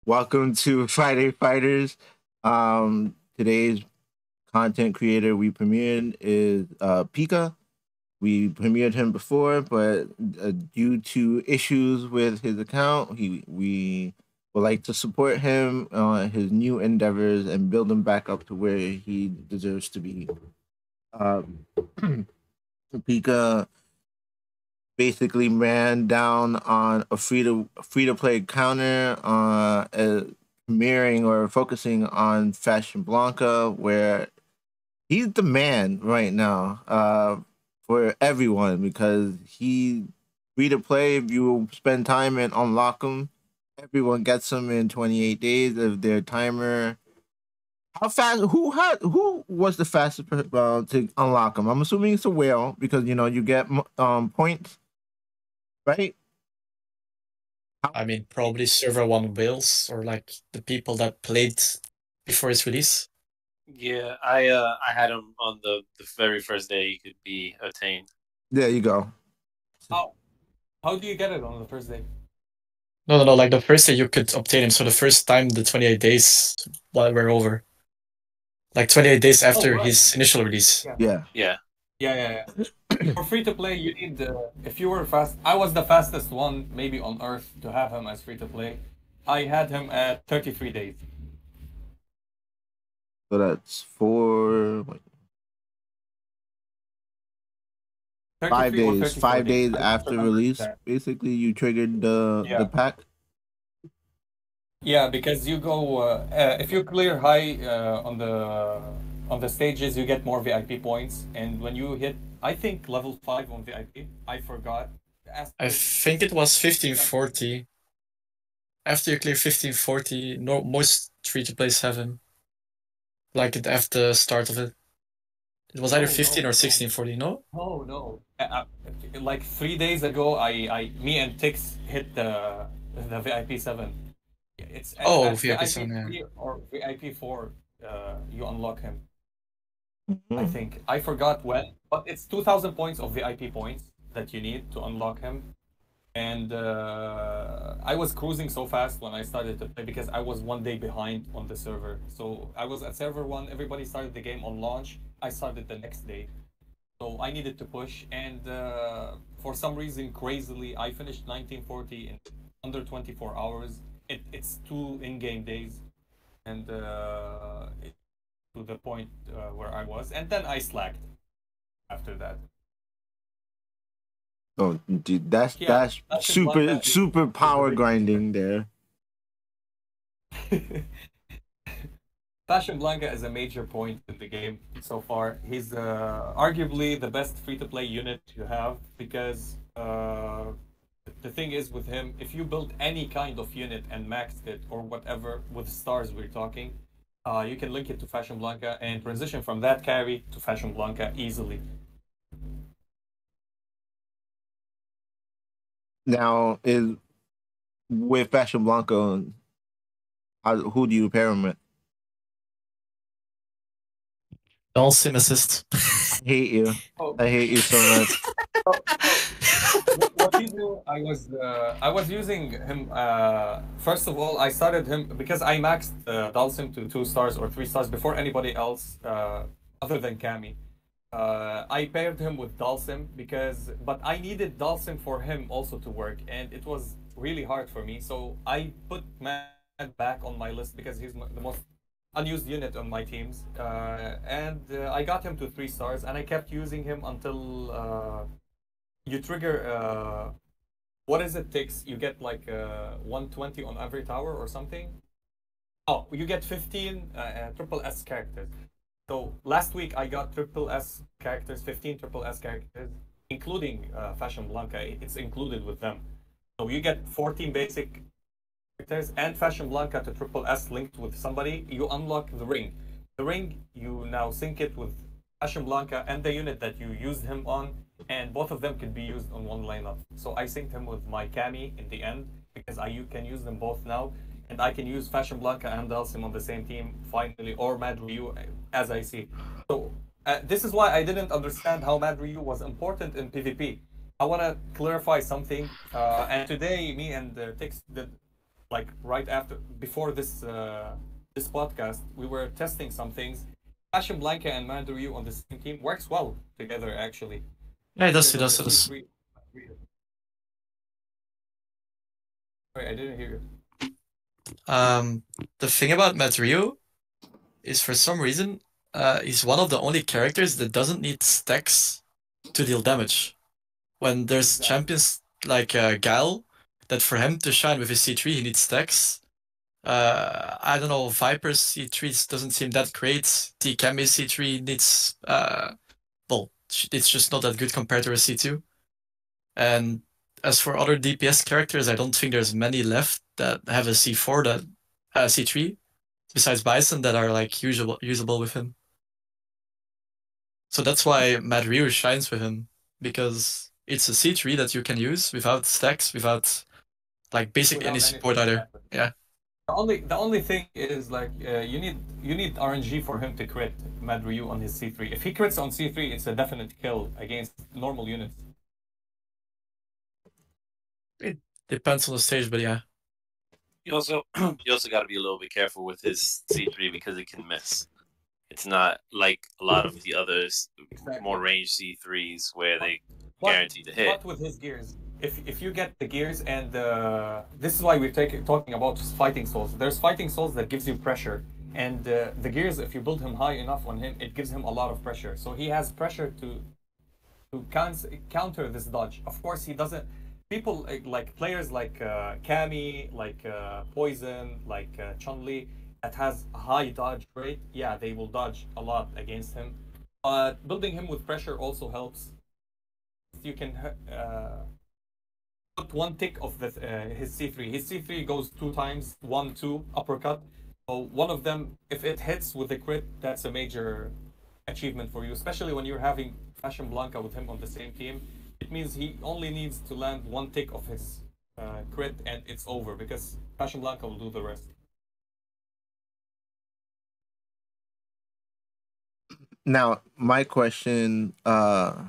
Welcome to Friday Fighters. Today's content creator we premiered is Pika. We premiered him before, but due to issues with his account, we would like to support him on his new endeavors and build him back up to where he deserves to be. Um, Pika basically ran down on a free to play counter mirroring or focusing on Fashion Blanca, where he's the man right now for everyone because he free to play. If you spend time and unlock him, everyone gets him in 28 days of their timer. How fast? Who was the fastest to unlock him? I'm assuming it's a whale because you get points, right? I mean, probably server one whales or like the people that played before its release. Yeah, I had him on the very first day he could be attained. There you go. How how do you get it on the first day? No. Like the first day you could obtain him. So the first time the 28 days were over. Like 28 days after right. his initial release. Yeah. Yeah. Yeah. For free to play, you need if you were fast. I was the fastest one maybe on Earth to have him as free to play. I had him at 33 days. So that's wait, 5 33 or days. 34 5 days I don't after remember release, that. basically, you triggered the Yeah. pack. Yeah, because you go if you clear high on the stages, you get more VIP points, and when you hit, I think level 5 on VIP, I forgot. I think it was 1540. After you clear 1540, no, most free to plays have him. Like it after the start of it. It was either 15 or 1640, no? No. Like 3 days ago, me and Tix hit the VIP 7. It's Oh, at VIP VIP 7, yeah. 3 or VIP 4. You unlock him. I Mhm. think I forgot when, but it's 2,000 points of VIP points that you need to unlock him. And I was cruising so fast when I started to play because I was 1 day behind on the server. So I was at server 1. Everybody started the game on launch. I started the next day. So I needed to push, and for some reason, crazily, I finished 1940 in under 24 hours. It's 2 in-game days, and to the point where I was, and then I slacked after that. Oh, dude, that's Yeah, that's Fashion super Blanca super is the power big grinding there. Fashion Blanca is a major point in the game so far. He's arguably the best free-to-play unit you have because the thing is with him, if you build any kind of unit and maxed it or whatever with stars we're talking, you can link it to Fashion Blanca and transition from that carry to Fashion Blanca easily. Now, is with Fashion Blanco, who do you pair him with? All sim assist. I hate you. Oh, I hate you so much. what he do? I was using him. First of all, I started him because I maxed Dalsim to 2 stars or 3 stars before anybody else, other than Kami. I paired him with Dalsim but I needed Dalsim for him also to work, and it was really hard for me. So I put Mad back on my list because he's the most unused unit on my teams, and I got him to 3 stars, and I kept using him until you trigger. What is it takes? You get like 120 on every tower or something. Oh, you get 15 triple S characters. So last week I got triple S characters, 15 triple S characters, including Fashion Blanca. It's included with them. So you get 14 basic characters and Fashion Blanca to triple S linked with somebody. You unlock the ring. The ring, you now sync it with Fashion Blanca and the unit that you used him on, and both of them can be used on one lineup. So I synced him with my Kami in the end because you can use them both now, and I can use Fashion Blanca and Dalsim on the same team finally, or Mad Ryu as I see. So this is why I didn't understand how Mad Ryu was important in PvP. I want to clarify something, and today me and Tix did like right after before this podcast, we were testing some things. Fashion Blanca and Mandarin on the same team works well together actually. Yeah, it does. It Because on does. the It does. C3. Sorry, I didn't hear you. The thing about Matt Rio is for some reason, he's one of the only characters that doesn't need stacks to deal damage. When there's Exactly. champions like Gal, that for him to shine with his C3, he needs stacks. I don't know, Viper's C3 doesn't seem that great. TKami's C3 needs, well, it's just not that good compared to her C2. And as for other DPS characters, I don't think there's many left that have a C4 that C3 besides Bison that are like usable with him. So that's why Mad Ryu shines with him, because it's a C3 that you can use without stacks, without like basically any Without support anything. either. Yeah. The only thing is like you need RNG for him to crit Mad Ryu on his C3. If he crits on C3, it's a definite kill against normal units. It depends on the stage, but yeah. You also got to be a little bit careful with his C3 because it can miss. It's not like a lot of the others more ranged C3s where they guarantee to hit. But with his gears, if you get the gears and this is why we're talking about fighting souls. There's fighting souls that gives you pressure, and the gears, if you build him high enough on him, it gives him a lot of pressure. So he has pressure to counter this dodge. Of course, he doesn't. People like players like Cammy, like Poison, like Chun-Li that has a high dodge rate. Yeah, they will dodge a lot against him. But building him with pressure also helps. You can put one tick of his C3. His C3 goes 2 times, 1-2 uppercut. So one of them, if it hits with a crit, that's a major achievement for you, especially when you're having Fashion Blanca with him on the same team. It means he only needs to land one tick of his crit and it's over, because Fashion Blanca will do the rest. Now, my question, yeah,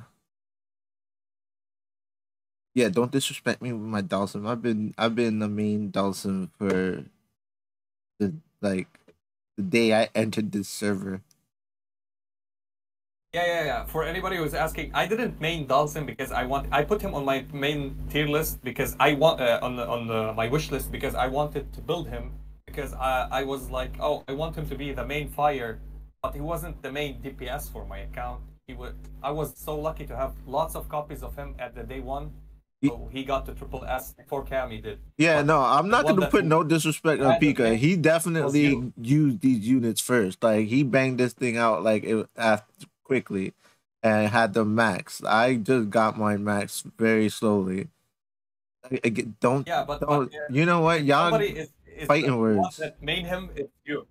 don't disrespect me with my Dawson. I've been the main Dawson for the day I entered this server. Yeah. For anybody who's asking, I didn't main Dalsim because I put him on my main tier list because I want my wish list because I wanted to build him, because I was like, oh, I want him to be the main fire, but he wasn't the main DPS for my account. I was so lucky to have lots of copies of him at the day 1. So he got the triple S before Cammy did. Yeah, But no, I'm not one going to that put who- no disrespect who on had the Pika. thing He was definitely you. used these units first. Like, he banged this thing out like it after quickly and had the max. I just got my max very slowly. Don't, Yeah, but you know what? Y'all somebody is fighting the one words. that made him. It's you.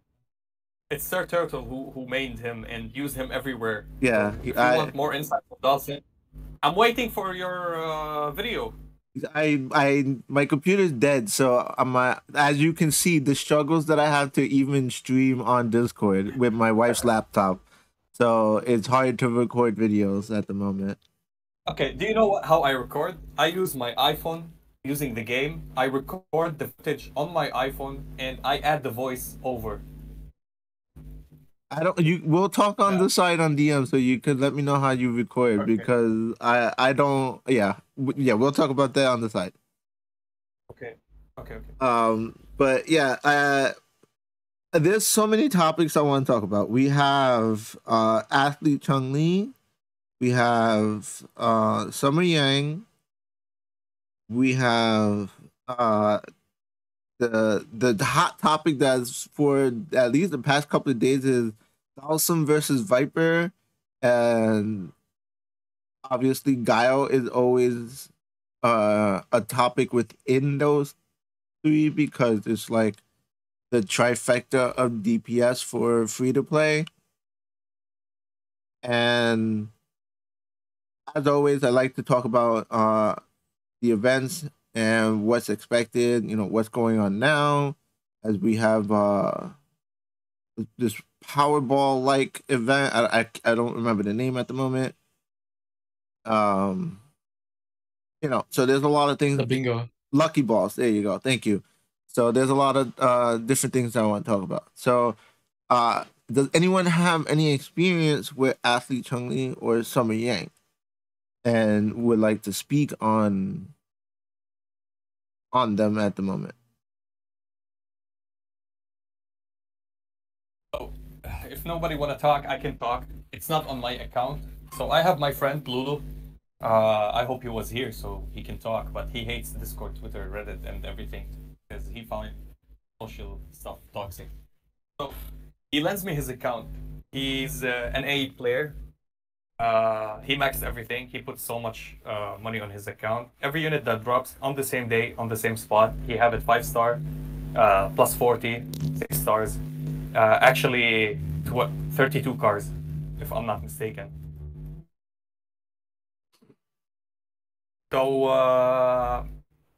It's Sir Turtle who made him and used him everywhere. Yeah, So if you want more insight from Dawson, I'm waiting for your video. My computer's dead, so as you can see, the struggles that I have to even stream on Discord with my wife's laptop. So it's hard to record videos at the moment. Okay, do you know how I record? I use my iPhone using the game. I record the footage on my iPhone and I add the voice over. We'll talk on the side on DM so you could let me know how you record, because I don't. Yeah, we'll talk about that on the side. Okay. But yeah, there's so many topics I want to talk about. We have athlete Chun-Li, we have Summer Yang, we have the hot topic that's for at least the past couple of days is Dalsum versus Viper, and obviously Guile is always a topic within those 3 because it's like the trifecta of DPS for free to play. And as always, I like to talk about the events and what's expected, what's going on now, as we have this Powerball like event. I don't remember the name at the moment. So there's a lot of things. The bingo. Lucky balls. There you go. Thank you. So there's a lot of different things I want to talk about. So does anyone have any experience with Athlete Chun-Li or Summer Yang, and would like to speak on them at the moment? So, if nobody want to talk, I can talk. It's not on my account. So I have my friend Lulu. I hope he was here so he can talk, but he hates Discord, Twitter, Reddit, and everything because he found social stuff toxic. So he lends me his account. He's an A player. He maxed everything. He put so much money on his account. Every unit that drops on the same day, on the same spot, he have it 5-star, plus 40, 6 stars. Actually, 32 cars, if I'm not mistaken. So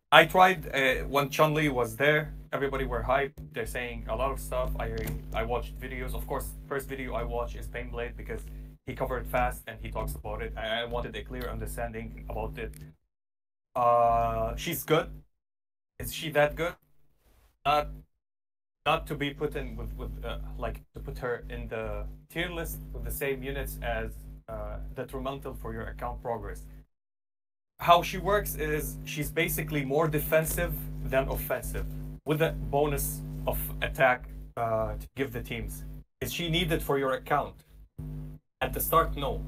I tried when Chun-Li was there. Everybody were hyped. They're saying a lot of stuff. I watched videos. Of course, first video I watched is Painblade because he covered fast and he talks about it. I wanted a clear understanding about it. She's good. Is she that good? Not to be put in with like to put her in the tier list with the same units as detrimental for your account progress. How she works is she's basically more defensive than offensive, with a bonus of attack to give the teams. Is she needed for your account? At the start, no.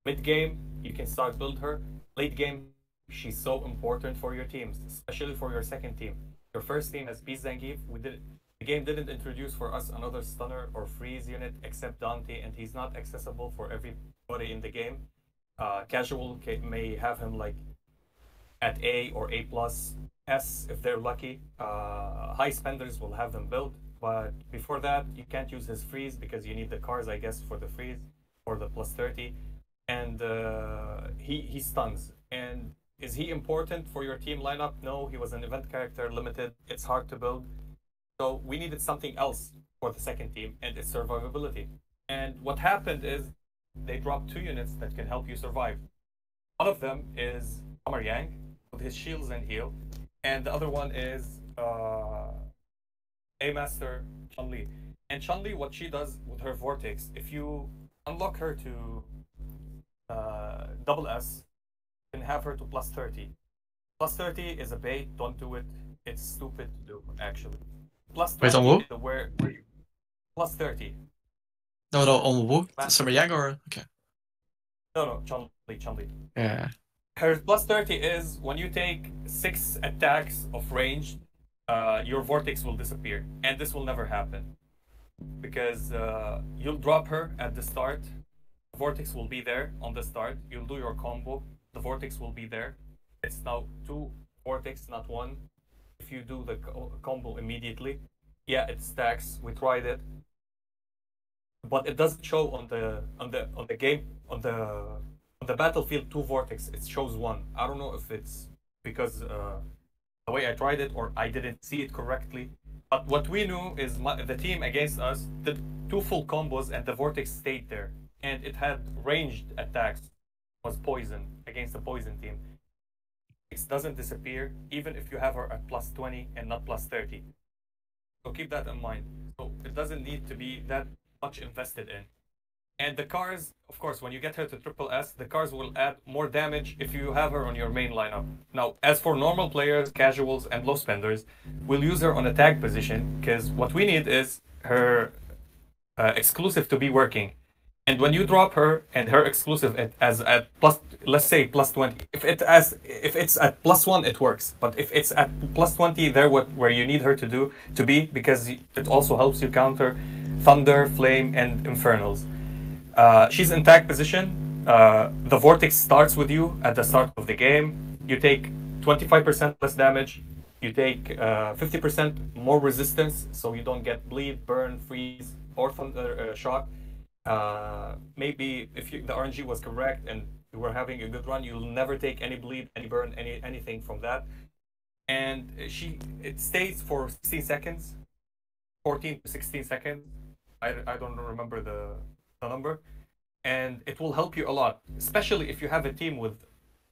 Mid game, you can start build her. Late game, she's so important for your teams, especially for your second team. Your first team has Beast Zangief. The game didn't introduce for us another stunner or freeze unit except Dante, and he's not accessible for everybody in the game. Casual may have him like at A or A plus S if they're lucky. High spenders will have them built, but before that, you can't use his freeze because you need the cars, I guess, for the freeze or the plus 30. And he stuns. And is he important for your team lineup? No, he was an event character, limited. It's hard to build. So we needed something else for the second team, and it's survivability. And what happened is they dropped 2 units that can help you survive. One of them is Summer Yang with his shields and heal, and the other one is A Master Chun-Li. And Chun-Li, what she does with her Vortex, if you unlock her to double S, you can have her to plus 30. Plus 30 is a bait, don't do it. It's stupid to do, actually. Plus 20 Wait, on who? is where you, plus 30. No, on who? Master. Summer Yang or okay? No, Chun-Li. Yeah. Her plus 30 is when you take 6 attacks of range, your Vortex will disappear. And this will never happen. Because you'll drop her at the start. The Vortex will be there on the start. You'll do your combo. The Vortex will be there. It's now 2 Vortex, not 1. If you do the combo immediately, yeah, it stacks. We tried it, but it doesn't show on the game on the battlefield 2 Vortex. It shows 1. I don't know if it's because the way I tried it or I didn't see it correctly. But what we knew is the team against us did 2 full combos and the Vortex stayed there, and it had ranged attacks. It was poison against the poison team. It doesn't disappear even if you have her at plus 20 and not plus 30. So keep that in mind. So it doesn't need to be that much invested in. And the cars, of course, when you get her to triple S, the cars will add more damage if you have her on your main lineup. Now, as for normal players, casuals, and low spenders, we'll use her on a tag position because what we need is her exclusive to be working. And when you drop her and her exclusive at plus, let's say plus 20, if it's at plus 1, it works. But if it's at plus 20, where you need her to be, because it also helps you counter Thunder, Flame, and Infernals. She's in tag position. The Vortex starts with you at the start of the game. You take 25% less damage. You take 50% more resistance, so you don't get bleed, burn, freeze, or thunder shock. Maybe if the RNG was correct and you were having a good run, you'll never take any bleed, any burn, anything from that. And it stays for 16 seconds, 14 to 16 seconds. I don't remember the number. And it will help you a lot, especially if you have a team with,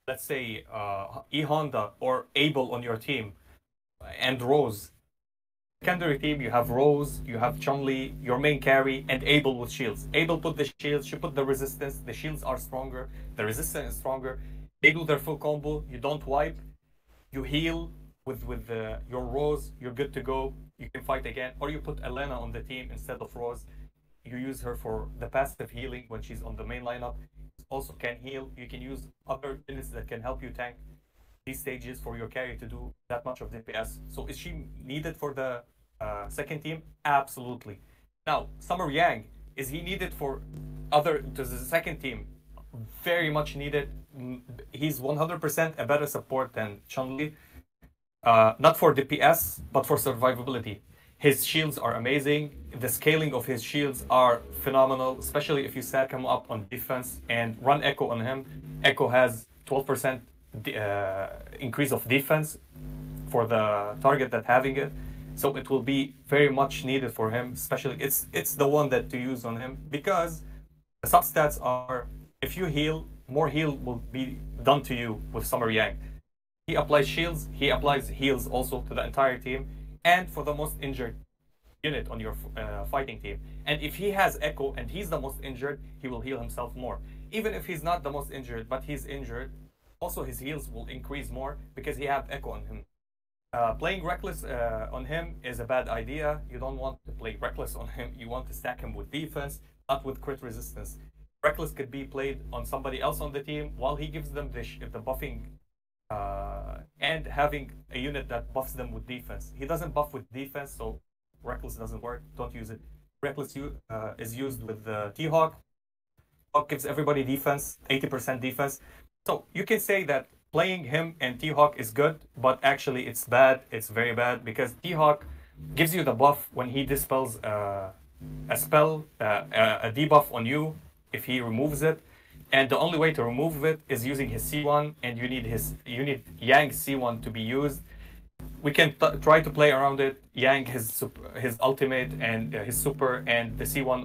let's say, E Honda or Abel on your team, and Rose. Secondary team, you have Rose, you have Chun-Li, your main carry, and Abel with shields. Abel put the shields, she put the resistance. The shields are stronger, the resistance is stronger. They do their full combo. You don't wipe, you heal with your Rose. You're good to go. You can fight again, or you put Elena on the team instead of Rose. You use her for the passive healing when she's on the main lineup. Also can heal. You can use other units that can help you tank these stages for your carry to do that much of DPS. So is she needed for the second team? Absolutely. Now, Summer Yang, is he needed for the second team? Very much needed. He's 100% a better support than Chun-Li. Not for DPS, but for survivability. His shields are amazing. The scaling of his shields are phenomenal, especially if you stack him up on defense and run Echo on him. Echo has 12% increase of defense for the target that having it. So it will be very much needed for him, especially it's the one that to use on him, because the substats are, if you heal, more heal will be done to you with Summer Yang. He applies shields, he applies heals also to the entire team, and for the most injured unit on your fighting team. And if he has Echo and he's the most injured, he will heal himself more. Even if he's not the most injured, but he's injured, also his heals will increase more because he have Echo on him. Playing Reckless on him is a bad idea. You don't want to play Reckless on him. You want to stack him with defense, not with crit resistance. Reckless could be played on somebody else on the team while he gives them the buffing and having a unit that buffs them with defense. He doesn't buff with defense, so Reckless doesn't work. Don't use it. Reckless is used with T-Hawk. Hawk gives everybody defense, 80% defense. So you can say that playing him and T-Hawk is good, but actually it's bad. It's very bad because T-Hawk gives you the buff when he dispels a spell, a debuff on you if he removes it. And the only way to remove it is using his C1, and you need Yang's C1 to be used. We can try to play around it. Yang, his ultimate and his super, and the C1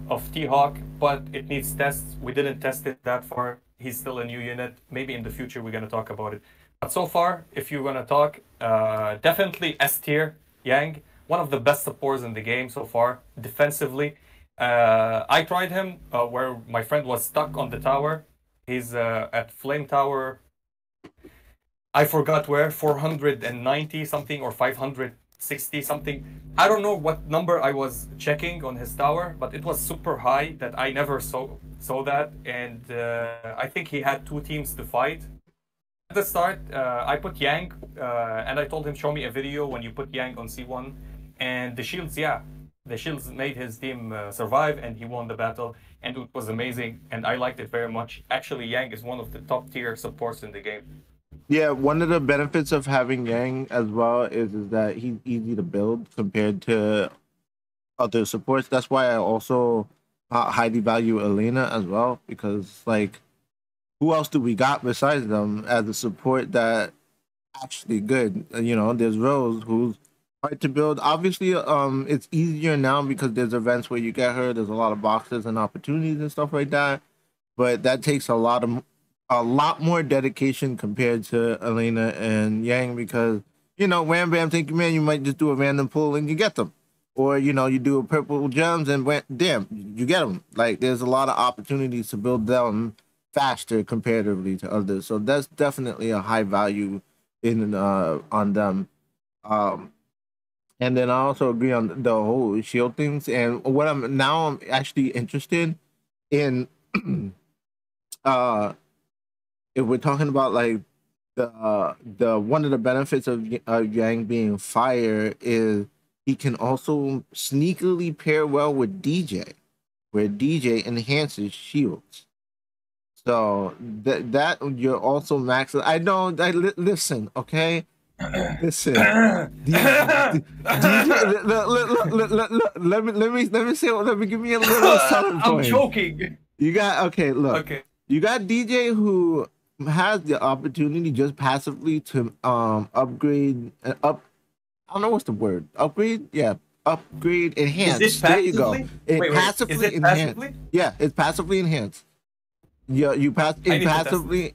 of T-Hawk, but it needs tests. We didn't test it that far. He's still a new unit. Maybe in the future we're gonna talk about it. But so far, if you're gonna talk, definitely S tier Yang, one of the best supports in the game so far defensively. I tried him where my friend was stuck on the tower. He's at Flame Tower. I forgot where, 490 something or 560 something. I don't know what number I was checking on his tower, but it was super high that I never saw that. And I think he had 2 teams to fight. At the start, I put Yang, and I told him, show me a video when you put Yang on C1. And the shields, yeah. The shields made his team survive, and he won the battle, and it was amazing, and I liked it very much. Actually, Yang is one of the top tier supports in the game. Yeah, one of the benefits of having Yang as well is that he's easy to build compared to other supports. That's why I also highly value Elena as well, because like, who else do we got besides them as a support that actually good? You know, there's Rose, who's hard to build. Obviously, it's easier now because there's events where you get her. There's a lot of boxes and opportunities and stuff like that. But that takes a lot more dedication compared to Elena and Yang, because you know, wham bam, thank you, man. You might just do a random pull and you get them, or you know, you do a purple gems and damn, you get them. Like there's a lot of opportunities to build them faster comparatively to others. So that's definitely a high value in on them. And then I also agree on the whole shield things. And what I'm actually interested in, if we're talking about like the one of the benefits of Yang being fire is he can also sneakily pair well with DJ, where DJ enhances shields. So that you're also max. I know. Listen, okay. Listen, DJ, let me give me a little selling point. I'm joking. You got look. Okay. You got DJ who has the opportunity just passively to upgrade I don't know what's the word. Upgrade? Yeah. Upgrade, enhance. Is it there you go. Wait, passively is it enhanced. passively? Yeah, it's passively enhanced. Yeah, you passively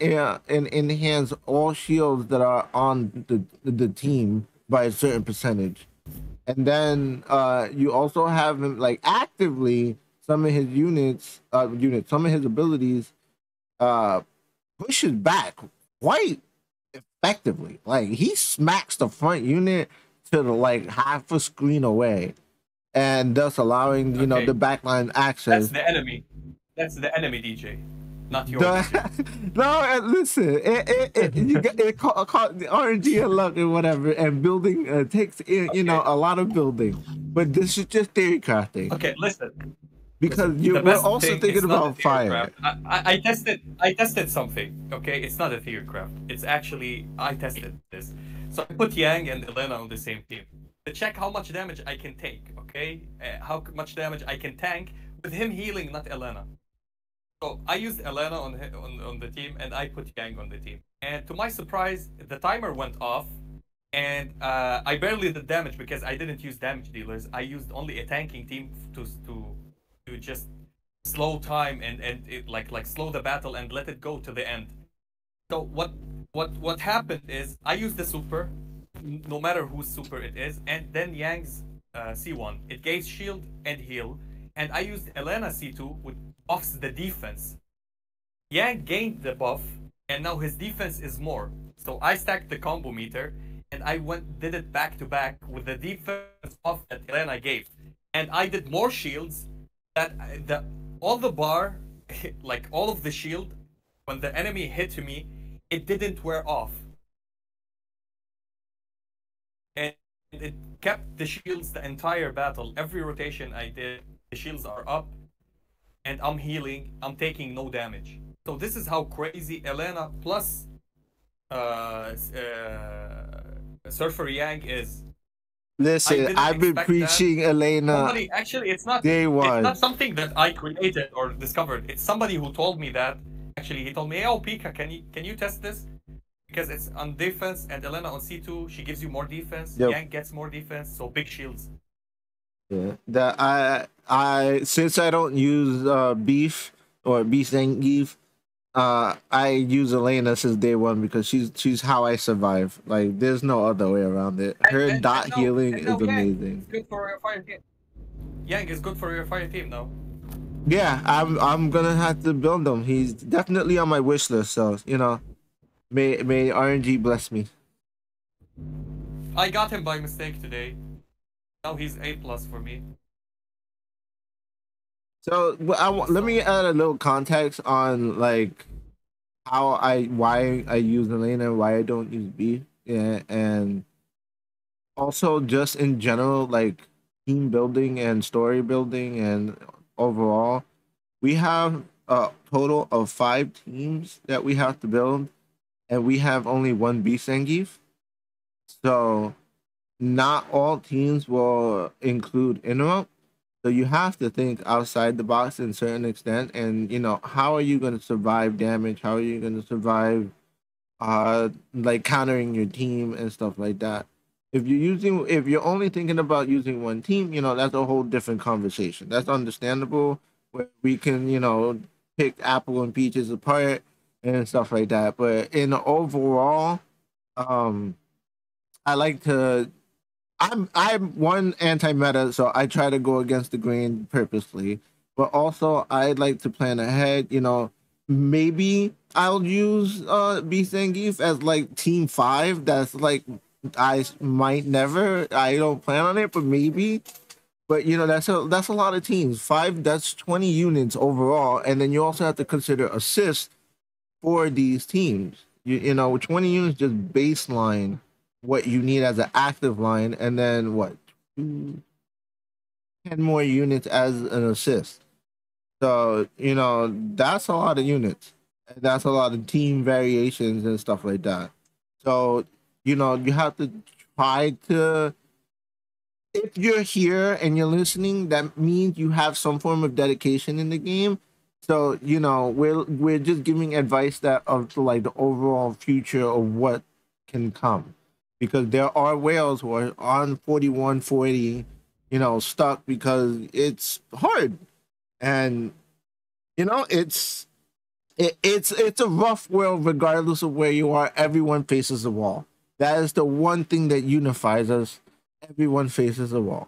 enhance all shields that are on the team by a certain percentage. And then you also have him like actively some of his some of his abilities uh pushes back quite effectively. Like he smacks the front unit to the like half a screen away, and thus allowing Okay. the backline That's access. the enemy. That's the enemy, DJ, not your The, DJ. no, listen, you get the RNG and luck and whatever, and building takes a lot of building, but this is just theory crafting Okay, listen. because The we're best also thing, thinking it's not a about theory fire. craft. I tested something. Okay, it's not a theory craft. It's actually I tested this. So I put Yang and Elena on the same team to check how much damage I can take. Okay, how much damage I can tank with him healing, not Elena. So I used Elena on the team, and I put Yang on the team. And to my surprise, the timer went off, and I barely did damage because I didn't use damage dealers. I used only a tanking team to just slow time and it, like slow the battle and let it go to the end. So what happened is I used the super, no matter whose super it is, and then Yang's C1. It gave shield and heal, and I used Elena C2, which buffs the defense. Yang gained the buff, and now his defense is more. So I stacked the combo meter, and I did it back to back with the defense buff that Elena gave, and I did more shields. That all the bar, like all of the shield, when the enemy hit me, it didn't wear off, and it kept the shields the entire battle. Every rotation I did, the shields are up, and I'm healing. I'm taking no damage. So this is how crazy Elena plus Surfer Yang is. Listen, I've been preaching Elena. Somebody, actually, it's not day one. It's not something that I created or discovered. It's somebody who told me that. Actually, he told me, "Oh, Pika, can you test this? Because it's on defense, and Elena on C2, she gives you more defense. Yep. Yang gets more defense, so big shields." Yeah, that I since I don't use beef or beef and beef, I use Elena since day one because she's how I survive. Like there's no other way around it. Her dot healing is amazing. Yang is good for your fire team. Yang is good for your fire team now. Yeah, I'm gonna have to build him. He's definitely on my wish list. So may RNG bless me. I got him by mistake today. Now he's A+ for me. So let me add a little context on like why I use Elena and why I don't use B. Yeah, and also just in general like team building and story building and overall, we have a total of 5 teams that we have to build, and we have only one B Zangief. So not all teams will include interrupt. So you have to think outside the box in a certain extent, and how are you going to survive damage? How are you going to survive, like countering your team and stuff like that? If you're only thinking about using one team, that's a whole different conversation. That's understandable. Where we can, pick apple and peaches apart and stuff like that. But in the overall, I like to. I'm one anti-meta, so I try to go against the grain purposely. But also, I'd like to plan ahead. Maybe I'll use B Zangief as like team 5. That's like I might never. I don't plan on it, but maybe. But that's a lot of teams. 5. That's 20 units overall, and then you also have to consider assists for these teams. 20 units just baseline what you need as an active line, and then what 10 more units as an assist. So that's a lot of units. That's a lot of team variations and stuff like that. So you have to try to. If you're here and you're listening, that means you have some form of dedication in the game. So we're just giving advice that of like the overall future of what can come, because there are whales who are on 4140, stuck because it's hard, and it's a rough world regardless of where you are. Everyone faces a wall. That is the one thing that unifies us. Everyone faces a wall.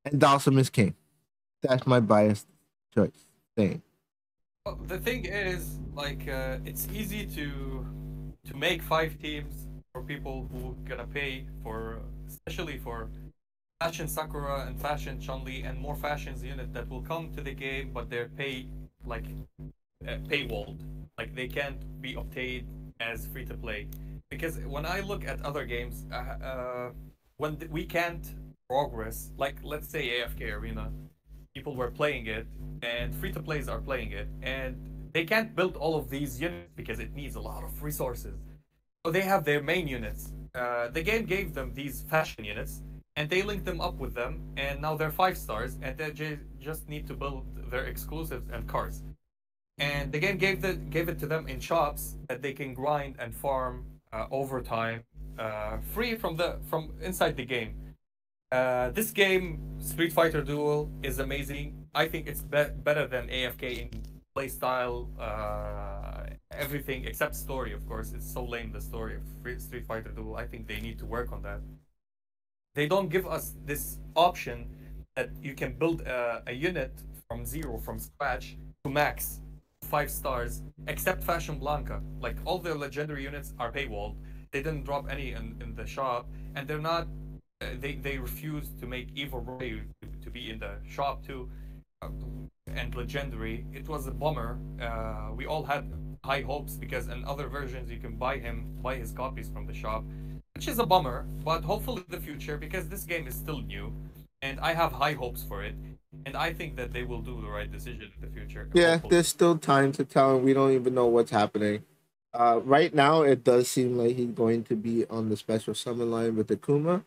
And Dawson is king. That's my biased choice. Thing. Well, the thing is, like, it's easy to make 5 teams for people who gonna pay for, especially for Fashion Sakura and Fashion Chun-Li and more Fashions unit that will come to the game, but they're like paywalled. Like they can't be obtained as free to play. Because when I look at other games, when we can't progress, like let's say AFK Arena, people were playing it, and free to plays are playing it, and they can't build all of these units because it needs a lot of resources. So they have their main units. The game gave them these fashion units, and they linked them up with them, and now they're 5 stars, and they just need to build their exclusives and cards. And the game gave it to them in shops that they can grind and farm over time, free from inside the game. This game, Street Fighter Duel, is amazing. I think it's better than AFK in playstyle, everything except story. Of course, it's so lame, the story of Street Fighter Duel. I think they need to work on that. They don't give us this option that you can build a unit from zero, from scratch to max 5 stars, except Fashion Blanca. Like all their legendary units are paywalled. They didn't drop any in the shop, and they're not. They refuse to make Evil Ray to be in the shop too, uh, and legendary. It was a bummer. We all had high hopes because in other versions you can buy his copies from the shop, which is a bummer. But hopefully in the future, because this game is still new, and I have high hopes for it, and I think that they will do the right decision in the future. Yeah, Hopefully. there's still time to tell, and we don't even know what's happening. Right now, it does seem like he's going to be on the special summon line with Akuma.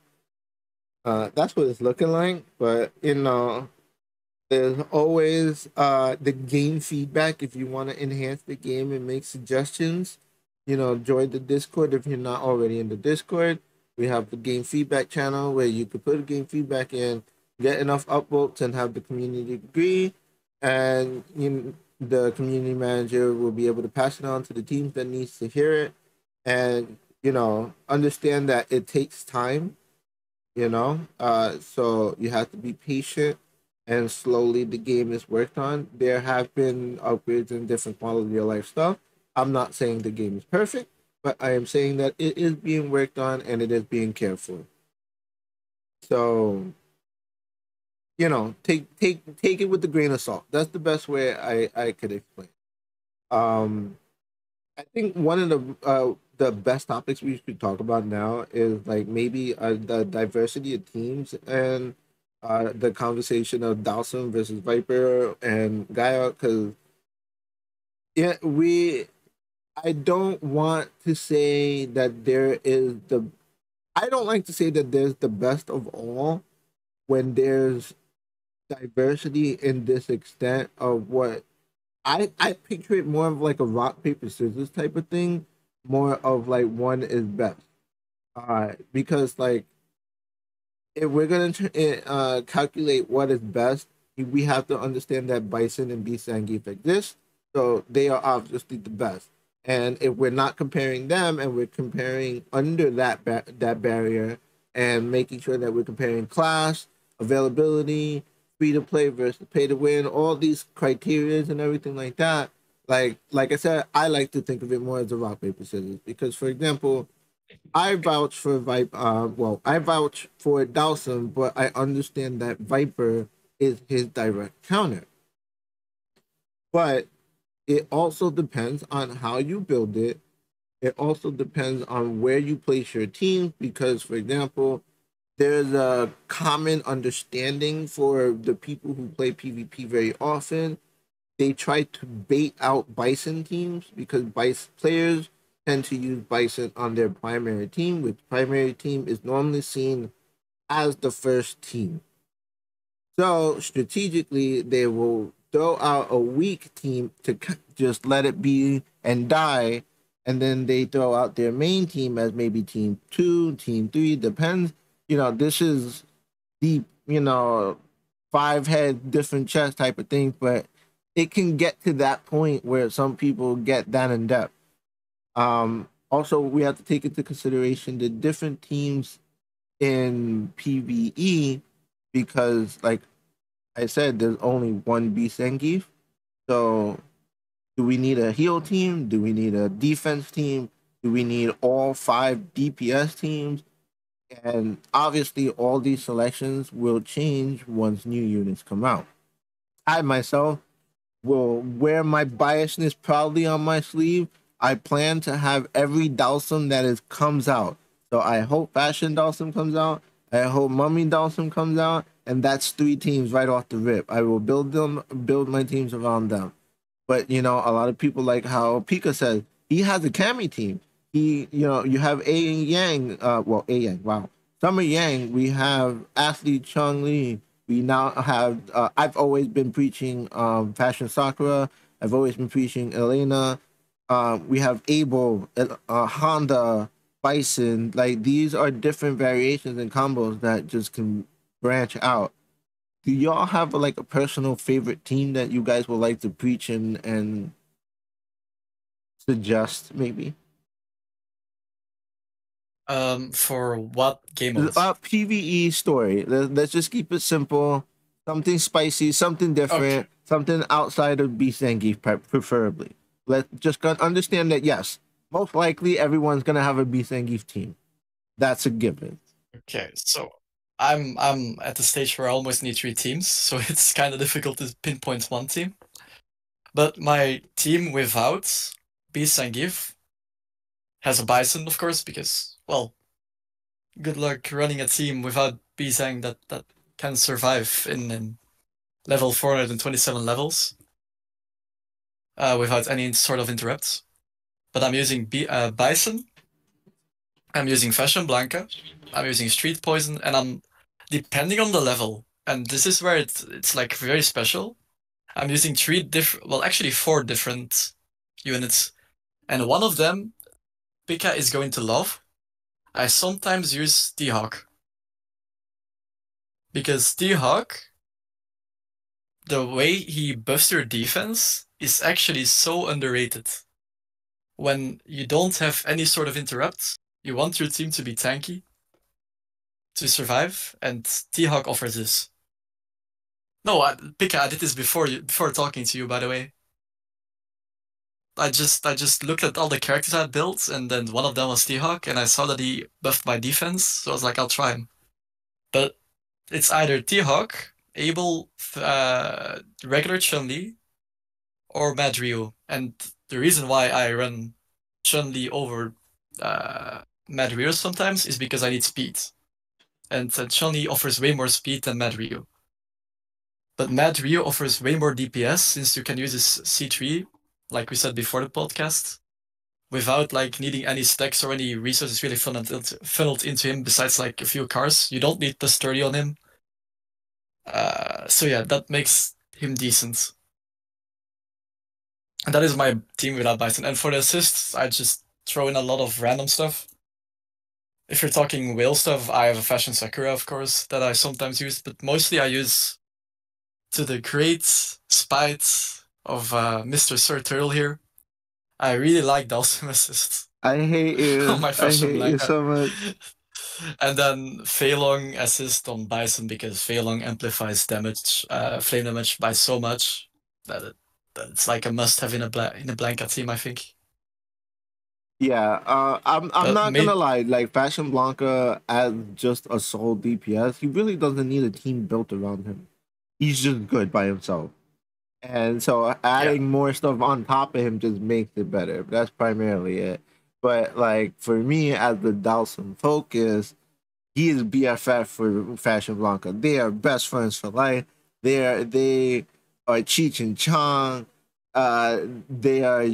That's what it's looking like. But there's always the game feedback. If you want to enhance the game and make suggestions, join the Discord if you're not already in the Discord. We have the game feedback channel where you could put game feedback in, get enough upvotes, and have the community agree. And the community manager will be able to pass it on to the teams that needs to hear it, and understand that it takes time. So you have to be patient, and slowly the game is worked on. There have been upgrades and different quality of life stuff. I'm not saying the game is perfect, but I am saying that it is being worked on and it is being cared for. So, take it with a grain of salt. That's the best way I could explain. Um, I think one of the best topics we should talk about now is like maybe the diversity of teams and the conversation of Dawson versus Viper and Gaia, because yeah, I don't want to say that there is the I don't like to say that there's the best of all when there's diversity in this extent of what I picture it more of like a rock paper scissors type of thing, more of like one is best. Because like if we're gonna calculate what is best, we have to understand that Bison and B Zangief exist, so they are obviously the best. And if we're not comparing them, and we're comparing under that barrier, and making sure that we're comparing class, availability, free to play versus pay to win, all these criterias and everything like that. Like I said, I like to think of it more as a rock paper scissors, because, for example, I vouch for Viper. I vouch for Dawson, but I understand that Viper is his direct counter. But it also depends on how you build it. It also depends on where you place your teams, because, for example, there's a common understanding for the people who play PvP very often. They try to bait out Bison teams because Bison players tend to use Bison on their primary team, which primary team is normally seen as the first team. So strategically, they will throw out a weak team to just let it be and die, and then they throw out their main team as maybe team 2, team 3, depends. This is deep, 5 head different chess type of thing, but it can get to that point where some people get that in depth. Also, we have to take into consideration the different teams in PvE because, like I said, there's only one Beast Zangief. So, do we need a heal team? Do we need a defense team? Do we need all 5 DPS teams? And obviously, all these selections will change once new units come out. I myself will wear my biasness proudly on my sleeve. I plan to have every Dhalsim that is comes out. So I hope Fashion Dhalsim comes out. I hope Mummy Dhalsim comes out, and that's 3 teams right off the rip. I will build my teams around them. But a lot of people like how Pika says he has a Kami team. You have A Yang. A Yang. Wow, Summer Yang. We have Ashley Chung Lee. We now have. I've always been preaching Fashion Sakura. I've always been preaching Elena. We have Abel, Honda, Bison. Like these are different variations and combos that just can branch out. Do y'all have like a personal favorite team that you guys would like to preach and suggest maybe? For what game mode? PVE story. Let's just keep it simple. Something spicy, something different, something outside of Beast Zangief preferably. Let's just understand that yes, most likely everyone's gonna have a Beast Zangief team. That's a given. Okay, so I'm at the stage where I almost need 3 teams, so it's kind of difficult to pinpoint one team. But my team without Beast and Give has a Bison, of course, because well, good luck running a team without Bisang that can survive in level 427 levels without any sort of interrupts. But I'm using Bison, I'm using Fashion Blanca, I'm using Street Poison, and I'm depending on the level. And this is where it's like very special. I'm using 4 different units, and one of them Pika is going to love. I sometimes use T-Hawk. Because T-Hawk, the way he buffs your defense is actually so underrated. When you don't have any sort of interrupt, you want your team to be tanky, to survive, and T-Hawk offers this. No, Pika, I did this before talking to you, by the way. I just looked at all the characters I had built, and then one of them was T-Hawk, and I saw that he buffed my defense, so I was like, I'll try him. But it's either T-Hawk, Abel, regular Chun-Li, or Mad Ryu. And the reason why I run Chun-Li over Mad Ryu sometimes is because I need speed. And Chun-Li offers way more speed than Mad Ryu. But Mad Ryu offers way more DPS since you can use his C3, like we said before the podcast, without like needing any stacks or any resources really funneled into him besides like a few cars. You don't need plus 30 on him. So yeah, that makes him decent. And that is my team without Bison. And for the assists, I just throw in a lot of random stuff. If you're talking whale stuff, I have a Fashion Sakura, of course, that I sometimes use, but mostly I use, to the great spite of Mr. Sir Turtle here, I really like Dhalsim Assist. I hate you. On my I Fashion hate you Blanca. so much. And then Fei Long assist on Bison because Fei Long amplifies damage, flame damage by so much that it's like a must-have in a Blanca team, I think. Yeah, I'm not gonna lie. Like Fashion Blanca as just a sole DPS, he really doesn't need a team built around him. He's just good by himself, and so adding more stuff on top of him just makes it better. That's primarily it. But like for me, as the Dawson focus, he is BFF for Fashion Blanca. They are best friends for life. They are Cheech and Chong. They are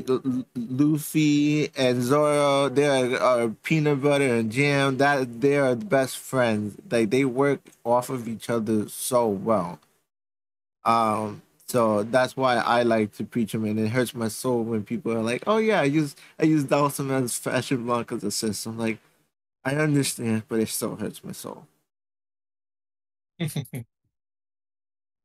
Luffy and Zoro. They are peanut butter and jam. That they are the best friends. Like they work off of each other so well. So that's why I like to preach them, and it hurts my soul when people are like, "Oh yeah, I use Dawson as Fashion Blanca's assist." I'm like, I understand, but it still hurts my soul.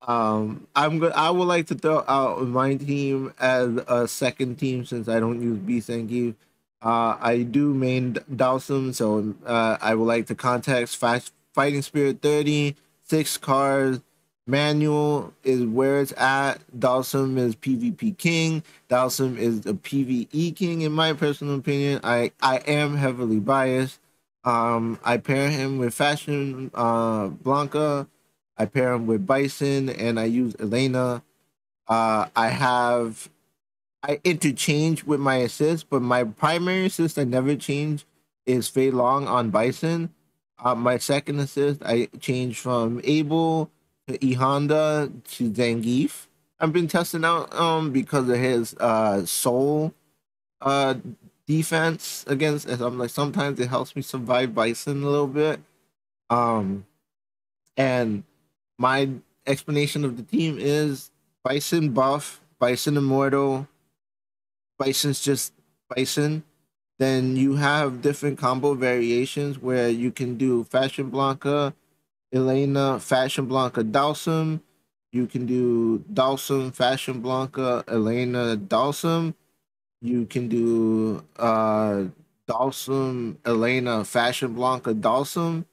I'm good. I would like to throw out my team as a second team since I don't use B Sengi. I do main Dhalsim, so I would like to context Fighting Spirit 30, 6 cards. Manual is where it's at. Dhalsim is PvP king. Dhalsim is a PvE king, in my personal opinion. I am heavily biased. I pair him with Fashion Blanca. I pair him with Bison, and I use Elena. I interchange with my assist, but my primary assist I never change is Fei Long on Bison. My second assist I change from Abel to E Honda to Zangief. I've been testing out because of his soul uh defense against, as I'm like, sometimes it helps me survive Bison a little bit. Um and my explanation of the team is Bison buff, Bison immortal, Bison's just Bison. Then you have different combo variations where you can do Fashion Blanca, Elena, Fashion Blanca, Dhalsim. You can do Dhalsim, Fashion Blanca, Elena, Dhalsim. You can do Dhalsim, Elena, Fashion Blanca, Dhalsim.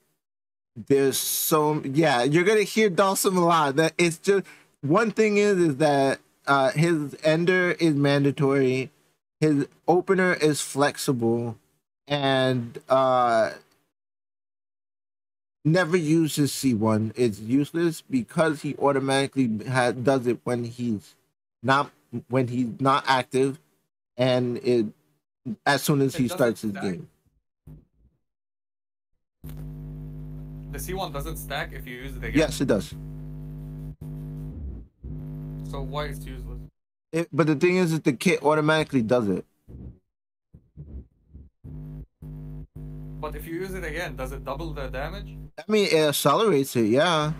There's so, yeah, you're gonna hear Dhalsim a lot. That it's just, one thing is that his ender is mandatory, his opener is flexible, and never uses C1. It's useless because he automatically does it not when he's not active, and it as soon as It he doesn't starts his stack. game. The C1 doesn't stack if you use it again. Yes, it does. So why is it useless? But the thing is that the kit automatically does it. But if you use it again, does it double the damage? I mean, it accelerates it, yeah.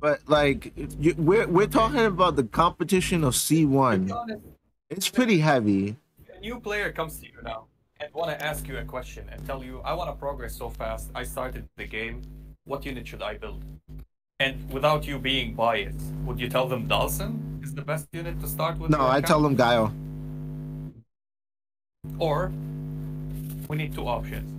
But like, we're talking about the competition of To be C1. honest, It's pretty heavy. a new player comes to you now and want to ask you a question and tell you, I want to progress so fast. I started the game. What unit should I build? And without you being biased, would you tell them Dhalsim is the best unit to start with? No, your I tell account? them Guile. Or we need two options.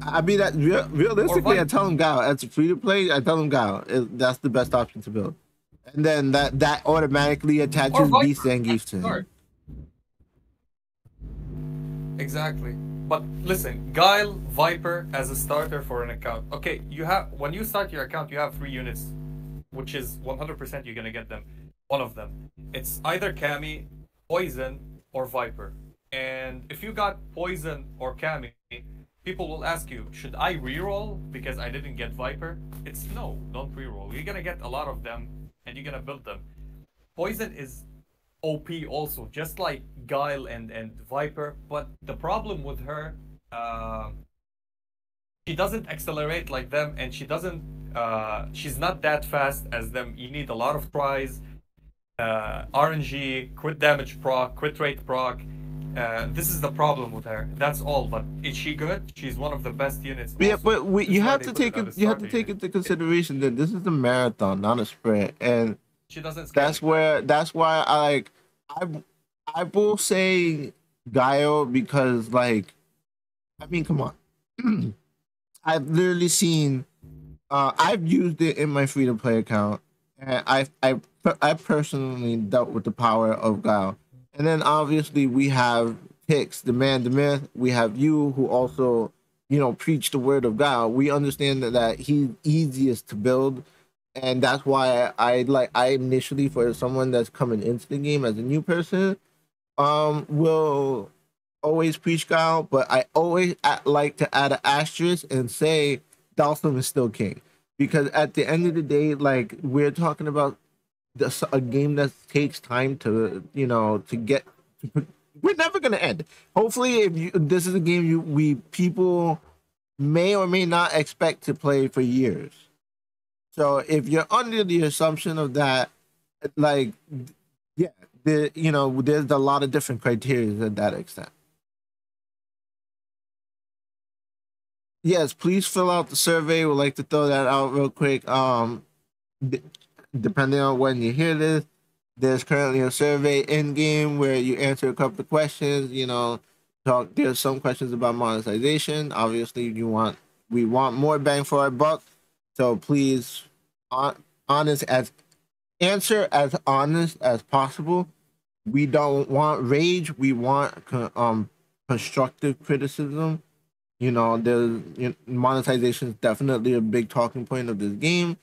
I mean, that realistically, I Vice. tell them Guile. As a free to play, I tell them Guile. That's the best option to build. And then that automatically Or attaches Beast Viper. Zangief to him. Start. Exactly. But listen, Guile, Viper as a starter for an account. Okay, you have, when you start your account, you have 3 units, which is 100% you're gonna get them. One of them. It's either Cammy, Poison, or Viper. And if you got Poison or Cammy, people will ask you, should I reroll because I didn't get Viper? It's no, don't reroll. You're gonna get a lot of them and you're gonna build them. Poison is OP also, just like Guile and Viper, but the problem with her, she doesn't accelerate like them, and she's not that fast as them. You need a lot of tries, RNG, crit damage proc, crit rate proc. This is the problem with her. That's all. But is she good? She's one of the best units. Yeah, Also. but That's you why have they to put take as it. a You have to starter take unit. into consideration that this is a marathon, not a sprint, and She doesn't scale. that's why I will say Guile, because, like, I mean, come on. I've literally seen I've used it in my free to play account, and I personally dealt with the power of Guile. And then obviously we have Hicks, the man, the myth. We have you, who also, preach the word of Guile. We understand that he's easiest to build, and that's why I initially, for someone that's coming into the game as a new person, will always preach Guile, but I always like to add an asterisk and say Dalsum is still king, because at the end of the day, like, we're talking about a game that takes time to to get. We're never gonna end. Hopefully, this is a game we people may or may not expect to play for years. So if you're under the assumption of that, like, yeah, there's a lot of different criteria to that extent. Yes, please fill out the survey. We'd like to throw that out real quick. D- Depending on when you hear this, There's currently a survey in game where you answer a couple of questions. Talk. There's some questions about monetization. Obviously, we want more bang for our buck. So please, honest as answer as honest as possible. We don't want rage. We want constructive criticism. Monetization is definitely a big talking point of this game.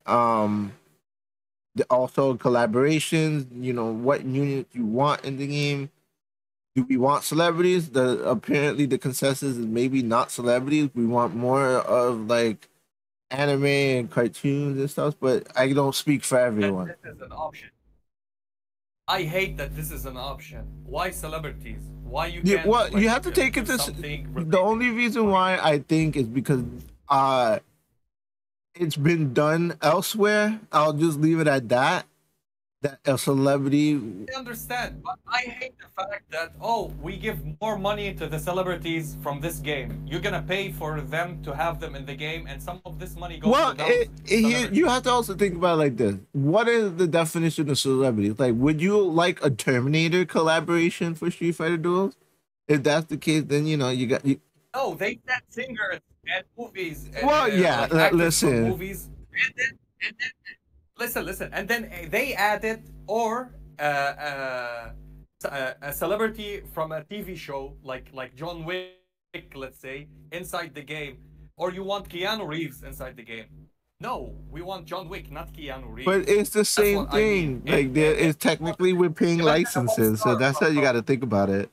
Um, Also collaborations. What units you want in the game. Do we want celebrities? Apparently the consensus is maybe not celebrities. We want more of like anime and cartoons and stuff. But I don't speak for everyone. This is an option. I hate that this is an option. Why celebrities? Why you Yeah, can't? well, like, you have to take do it to. something The related only reason why I think is because it's been done elsewhere. I'll just leave it at that. That a celebrity. I understand, but I hate the fact that we give more money to the celebrities from this game. You're gonna pay for them to have them in the game, and some of this money goes Well, to those celebrities. you have to also think about it like this. What is the definition of celebrity? Like, would you like a Terminator collaboration for Street Fighter Duels? If that's the case, then you got. No, they said singers and movies. Well, yeah. Like actors from Listen. movies, and then listen, and then they added a celebrity from a TV show like John Wick, let's say, inside the game, or you want Keanu Reeves inside the game. No, we want John Wick, not Keanu Reeves. But it's the same thing. I mean. It's technically we're paying licenses, so that's how you got to think about it.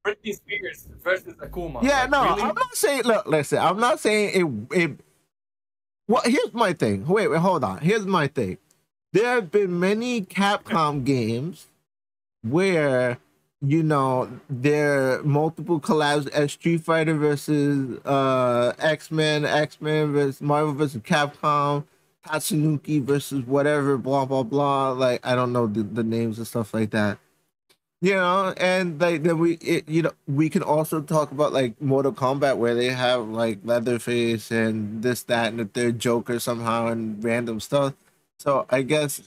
Britney Spears versus Akuma. Yeah, like, no, really? I'm not saying. Look, listen, I'm not saying it. Well, here's my thing. Wait, hold on. Here's my thing. There have been many Capcom games where there are multiple collabs as Street Fighter versus X-Men versus Marvel versus Capcom, Tatsunoko versus whatever, blah blah blah. Like I don't know the names and stuff like that. And like then we can also talk about like Mortal Kombat where they have like Leatherface and this, that, and the third Joker somehow and random stuff. So I guess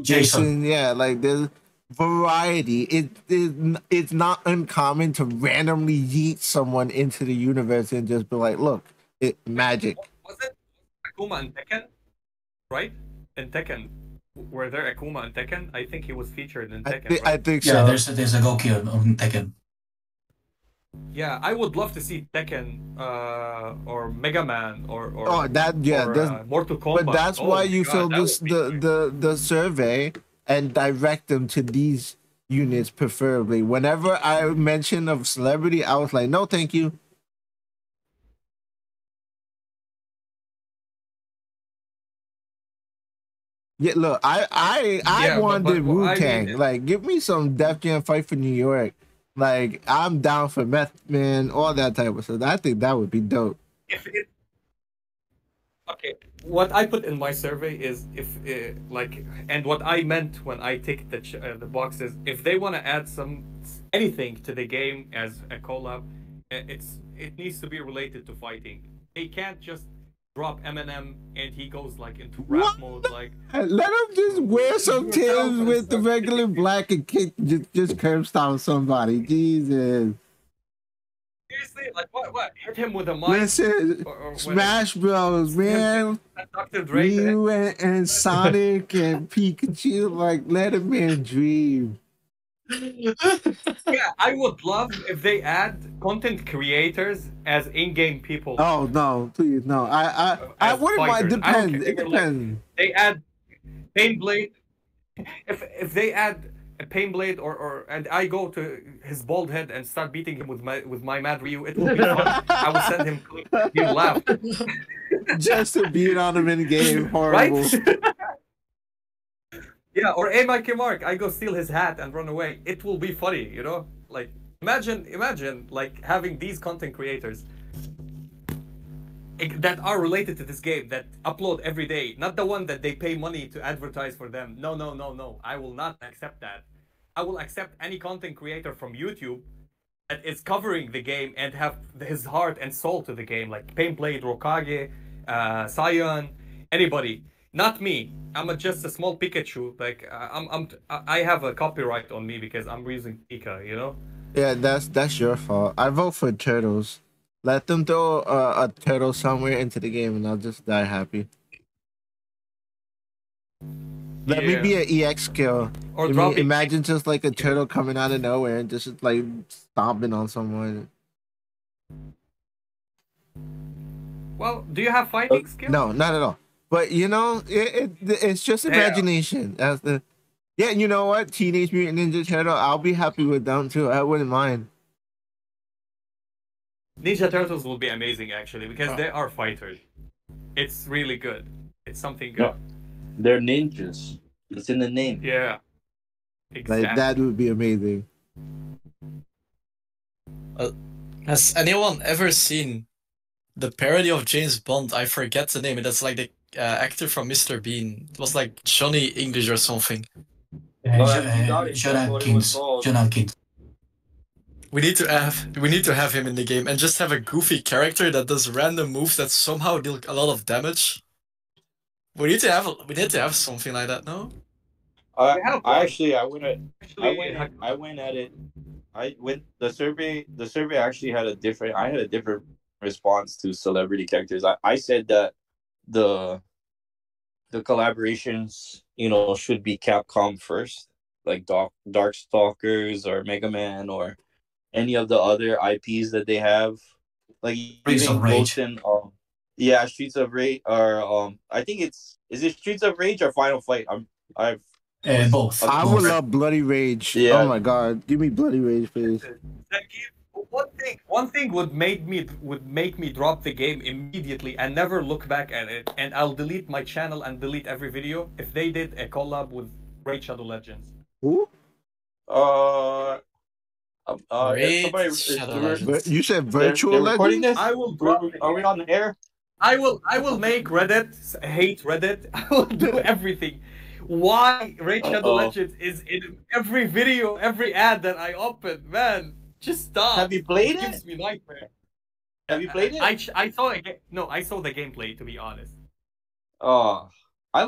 Jason. yeah, like there's variety. It's not uncommon to randomly yeet someone into the universe and just be like, look, magic. Was it Akuma and Tekken? Right? In Tekken. Were there Akuma and Tekken? I think he was featured in Tekken. I think so. Yeah, there's a Goki on Tekken. Yeah, I would love to see Tekken or Mega Man or Mortal Kombat. But that's why you fill this the survey and direct them to these units preferably. Whenever I mention of celebrity, I was like, no, thank you. Yeah, look, I wanted Wu-Tang. I mean, like, give me some Def Jam Fight for New York. Like, I'm down for Meth Man, all that type of stuff. I think that would be dope. Okay, what I put in my survey is and what I meant when I ticked the box is if they want to add anything to the game as a collab, it needs to be related to fighting. They can't just drop Eminem and he goes like into rap mode. Like, let him just wear some Timbs with the regular black and kick, just curb stomp somebody. Jesus. Seriously, like what? Hit him with a mic. Listen, Smash Bros, man. Ryu and Sonic and Pikachu, like let a man dream. Yeah, I would love if they add content creators as in-game people. Oh no, please no. I wouldn't mind. Depends. It depends. They add Painblade. If they add a Painblade and I go to his bald head and start beating him with my Mad Ryu, it will be fun. I will send him clips. He'll laugh. Just to beat on him in game, horrible. Right? Yeah, or A Mikey Mark, I go steal his hat and run away. It will be funny, you know? Like, imagine like having these content creators that are related to this game, that upload every day, not the one that they pay money to advertise for them. No. I will not accept that. I will accept any content creator from YouTube that is covering the game and have his heart and soul to the game, like Painblade, Rokage, Sion, anybody. Not me. Just a small Pikachu. Like I have a copyright on me because I'm using Pika. You know. Yeah, that's your fault. I vote for turtles. Let them throw a turtle somewhere into the game, and I'll just die happy. Let me be an EX skill. Or I mean, dropping. imagine just like a turtle coming out of nowhere and just like stomping on someone. Well, do you have fighting skills? No, not at all. But you know, it's just imagination. That's the yeah. You know what? Teenage Mutant Ninja Turtle. I'll be happy with them too. I wouldn't mind. Ninja Turtles will be amazing actually because they are fighters. It's really good. It's something good. No, they're ninjas. It's in the name. Yeah. Exactly. Like that would be amazing. Has anyone ever seen the parody of James Bond? I forget the name. That's like the actor from Mr. Bean. It was like Johnny English or something. John Atkins. John Atkins. We need to have him in the game and just have a goofy character that does random moves that somehow deal a lot of damage. We need to have something like that, no? I went at it. The survey actually had a different response to celebrity characters. I said that the collaborations, should be Capcom first, like Darkstalkers or Mega Man or any of the other IPs that they have, like Streets of Rage. Streets of Rage, or I think is it Streets of Rage or Final Fight? Both. I would love Bloody Rage. Yeah. Oh my god, give me Bloody Rage, please. One thing would make me drop the game immediately and never look back at it, and I'll delete my channel and delete every video if they did a collab with Raid Shadow Legends. Who? You said virtual Legends? Legends? I will drop. Are we on the air? I will make Reddit hate Reddit. I will do everything. Why Raid Shadow Legends is in every video, every ad that I open, man. Just stop. Have you played it? It gives me nightmare. Have you played it? I saw the gameplay, to be honest. Oh, I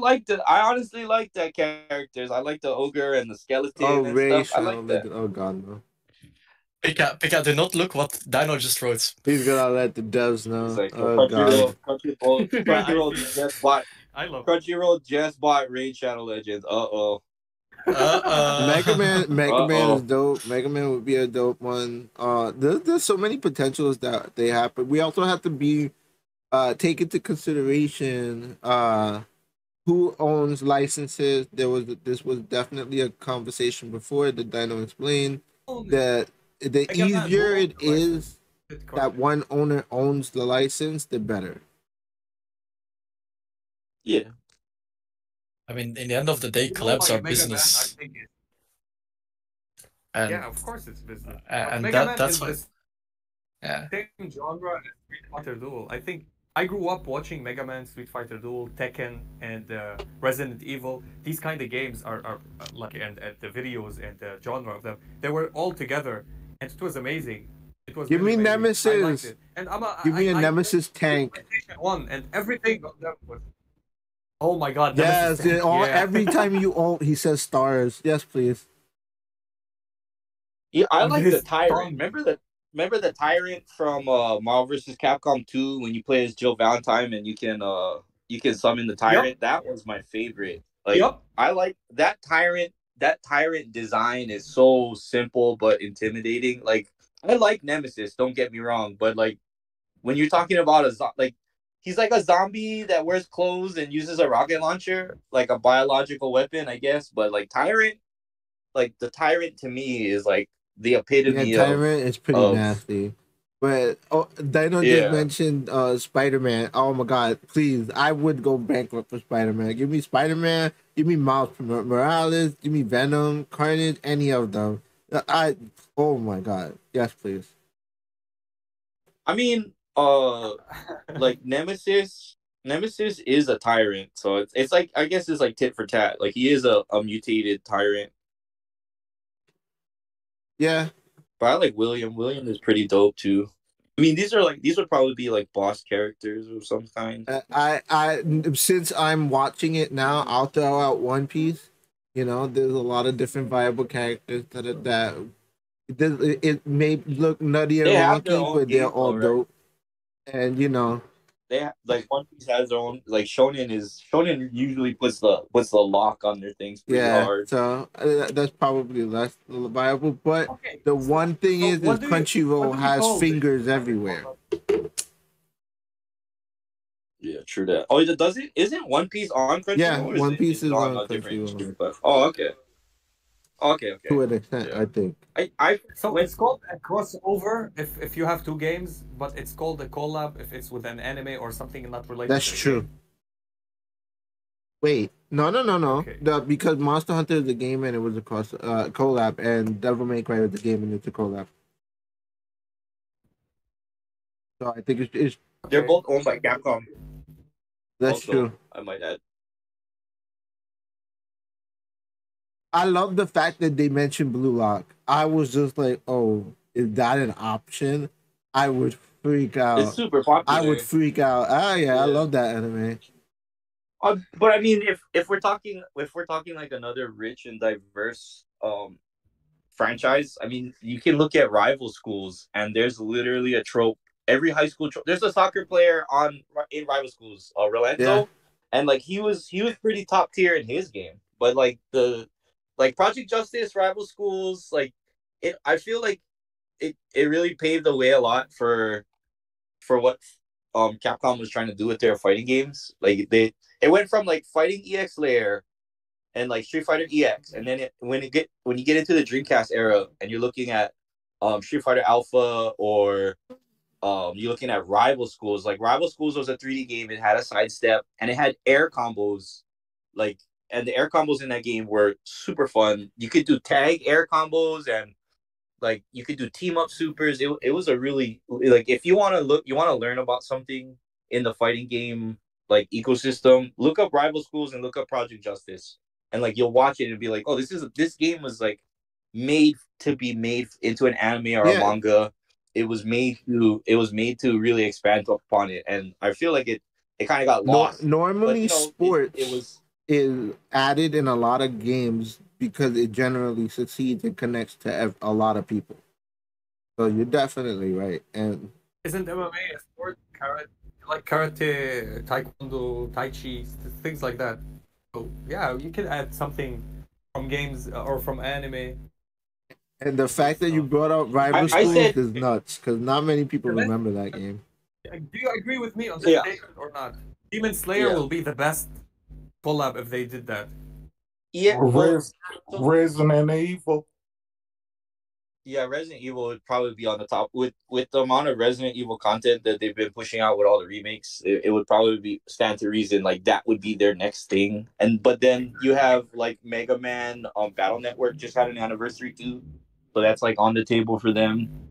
honestly like that characters. I like the ogre and the skeleton and stuff. I like that. Oh god, no. Pika, do not look what Dino just wrote. He's gonna let the devs know. It's like, oh god. Crunchyroll just bought Raid Shadow Legends. Mega Man is dope. Mega Man would be a dope one. There's so many potentials that they have, but we also have to be take into consideration who owns licenses. This was definitely a conversation before that Dino explained that the easier it is that one owner owns the license, the better. Yeah. I mean, in the end of the day, collabs are business. Yeah, of course it's business. And that's why. Yeah. Same genre as Street Fighter Duel. I think I grew up watching Mega Man, Street Fighter Duel, Tekken, and Resident Evil. These kind of games are like, and the videos and the genre of them, they were all together, and it was amazing. It was. Give me Nemesis. And give me a Nemesis tank. One and everything of them was. Oh my god! Yes, every time you own, he says stars. Yes, please. Yeah, I like the Tyrant. Remember the Tyrant from Marvel vs. Capcom 2 when you play as Jill Valentine and you can summon the Tyrant? Yep. That was my favorite. Like, yep. I like that Tyrant. That Tyrant design is so simple but intimidating. Like, I like Nemesis. Don't get me wrong, but like when you're talking about he's like a zombie that wears clothes and uses a rocket launcher, like a biological weapon, I guess. But like Tyrant, like the Tyrant to me is like the epitome of Tyrant is pretty nasty. But Dino just mentioned Spider-Man. Oh my god, please. I would go bankrupt for Spider-Man. Give me Spider-Man, give me Miles Morales, give me Venom, Carnage, any of them. Oh my god. Yes, please. I mean, like Nemesis is a tyrant, so it's like, I guess it's like tit for tat. Like he is a mutated tyrant. Yeah, but I like William. William is pretty dope too. I mean, these would probably be like boss characters of some kind. I since I'm watching it now, I'll throw out One Piece. You know, there's a lot of different viable characters it may look nutty and They have their wonky, own but they're all gameplay, right? dope. And you know, Like One Piece has their own. Like Shonen usually puts the lock on their things pretty hard. so that's probably less viable. But the one thing is Crunchyroll has fingers everywhere. Yeah, true that. Oh, does it? Isn't One Piece on Crunchyroll? Yeah, One Piece is on a different Crunchyroll. stream, but okay. To an extent, I think. So it's called a crossover if you have two games, but it's called a collab if it's with an anime or something not related. That's true. Game. Wait, no. Okay. Because Monster Hunter is a game and it was a collab, and Devil May Cry was a game and it's a collab. So I think it's they're both owned by Capcom. That's true. I might add. I love the fact that they mentioned Blue Lock. I was just like, oh, is that an option? I would freak out. It's super popular. I would freak out. Yeah. I love that anime. But I mean, if we're talking like another rich and diverse franchise, I mean, you can look at rival schools, and there's literally a trope. Every high school there's a soccer player in rival schools, Rolando, and like he was pretty top tier in his game, but like Project Justice, rival schools, I feel like it really paved the way a lot for what Capcom was trying to do with their fighting games. Like it went from like fighting EX Layer and like Street Fighter EX, and then when you get into the Dreamcast era and you're looking at Street Fighter Alpha, or you're looking at Rival Schools. Like Rival Schools was a 3D game. It had a sidestep and it had air combos, and the air combos in that game were super fun. You could do tag air combos, and like you could do team up supers. It was a really, like, if you want to learn about something in the fighting game like ecosystem, look up Rival Schools and look up Project Justice, and like you'll watch it and be like, oh, this game was like made to be made into an anime or a manga. It was made to really expand upon it, and I feel like it kind of got lost. Normally, sports is added in a lot of games because it generally succeeds and connects to a lot of people. So you're definitely right. And isn't MMA a sport? Karate, taekwondo, tai chi, things like that. So yeah, you can add something from games or from anime. And the fact that you brought up Rival Schools is nuts, because not many people remember that game. Do you agree with me on this statement or not? Demon Slayer will be the best collab if they did that. Yeah, Resident Evil. Yeah, Resident Evil would probably be on the top with the amount of Resident Evil content that they've been pushing out with all the remakes. It would probably stand to reason like that would be their next thing. But then you have like Mega Man Battle Network just had an anniversary too, so that's like on the table for them.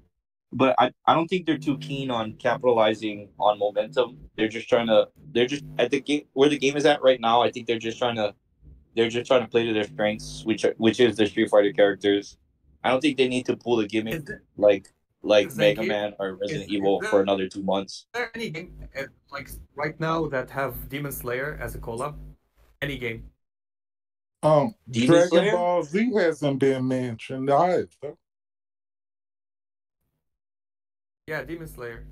But I don't think they're too keen on capitalizing on momentum. They're just at the game where the game is at right now. I think they're just trying to play to their strengths, which is the Street Fighter characters. I don't think they need to pull the gimmick like Mega Man or Resident Evil for another 2 months. Is there any game like right now that have Demon Slayer as a collab? Any game? Dragon Ball Z hasn't been mentioned either. Yeah, Demon Slayer.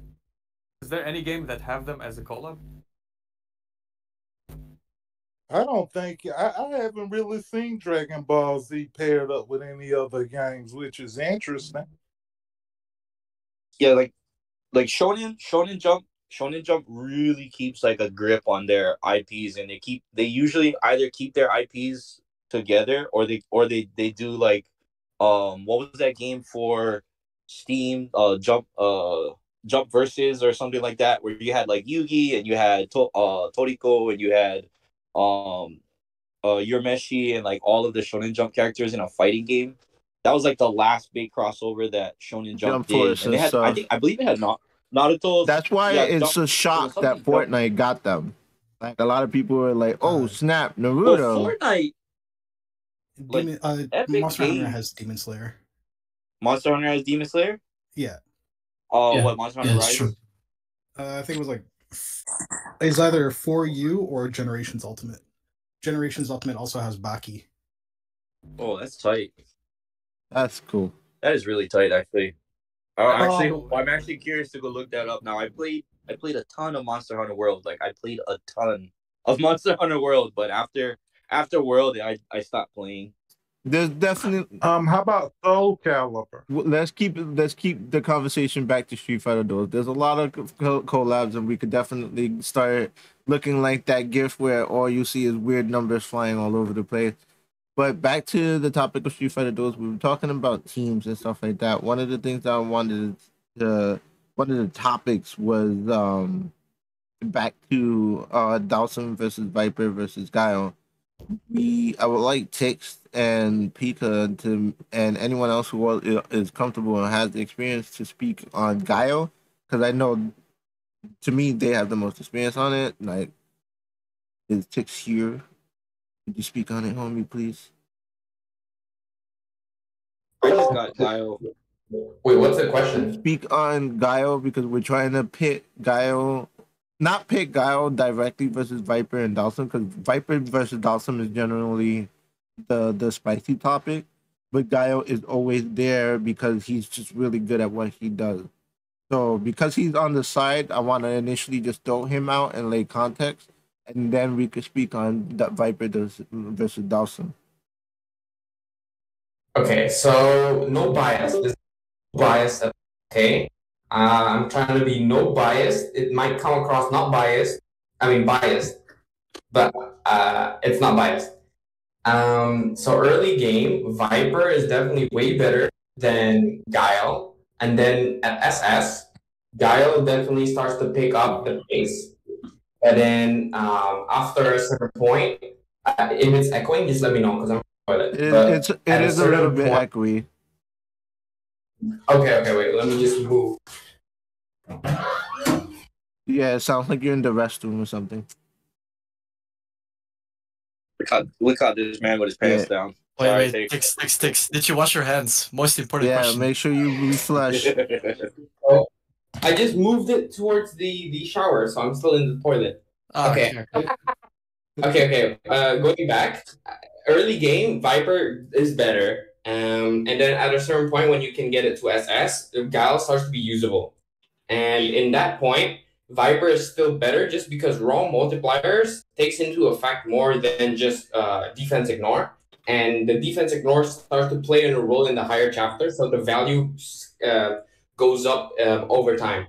Is there any game that have them as a collab? I don't think I haven't really seen Dragon Ball Z paired up with any other games, which is interesting. Yeah, like Shonen Jump really keeps like a grip on their IPs, and they usually either keep their IPs together or they do like what was that game for Steam, Jump Versus or something like that, where you had like Yugi and you had Toriko and you had Urameshi and like all of the Shonen Jump characters in a fighting game. That was like the last big crossover that Shonen Jump did. And they had, I believe it had Naruto. That's why it's a shock that Fortnite got them. Like a lot of people were like, "Oh snap, Naruto!" Well, Fortnite. Monster Hunter has Demon Slayer. Monster Hunter has Demon Slayer? Yeah. What Monster Hunter Yeah, it's Rise? true. I think it was like it's either For You or Generations Ultimate. Generations Ultimate also has Baki. Oh, that's tight. That's cool. That is really tight, actually. I'm actually curious to go look that up now. I played a ton of Monster Hunter World. Like I played a ton of Monster Hunter World, but after World, I stopped playing. There's definitely. How about Soul Calibur? Let's keep the conversation back to Street Fighter Duel. There's a lot of collabs, and we could definitely start looking like that GIF where all you see is weird numbers flying all over the place. But back to the topic of Street Fighter Duels, we were talking about teams and stuff like that. One of the things that I wanted one of the topics was back to Dawson versus Viper versus Guile. I would like Tix and Pika and anyone else who is comfortable and has the experience to speak on Guile, because I know, to me, they have the most experience on it. Like, is Tix here? Could you speak on it, homie, please? I just got Guile. Wait, what's the question? Speak on Guile, because we're trying to pit Guile. Not pick Guile directly versus Viper and Dawson, because Viper versus Dawson is generally the spicy topic, but Guile is always there because he's just really good at what he does. So because he's on the side, I want to initially just throw him out and lay context, and then we could speak on that Viper versus Dawson. Okay, so no bias. This is bias, okay? I'm trying to be no bias. It might come across not biased. I mean biased, but it's not biased. So early game, Viper is definitely way better than Guile, and then at SS, Guile definitely starts to pick up the pace. But then after a certain point, if it's echoing, just let me know because I'm toilet. It is a little bit echoey. Okay, wait, let me just move. Yeah, it sounds like you're in the restroom or something. We caught this man with his pants down. Wait, Tix. Did you wash your hands? Most important question. Yeah, make sure you reflush. Oh, I just moved it towards the shower, so I'm still in the toilet. Okay. Okay. Going back, early game, Viper is better. And then at a certain point, when you can get it to SS, Guile starts to be usable. And in that point, Viper is still better just because raw multipliers takes into effect more than just defense ignore. And the defense ignore starts to play a role in the higher chapter, so the value goes up over time.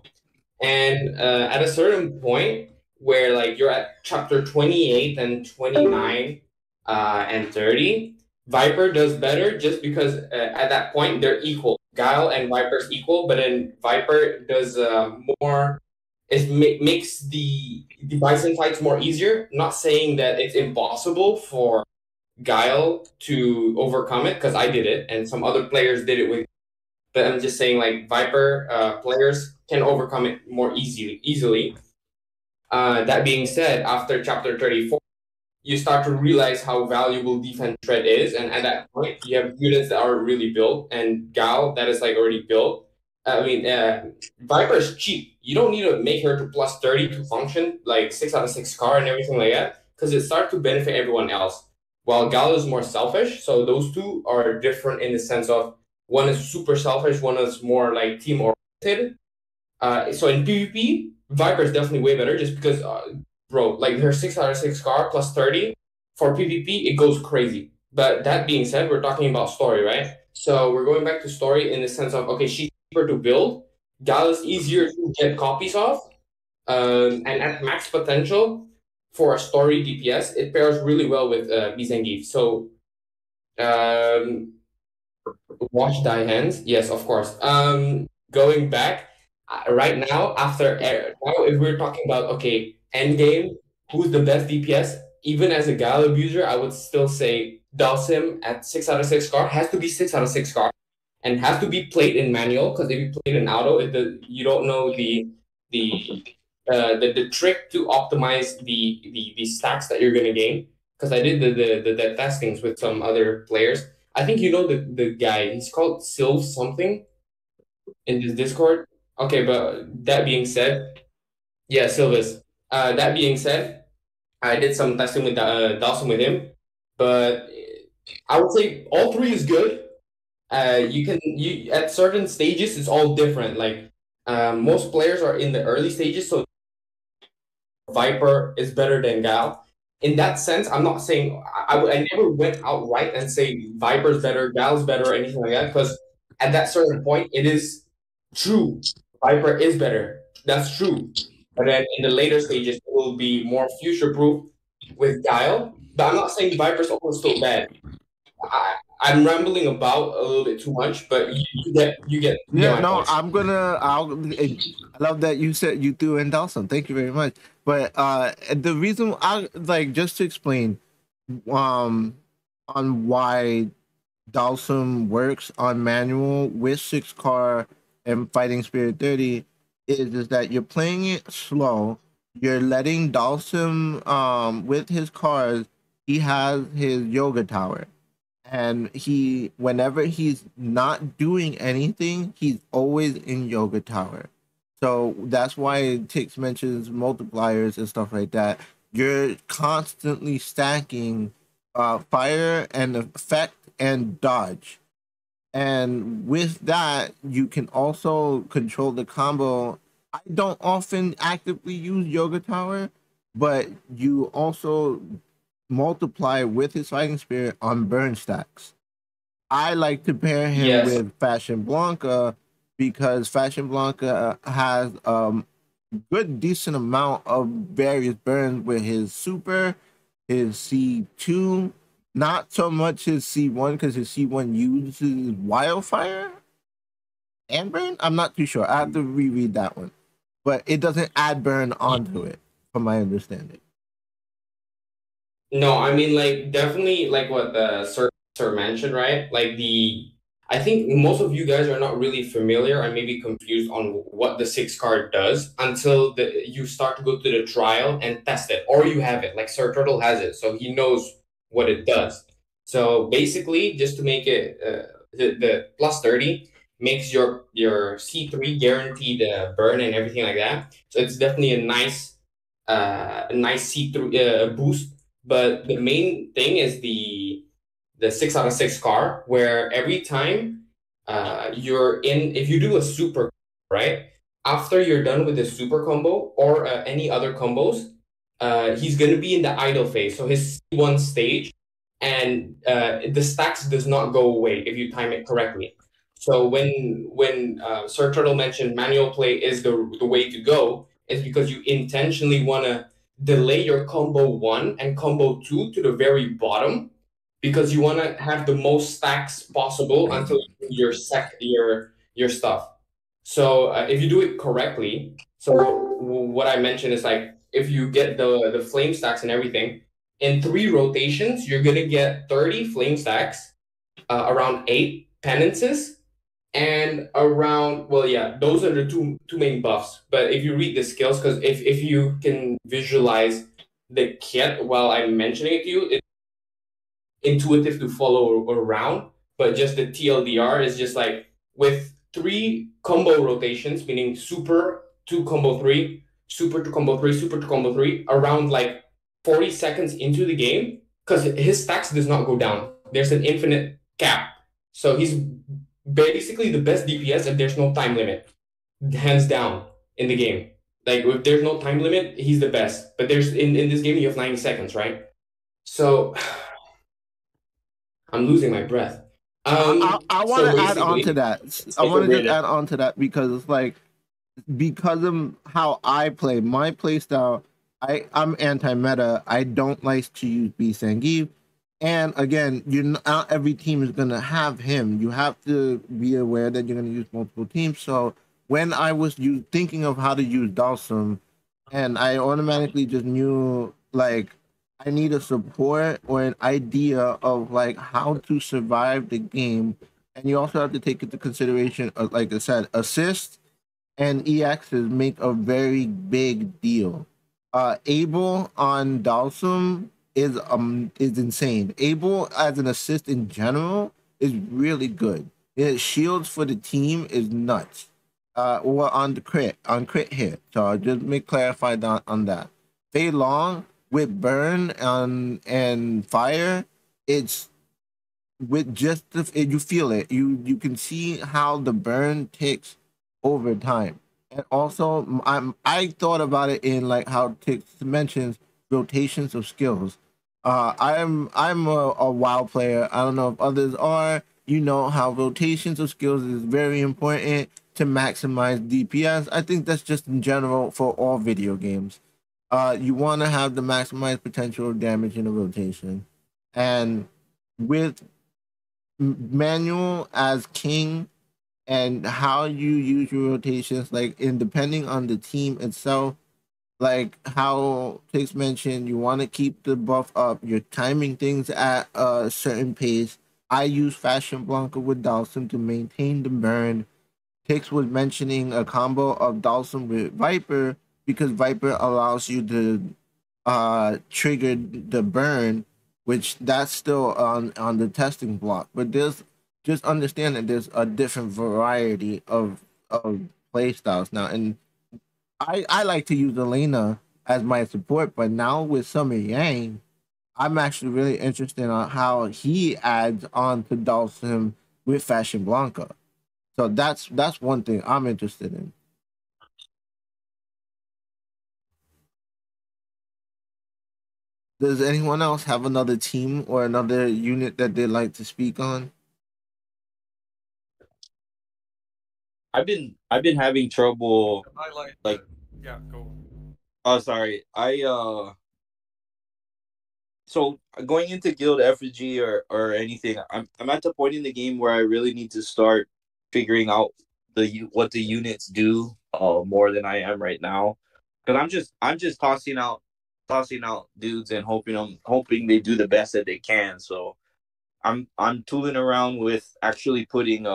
And at a certain point, where like you're at chapter 28 and 29 and 30, Viper does better just because at that point they're equal. Guile and Viper's equal, but then Viper does more. It makes the Bison fights more easier. Not saying that it's impossible for Guile to overcome it, because I did it and some other players did it with. But I'm just saying, like, Viper players can overcome it more easily. That being said, after chapter 34, you start to realize how valuable defense threat is, and at that point, you have units that are really built, and Gal that is like already built. I mean, Viper is cheap. You don't need to make her to plus 30 to function, like 6 out of 6 car and everything like that, because it starts to benefit everyone else. While Gal is more selfish, so those two are different in the sense of one is super selfish, one is more like team oriented. So in PvP, Viper is definitely way better just because, bro, like her 6 out of 6 car plus 30 for PvP, it goes crazy. But that being said, we're talking about story, right? So we're going back to story in the sense of, okay, she's cheaper to build. Gal is easier to get copies of. And at max potential for a story DPS, it pairs really well with Bizengif. So, watch die hands. Yes, of course. Going back, right now, now if we're talking about, okay, end game, who's the best DPS? Even as a Gal abuser, I would still say Dalsim at 6 out of 6 car. Has to be 6 out of 6 car. And has to be played in manual, because if you play it in auto, you don't know the trick to optimize the stacks that you're gonna gain. Because I did the testings with some other players. I think you know the guy. He's called Sylv something in this Discord. Okay, but that being said, yeah, Silvis. That being said, I did some testing with Dawson with him, but I would say all three is good. You at certain stages it's all different. Like most players are in the early stages, so Viper is better than Gal. In that sense, I'm not saying I never went outright and say Viper's better, Gal's better, or anything like that, because at that certain point, it is true. Viper is better. That's true. But then in the later stages, it will be more future proof with Guile. But I'm not saying Viper's always still bad. I'm rambling about a little bit too much, but you get Yeah, my no, point. I love that you said you threw in Dawson. Thank you very much. But the reason I like just to explain um on why Dawson works on manual with 6 car and Fighting Spirit 30 is that you're playing it slow. You're letting Dawson with his cars, he has his yoga tower. And he whenever he's not doing anything, he's always in yoga tower. So that's why Tix mentions multipliers and stuff like that. You're constantly stacking fire and effect and dodge. And with that, you can also control the combo. I don't often actively use Yoga Tower, but you also multiply with his fighting spirit on burn stacks. I like to pair him Yes. with Fashion Blanca because Fashion Blanca has good decent amount of various burns with his super, his C2, not so much his C1 because his C1 uses wildfire and burn. I'm not too sure. I have to reread that one, but it doesn't add burn onto it, from my understanding. No, I mean like definitely like what the sir mentioned, right? I think most of you guys are not really familiar and maybe confused on what the 6 card does until you start to go to the trial and test it, or you have it. Like Sir Turtle has it, so he knows what it does. So basically, just to make it the plus 30 makes your C3 guaranteed burn and everything like that. So it's definitely a nice C3 boost. But the main thing is the 6 out of 6 car, where every time you're in, if you do a super, right? After you're done with the super combo or any other combos, he's gonna be in the idle phase. So his C1 stage, and the stacks does not go away if you time it correctly. So when Sir Turtle mentioned manual play is the way to go, is because you intentionally wanna delay your combo 1 and combo 2 to the very bottom, because you want to have the most stacks possible until you do your stuff. So if you do it correctly, so what I mentioned is like if you get the flame stacks and everything in 3 rotations, you're gonna get 30 flame stacks, around 8 penances, and around, well, yeah, those are the two main buffs. But if you read the skills, because if you can visualize the kit while I'm mentioning it to you, it's intuitive to follow around. But just the TLDR is just like with 3 combo rotations, meaning super to combo 3, super to combo 3, super to combo 3, around like 40 seconds into the game, because his stacks does not go down. There's an infinite cap. So he's basically the best DPS if there's no time limit, hands down, in the game. Like if there's no time limit, he's the best. But there's in this game you have 90 seconds, right? So I'm losing my breath. I want to add on to that. I want to just add on to that because it's like, because of how I play, my play style, I'm anti-meta. I don't like to use B Sangeev. And again, not every team is gonna have him. You have to be aware that you're gonna use multiple teams. So when I was thinking of how to use Dawson, and I automatically just knew like I need a support or an idea of like how to survive the game. And you also have to take into consideration, like I said, assist and EXs make a very big deal. Abel on Dalsum is insane. Abel as an assist in general is really good. His shields for the team is nuts. Well, on crit hit. So I'll just make clarify that on that. Fei Long with burn and fire, it's with just you feel it. You can see how the burn takes over time. And also, I thought about it in like how Tix mentions rotations of skills. I'm a WoW player. I don't know if others are. You know how rotations of skills is very important to maximize DPS. I think that's just in general for all video games. You want to have the maximized potential of damage in a rotation, and with manual as king and how you use your rotations, like in depending on the team itself, like how Tix mentioned, you want to keep the buff up. You're timing things at a certain pace. I use Fashion Blanca with Dawson to maintain the burn. Tix was mentioning a combo of Dawson with Viper because Viper allows you to trigger the burn, which that's still on the testing block. But there's just understand that there's a different variety of play styles now. And I like to use Elena as my support, but now with Summer Yang, I'm actually really interested on how he adds on to Dawson with Fashion Blanca. So that's one thing I'm interested in. Does anyone else have another team or another unit that they'd like to speak on? I've been having trouble. Like, yeah, go. oh, sorry. So going into guild effigy or anything, I'm at the point in the game where I really need to start figuring out what the units do more than I am right now, because I'm just tossing out dudes and hoping they do the best that they can. So I'm tooling around with actually putting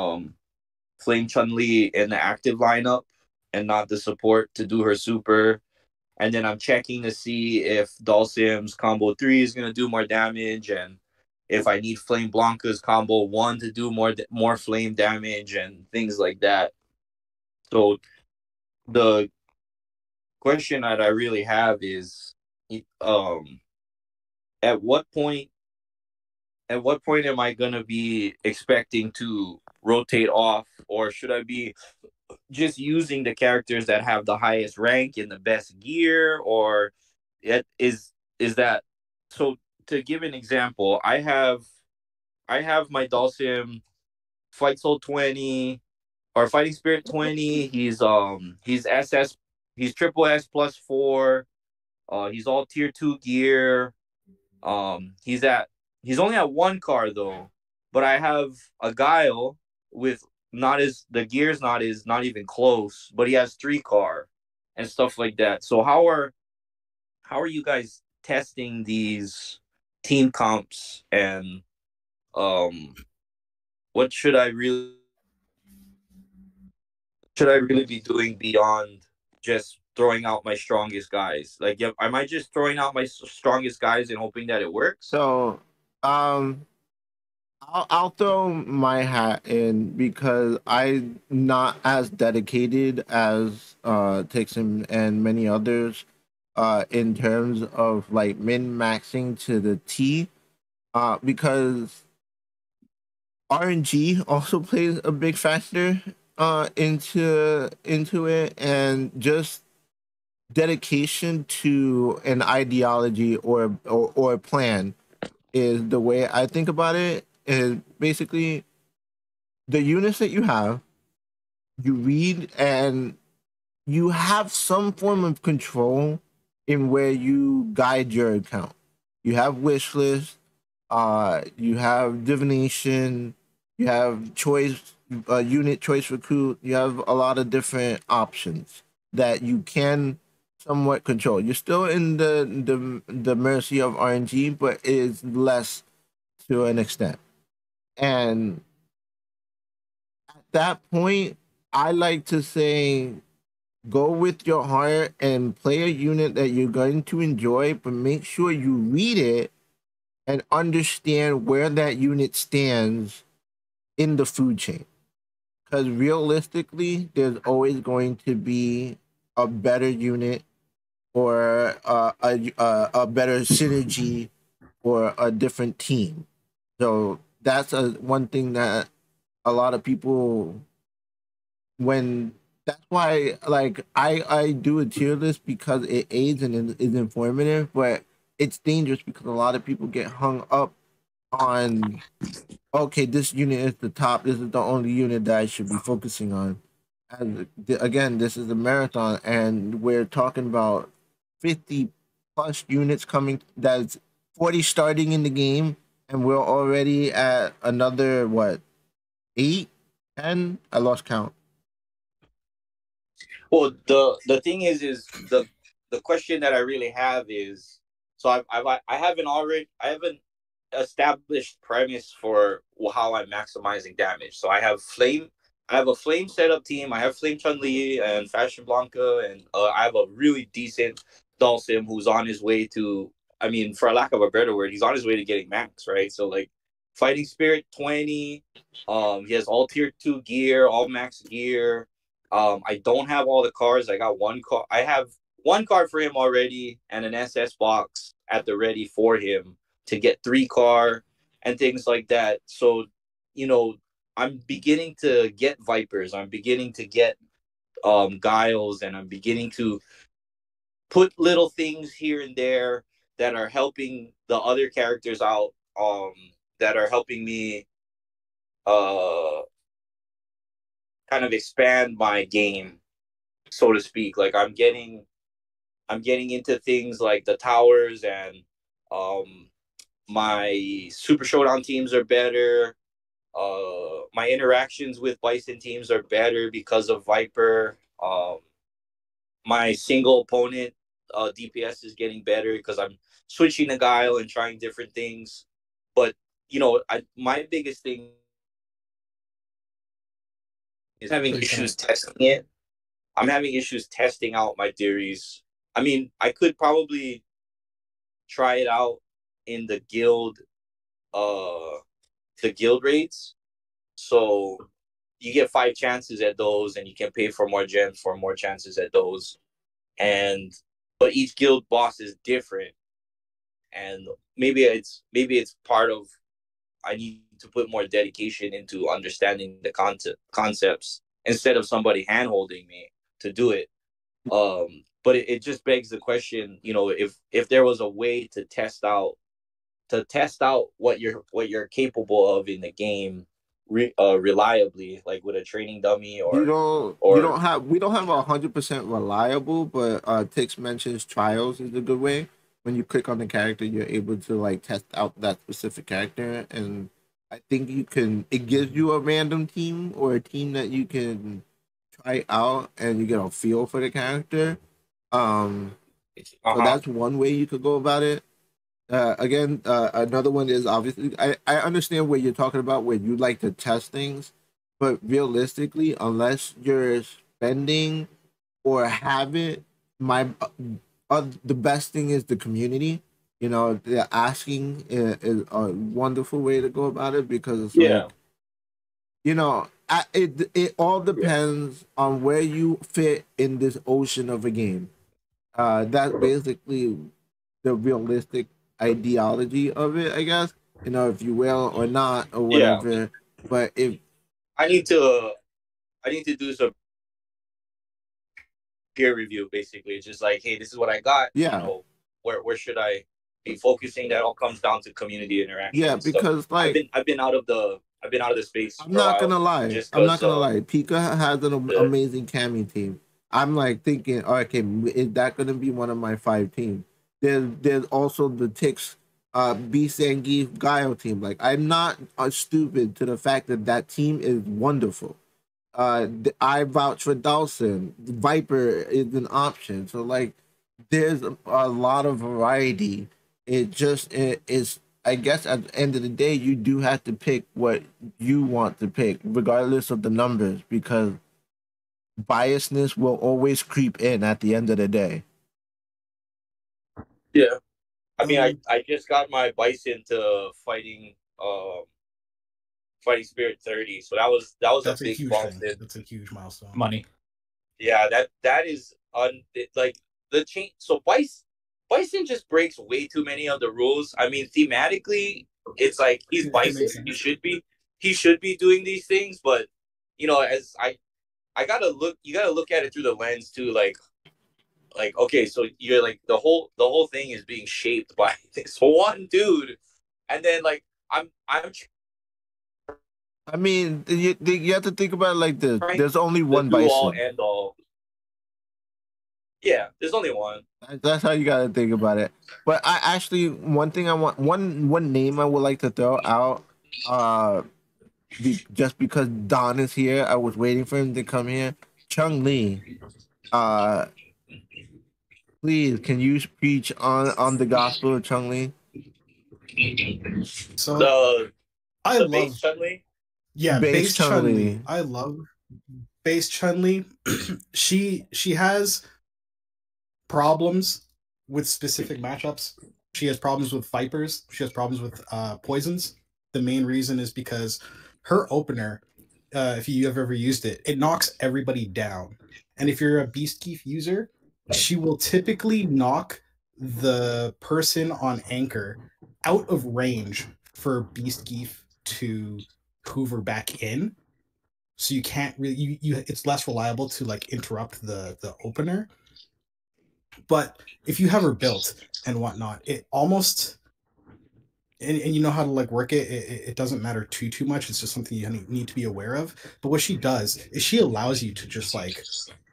Flame Chun Li in the active lineup and not the support to do her super. And then I'm checking to see if Dulcim's combo 3 is gonna do more damage, and if I need Flame Blanca's combo 1 to do more flame damage and things like that. So the question that I really have is, um, at what point am I gonna be expecting to rotate off, or should I be just using the characters that have the highest rank in the best gear, or it is that so? To give an example, I have my Dulcim Fight Soul 20 or Fighting Spirit 20. He's SS, he's triple S plus 4. He's all tier 2 gear. He's at he's only at 1 car though, but I have a Guile with not as the gear's not even close, but he has 3 car and stuff like that. So how are you guys testing these team comps, and um what should I really be doing beyond just throwing out my strongest guys? Like, am I just throwing out my strongest guys and hoping that it works? So, I'll throw my hat in because I'm not as dedicated as Tixon and many others in terms of like min maxing to the T because RNG also plays a big factor into it, and just dedication to an ideology or a plan is the way I think about it. Is basically the units that you have, you read, and you have some form of control in where you guide your account. You have wish list, you have divination, you have choice, unit choice recruit. You have a lot of different options that you can somewhat control. You're still in the mercy of RNG, but it is less to an extent. And at that point, I like to say go with your heart and play a unit that you're going to enjoy, but make sure you read it and understand where that unit stands in the food chain. because realistically, there's always going to be a better unit or a better synergy or a different team. So that's one thing that a lot of people when that's why like I do a tier list because it aids and is informative, but it's dangerous because a lot of people get hung up on okay, this unit is the top. This is the only unit that I should be focusing on. And again, this is a marathon, and we're talking about 50 plus units coming. That's 40 starting in the game, and we're already at another what 8, 10? I lost count. Well, the thing is the question that I really have is so I haven't established premise for how I'm maximizing damage. So I have a flame setup team. I have Flame Chun Li and Fashion Blanca, and I have a really decent Dhalsim who's on his way to. I mean, for lack of a better word, he's on his way to getting max, right? So like, Fighting Spirit 20. He has all tier 2 gear, all max gear. I don't have all the cards. I got one card. I have one card for him already, and an SS box at the ready for him to get 3 car and things like that. So, I'm beginning to get Vipers. I'm beginning to get Guiles, and I'm beginning to put little things here and there that are helping the other characters out. That are helping me uh kind of expand my game, so to speak. Like I'm getting into things like the towers, and my Super Showdown teams are better. My interactions with Bison teams are better because of Viper. My single opponent DPS is getting better because I'm switching the Guile and trying different things. But my biggest thing is having issues testing it. I'm having issues testing out my theories. I mean, I could probably try it out in uh the guild rates. So you get 5 chances at those, and you can pay for more gems for more chances at those. And but each guild boss is different, and maybe it's part of I need to put more dedication into understanding the concepts instead of somebody hand holding me to do it. But it just begs the question, if there was a way to test out what you're capable of in the game reliably, like with a training dummy You or don't you or don't have we don't have 100% reliable, but Tix mentions trials is a good way. When you click on the character, you're able to like test out that specific character, and I think it gives you a random team or a team that you can try out, and you get a feel for the character. Um, so uh-huh. that's one way you could go about it. Again, another one is obviously I understand what you're talking about where you like to test things, but realistically, unless you're spending or have it, my the best thing is the community. The asking is a wonderful way to go about it because it's like Yeah. it all depends on where you fit in this ocean of a game. That's basically the realistic ideology of it, I guess. If you will or not or Yeah. whatever. But if I need to do some peer review. Basically, it's just like, hey, this is what I got. yeah, Where should I be focusing? That all comes down to community interaction yeah, and stuff. because like I've been out of the space I'm for a not while, gonna lie. just I'm not because gonna lie. Pika has an the amazing camming team. I'm like thinking, okay, is that gonna be one of my 5 teams? There's also the Tix, B Sangeef Guile team. Like I'm not stupid to the fact that that team is wonderful. I vouch for Dawson. Viper is an option. So like, there's a lot of variety. It is. I guess at the end of the day, you do have to pick what you want to pick, regardless of the numbers, because biasness will always creep in at the end of the day. yeah. I mean, I just got my Bison to Fighting Spirit 30. So that was That's a a big huge bump. thing. That's a huge milestone. Money. Yeah, that is like the change. So Bison just breaks way too many of the rules. I mean, thematically, it's like he's Bison. He should be doing these things, but as I gotta look. You gotta look at it through the lens too. Like okay, so you're like the whole thing is being shaped by this one dude, and then like I'm. I mean, you have to think about it like this. Right. There's only one do all Bison. and all. Yeah, there's only one. That's how you gotta think about it. But I actually one thing I want one name I would like to throw out. Just because Don is here, I was waiting for him to come here. Chung Lee. Please, can you preach on the gospel of Chung Lee? So I love base Chun Li. Yeah, base Chun Li. I love base Chun Li. she has problems with specific matchups. She has problems with Vipers. She has problems with poisons. The main reason is because her opener, if you have ever used it, it knocks everybody down. And if you're a Beast Keef user, she will typically knock the person on anchor out of range for Beast Keef to hoover back in. So you can't really it's less reliable to like interrupt the opener. But if you have her built and whatnot, it almost and you know how to like work it, it doesn't matter too much. It's just something you need to be aware of. But what she does is she allows you to just like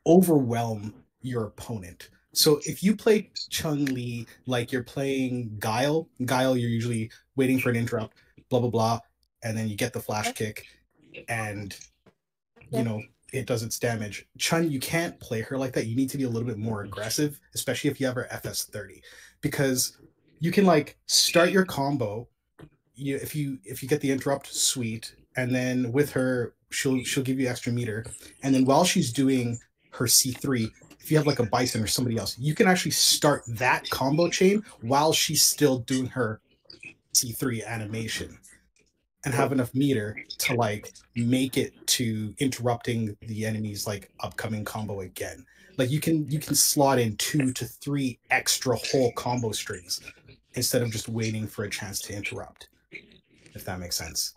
overwhelm your opponent. So if you play Chung Li like you're playing Guile, you're usually waiting for an interrupt, blah blah blah, and then you get the flash kick, and it does its damage. Chun, you can't play her like that. You need to be a little bit more aggressive, especially if you have her FS30, because you can like start your combo. If you get the interrupt, sweet, and then with her, she'll give you extra meter, and then while she's doing her C3, if you have like a Bison or somebody else, you can actually start that combo chain while she's still doing her C3 animation, and have enough meter to like make it to interrupting the enemy's like upcoming combo again. Like you can slot in 2 to 3 extra whole combo strings instead of just waiting for a chance to interrupt, if that makes sense.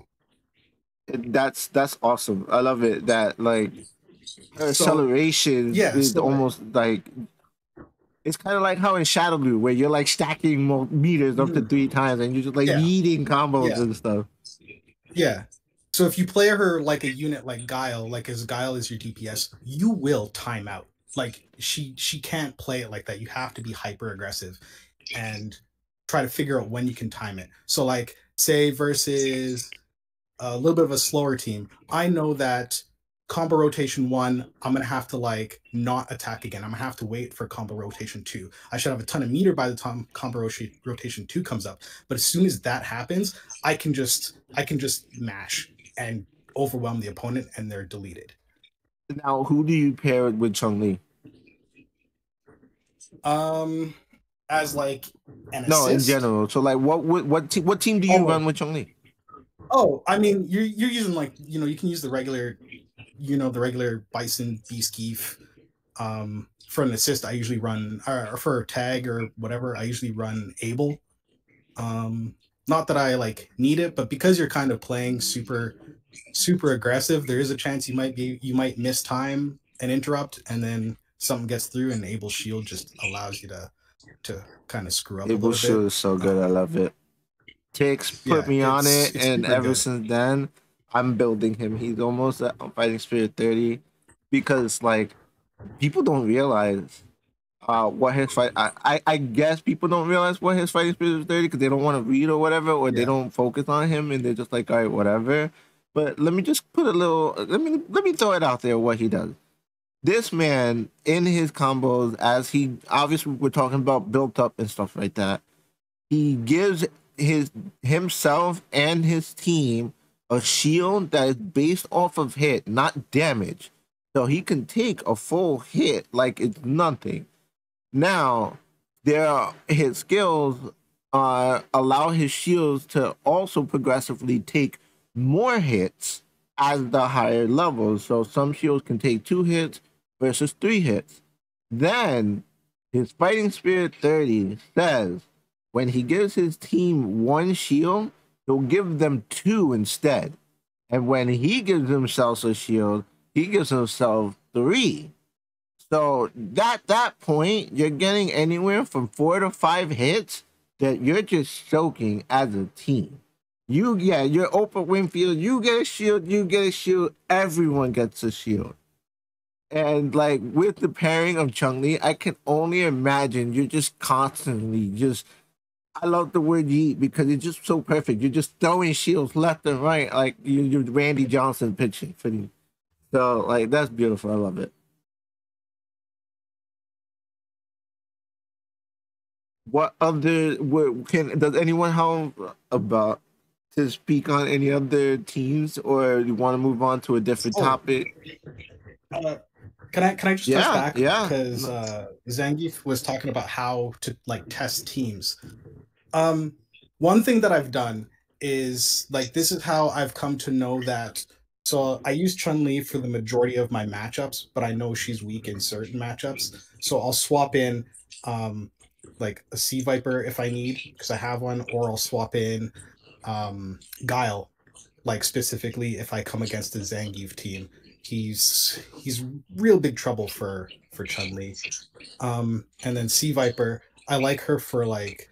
That's awesome. I love it that like her acceleration is almost like it's kind of like how in Shadow Blue where you're like stacking more meters up to 3 times and you're just like eating combos and stuff. Yeah. So if you play her like a unit like Guile, like as Guile is your DPS, you will time out. Like she can't play it like that. You have to be hyper aggressive and try to figure out when you can time it. So like say versus a little bit of a slower team, I know that combo rotation 1, I'm gonna have to like not attack again. I'm gonna have to wait for combo rotation 2. I should have a ton of meter by the time combo rotation 2 comes up. But as soon as that happens, I can just mash and overwhelm the opponent and they're deleted. Now, who do you pair it with Chung Li? As like an assist? No, in general. So like what team do you run with Chung Li? Oh, I mean you're using like you can use the regular the regular Bison Beast Keef. For an assist, I usually run, or for a tag or whatever, I usually run Able. Not that I like need it, but because you're kind of playing super aggressive, there is a chance you might miss time and interrupt, and then something gets through, and Able Shield just allows you to kind of screw up a little bit. Able Shield is so good. I love it. Tix put me on it, and ever since then, I'm building him. He's almost at Fighting Spirit 30 because like people don't realize what his fight. I guess people don't realize what his Fighting Spirit is 30 because they don't want to read or whatever, or they don't focus on him and they're just like, all right, whatever. But let me just put a little. Let me throw it out there what he does. This man in his combos, as he obviously we're talking about built up and stuff like that, he gives himself and his team a shield that is based off of hit, not damage. So he can take a full hit like it's nothing. Now, his skills allow his shields to also progressively take more hits as the higher levels. So some shields can take 2 hits versus 3 hits. Then his fighting spirit 30 says when he gives his team 1 shield, he'll give them 2 instead. And when he gives himself a shield, he gives himself 3. So at that point, you're getting anywhere from 4 to 5 hits that you're just soaking as a team. You're Oprah Winfield, you get a shield, everyone gets a shield. And like with the pairing of Chun-Li, I can only imagine you're just constantly I love the word yeet because it's just so perfect. You're just throwing shields left and right, like you're Randy Johnson pitching for you. So like that's beautiful. I love it. Does anyone have about to speak on any other teams, or you want to move on to a different topic? Can I just touch back? Yeah. Because Zangief was talking about how to like test teams. One thing that I've done is like this is how I've come to know that. So I use Chun-Li for the majority of my matchups, but I know she's weak in certain matchups. So I'll swap in like a Sea Viper if I need, because I have one, or I'll swap in Guile, like specifically if I come against the Zangief team. He's real big trouble for Chun-Li. And then Sea Viper, I like her for like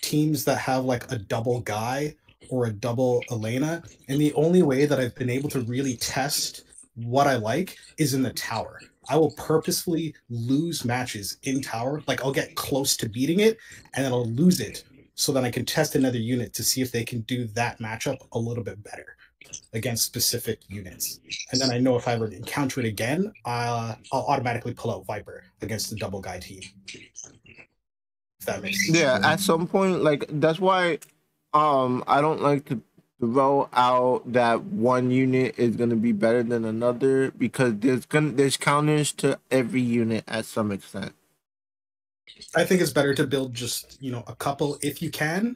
teams that have like a double Guy or a double Elena. And the only way that I've been able to really test what I like is in the tower. I will purposefully lose matches in tower. Like I'll get close to beating it and then I'll lose it so then I can test another unit to see if they can do that matchup a little bit better against specific units. And then I know if I ever encounter it again, I'll automatically pull out Viper against the double Guy team. If that makes sense. Yeah, at some point, like that's why I don't like to throw out that one unit is gonna be better than another, because there's counters to every unit at some extent. I think it's better to build just a couple if you can,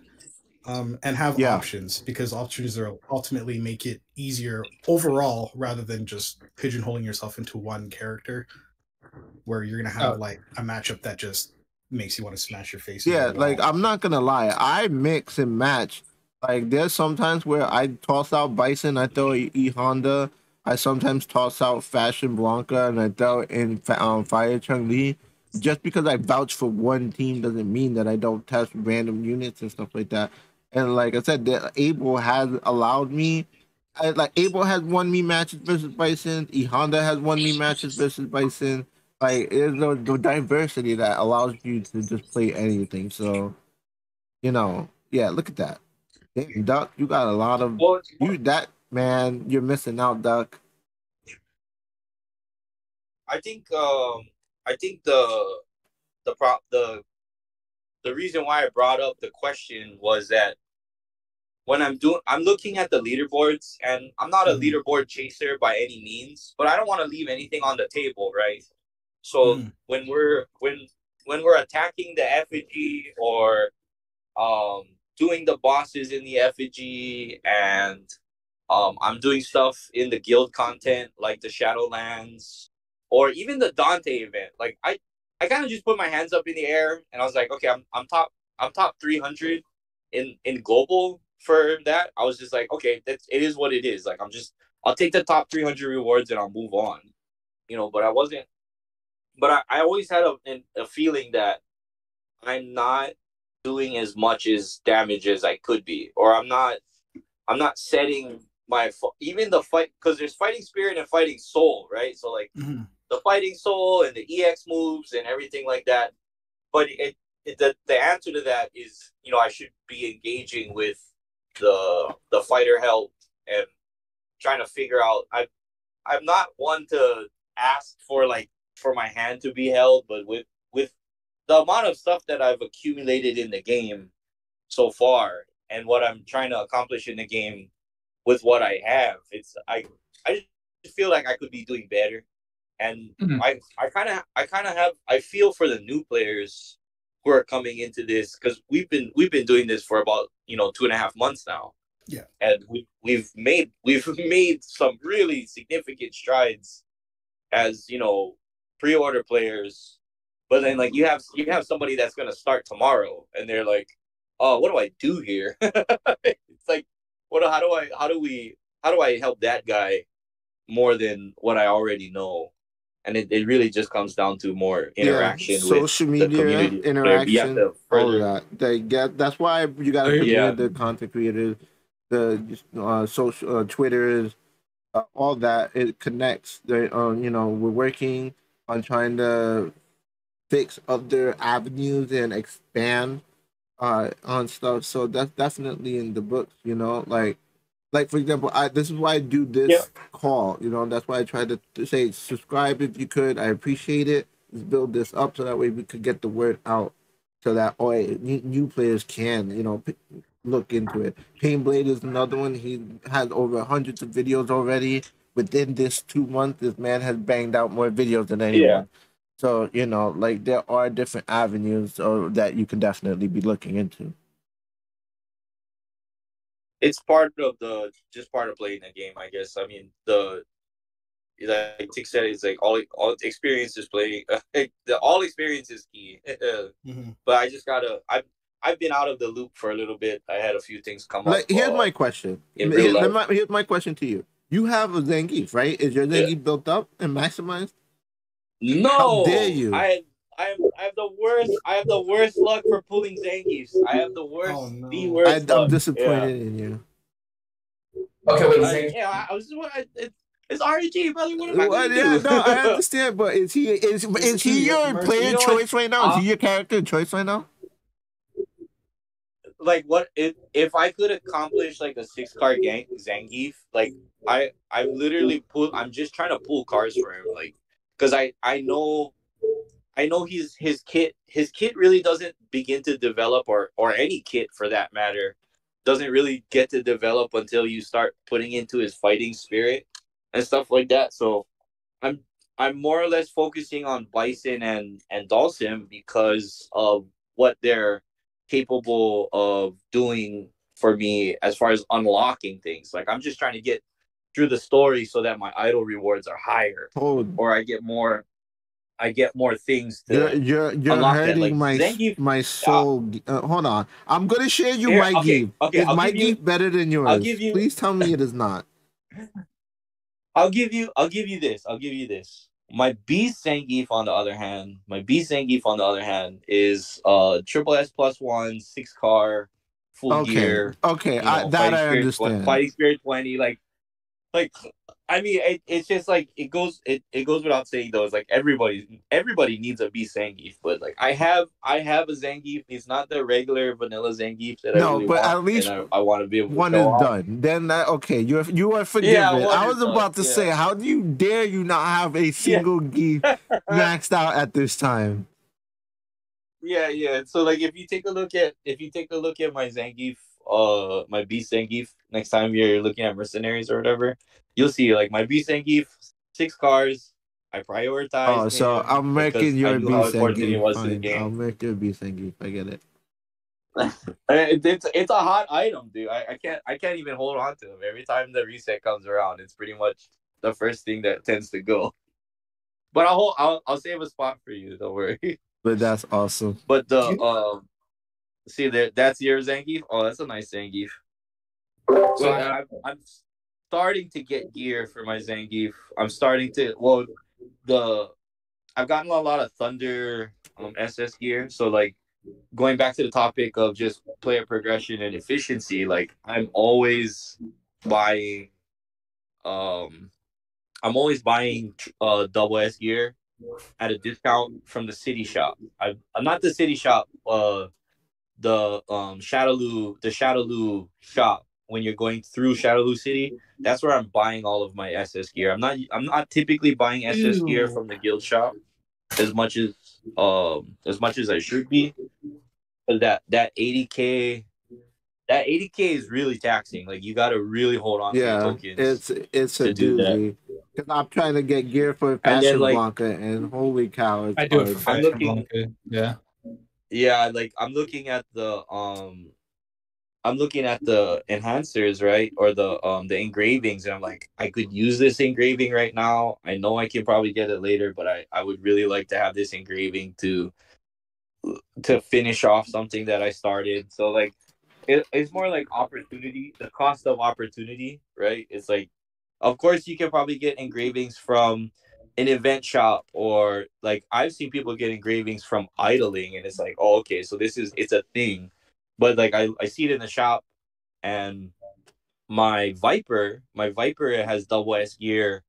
and have options, because options are ultimately make it easier overall rather than just pigeonholing yourself into one character where you're gonna have like a matchup that just makes you want to smash your face. Yeah, like I'm not gonna lie, I mix and match. Like there's sometimes where I toss out Bison, I throw E Honda. I sometimes toss out Fashion Blanca and I throw in Fire Chun-Li. Just because I vouch for one team doesn't mean that I don't test random units and stuff like that. And like I said, Abel has allowed me. Abel has won me matches versus Bison. E Honda has won me matches versus Bison. Like there's the diversity that allows you to just play anything. So, look at that. Damn, Duck, you got a lot of you're missing out, Duck. I think the reason why I brought up the question was that when I'm looking at the leaderboards, and I'm not a leaderboard chaser by any means, but I don't want to leave anything on the table, right? So when we're attacking the effigy or doing the bosses in the effigy, and I'm doing stuff in the guild content like the Shadowlands or even the Dante event, like I kind of just put my hands up in the air and I was like, okay, I'm top 300 in global for that. I was just like, okay, it is what it is. Like I'll take the top 300 rewards and I'll move on, but I always had a feeling that I'm not doing as much as damage as I could be, or I'm not setting my even the fight, because there's fighting spirit and fighting soul, right? So like the fighting soul and the EX moves and everything like that. But the answer to that is, I should be engaging with the fighter help and trying to figure out. I'm not one to ask for my hand to be held, but with the amount of stuff that I've accumulated in the game so far and what I'm trying to accomplish in the game with what I have, I just feel like I could be doing better. And I feel for the new players who are coming into this, because we've been doing this for about 2.5 months now. Yeah, and we've made some really significant strides as pre-order players. But then like you have somebody that's gonna start tomorrow, and they're like, "Oh, what do I do here?" It's like, how do I help that guy more than what I already know? And it really just comes down to more interaction with social the media community. You have interaction, to all of further. that's why you got to put Yeah. the content creators, the social Twitters, all that. It connects. We're working on trying to fix other avenues and expand on stuff. So that's definitely in the books. Like for example, this is why I do this call. That's why I try to say subscribe if you could. I appreciate it. Let's build this up so that way we could get the word out, so that new players can look into it. Painblade is another one. He has over hundreds of videos already. Within this 2 months, this man has banged out more videos than anyone. So like there are different avenues that you can definitely be looking into. It's part of playing the game, I guess. I mean, like Tick said, it's like all experience is playing. All experience is key. But I just gotta. I've been out of the loop for a little bit. I had a few things come up. Here's my question. Here's my question to you. You have a Zangief, right? Is your Zangief built up and maximized? No. How dare you? I have the worst luck for pulling Zangiefs. I have the worst. Oh, no. The worst. I'm disappointed in you. Okay, wait. It's RNG, brother. What am I gonna do? No, I understand, but is he your player choice right now? Is he your character choice right now? Like, what if I could accomplish like a 6-card Zangief? Like, I'm literally I'm just trying to pull cards for him, like, because I know his kit really doesn't begin to develop, or any kit for that matter doesn't really get to develop until you start putting into his fighting spirit and stuff like that. So I'm more or less focusing on Bison and Dhalsim because of what they're capable of doing for me as far as unlocking things. Like, I'm just trying to get through the story so that my idol rewards are higher, or I get more things to you're hurting my soul. Hold on, I'm gonna share you my Geef. Is my Geef better than yours? Please tell me it is not. I'll give you this. My Beast Zangief, on the other hand, is triple S +1 6-car full gear. Okay, I understand. Fighting Spirit 20, like I mean, it's just like it goes without saying though. It's like everybody needs a Beast Zangief, but like I have a Zangief. It's not the regular vanilla Zangief that I really want. At least I want to be able to one is done. Then you are forgiven. Yeah, I was about to say, how do you dare you not have a single Geef maxed out at this time? Yeah. So like, if you take a look at my Zangief, my Beast Zangief, next time you're looking at Mercenaries or whatever, you'll see like my Beast Zangief, 6 cars. I prioritize. Oh, so I'm making your Beast Zangief. I'll make your Beast Zangief. I get it. It's a hot item, dude. I can't even hold on to them. Every time the reset comes around, it's pretty much the first thing that tends to go. But I'll save a spot for you. Don't worry. But that's awesome. But see there, that's your Zangief. Oh, that's a nice Zangief. So I'm starting to get gear for my Zangief. I'm starting to I've gotten a lot of Thunder SS gear. So like, going back to the topic of just player progression and efficiency, like I'm always buying double S gear at a discount from the city shop. I'm not the city shop, the Shadowloo shop. When you're going through Shadowloo City, that's where I'm buying all of my SS gear. I'm not typically buying SS gear from the guild shop as much as I should be. But that 80K is really taxing. Like, you got to really hold on to the tokens. It's a doozy. Because I'm trying to get gear for Fashion Blanca, and holy cow, I do it for Fashion Blanca. Yeah. Yeah, like I'm looking at the I'm looking at the enhancers, right, or the engravings, and I'm like, I could use this engraving right now. I know I can probably get it later, but I would really like to have this engraving to finish off something that I started. So like, it's more like opportunity, the cost of opportunity, right? It's like, of course, you can probably get engravings from an event shop, or like I've seen people get engravings from idling, and it's like, oh, okay, so it's a thing. But like I see it in the shop, and my Viper has double S gear,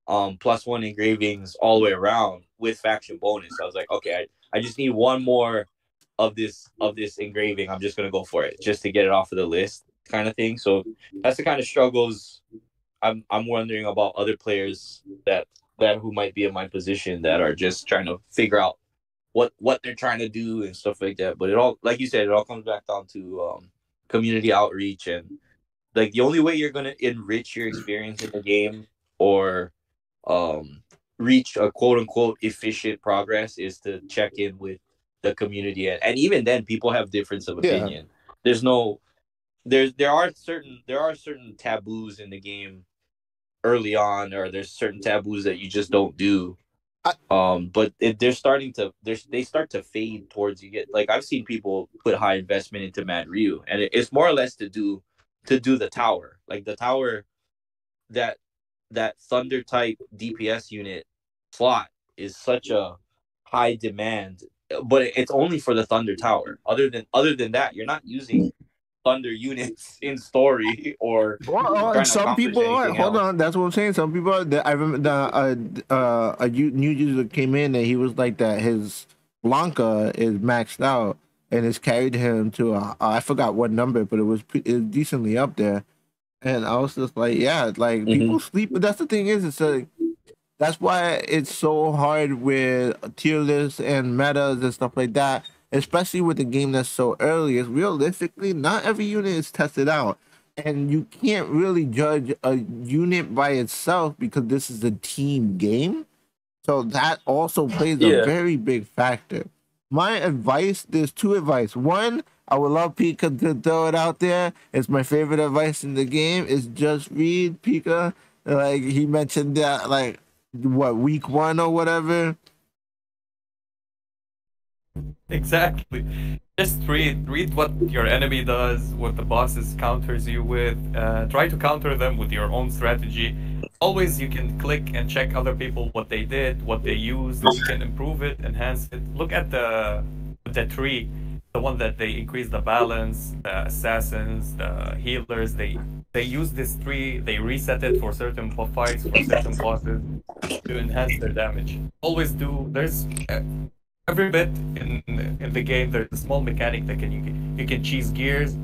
+1 engravings all the way around with faction bonus. So I was like, okay, I just need one more of this engraving. I'm just gonna go for it just to get it off of the list, kind of thing. So that's the kind of struggles I'm wondering about other players that who might be in my position that are just trying to figure out what they're trying to do and stuff like that. But it all, like you said, it all comes back down to community outreach, and like the only way you're gonna enrich your experience in the game, or um reach a quote unquote efficient progress, is to check in with the community. And even then, people have difference of Yeah. opinion. There's no there are certain taboos in the game early on, or there's certain taboos that you just don't do. But they start to fade towards you get, like, I've seen people put high investment into Mad Ryu, and it's more or less to do the tower, like the tower, that thunder type DPS unit slot is such a high demand, but it's only for the thunder tower. Other than that, you're not using thunder units in story or Well, trying to some accomplish people are. anything Hold else. on, that's what I'm saying. Some people are. I remember new user came in and he was like that. His Blanca is maxed out and it's carried him to I forgot what number, but it was decently up there. And I was just like, yeah, like Mm-hmm. people sleep. But that's the thing is, it's like that's why it's so hard with tier lists and metas and stuff like that, especially with a game that's so early. Is realistically, not every unit is tested out. And you can't really judge a unit by itself because this is a team game. So that also plays a Yeah. very big factor. My advice, there's two advice. One, I would love Pika to throw it out there. It's my favorite advice in the game. Is just read Pika. Like he mentioned that, like what, week one or whatever. Exactly. Just read what your enemy does, what the bosses counters you with. Try to counter them with your own strategy. Always you can click and check other people what they did, what they used. You can improve it, enhance it. Look at the tree, the one that they increase the balance, the assassins, the healers. They use this tree. They reset it for certain fights, for certain bosses, to enhance their damage. Always do. There's every bit in the game. There's a small mechanic that you can cheese gears,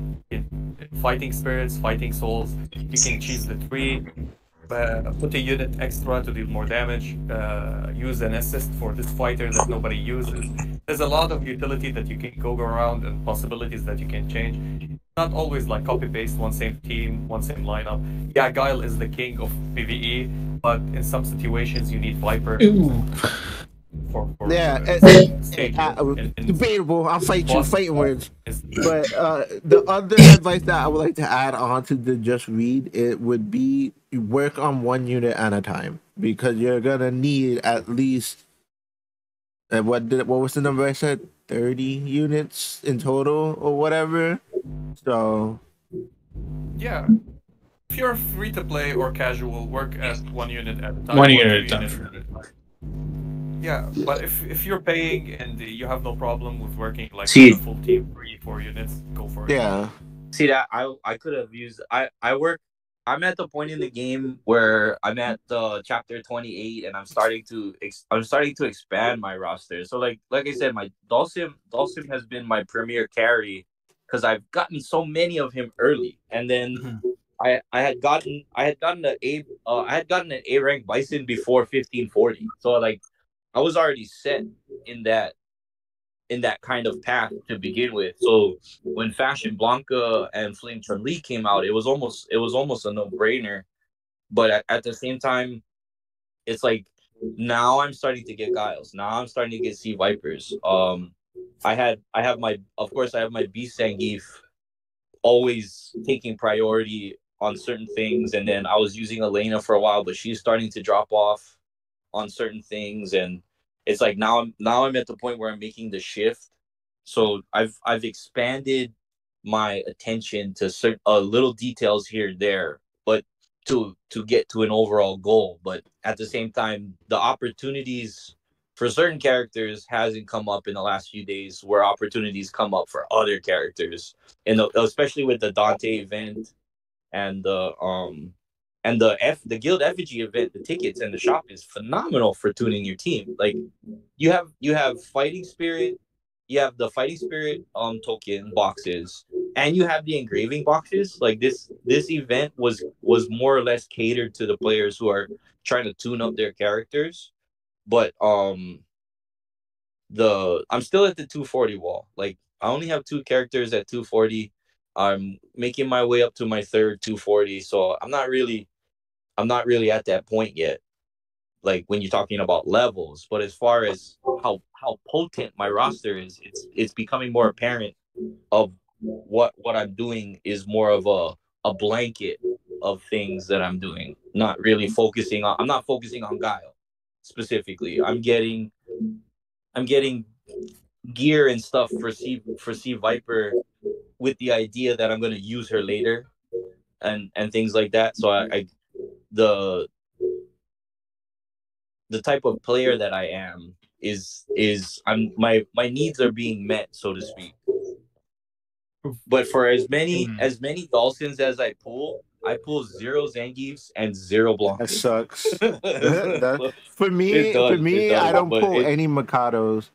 fighting spirits, fighting souls. You can cheese the tree, put a unit extra to deal more damage, use an assist for this fighter that nobody uses. There's a lot of utility that you can go around and possibilities that you can change. Not always like copy paste one same team, one same lineup. Yeah, Guile is the king of PvE, but in some situations you need Viper. For Yeah, debatable. I'll fight you, fighting words. But the other advice that I would like to add on to the just read it would be work on one unit at a time, because you're gonna need at least what was the number I said, 30 units in total or whatever. So yeah, if you're free to play or casual, work at one unit at a time. One unit at a time. Yeah, but if you're paying and you have no problem with working like See, a full team, 3-4 units, go for it. yeah. See that I could have used I'm at the point in the game where I'm at the chapter 28, and I'm starting to expand my roster. So like I said, my Dulcim has been my premier carry because I've gotten so many of him early, and then I had gotten an A rank Bison before 1540. So like I was already set in that kind of path to begin with. So when Fashion Blanca and Flame Chun Li came out, it was almost a no brainer. But at the same time, it's like now I'm starting to get Guiles. Now I'm starting to get Sea Vipers. I have my Beast Zangief always taking priority on certain things, and then I was using Elena for a while, but she's starting to drop off on certain things, and it's like now I'm at the point where I'm making the shift. So I've expanded my attention to certain little details here and there, but to get to an overall goal. But at the same time, the opportunities for certain characters hasn't come up in the last few days, where opportunities come up for other characters, and especially with the Dante event and the guild effigy event. The tickets and the shop is phenomenal for tuning your team. Like you have fighting spirit, you have the fighting spirit token boxes, and you have the engraving boxes. Like this event was more or less catered to the players who are trying to tune up their characters. But I'm still at the 240 wall. Like I only have 2 characters at 240. I'm making my way up to my third 240, so I'm not really at that point yet. Like when you're talking about levels, but as far as how potent my roster is, it's becoming more apparent of what I'm doing is more of a blanket of things that I'm doing. I'm not focusing on Guile specifically. I'm getting gear and stuff for C Viper with the idea that I'm going to use her later and things like that. So I the type of player that I am is my needs are being met, so to speak. But for as many Dhalsins as I pull 0 Zangiefs and 0 Blancs. That sucks. For me, I don't pull any Mikados.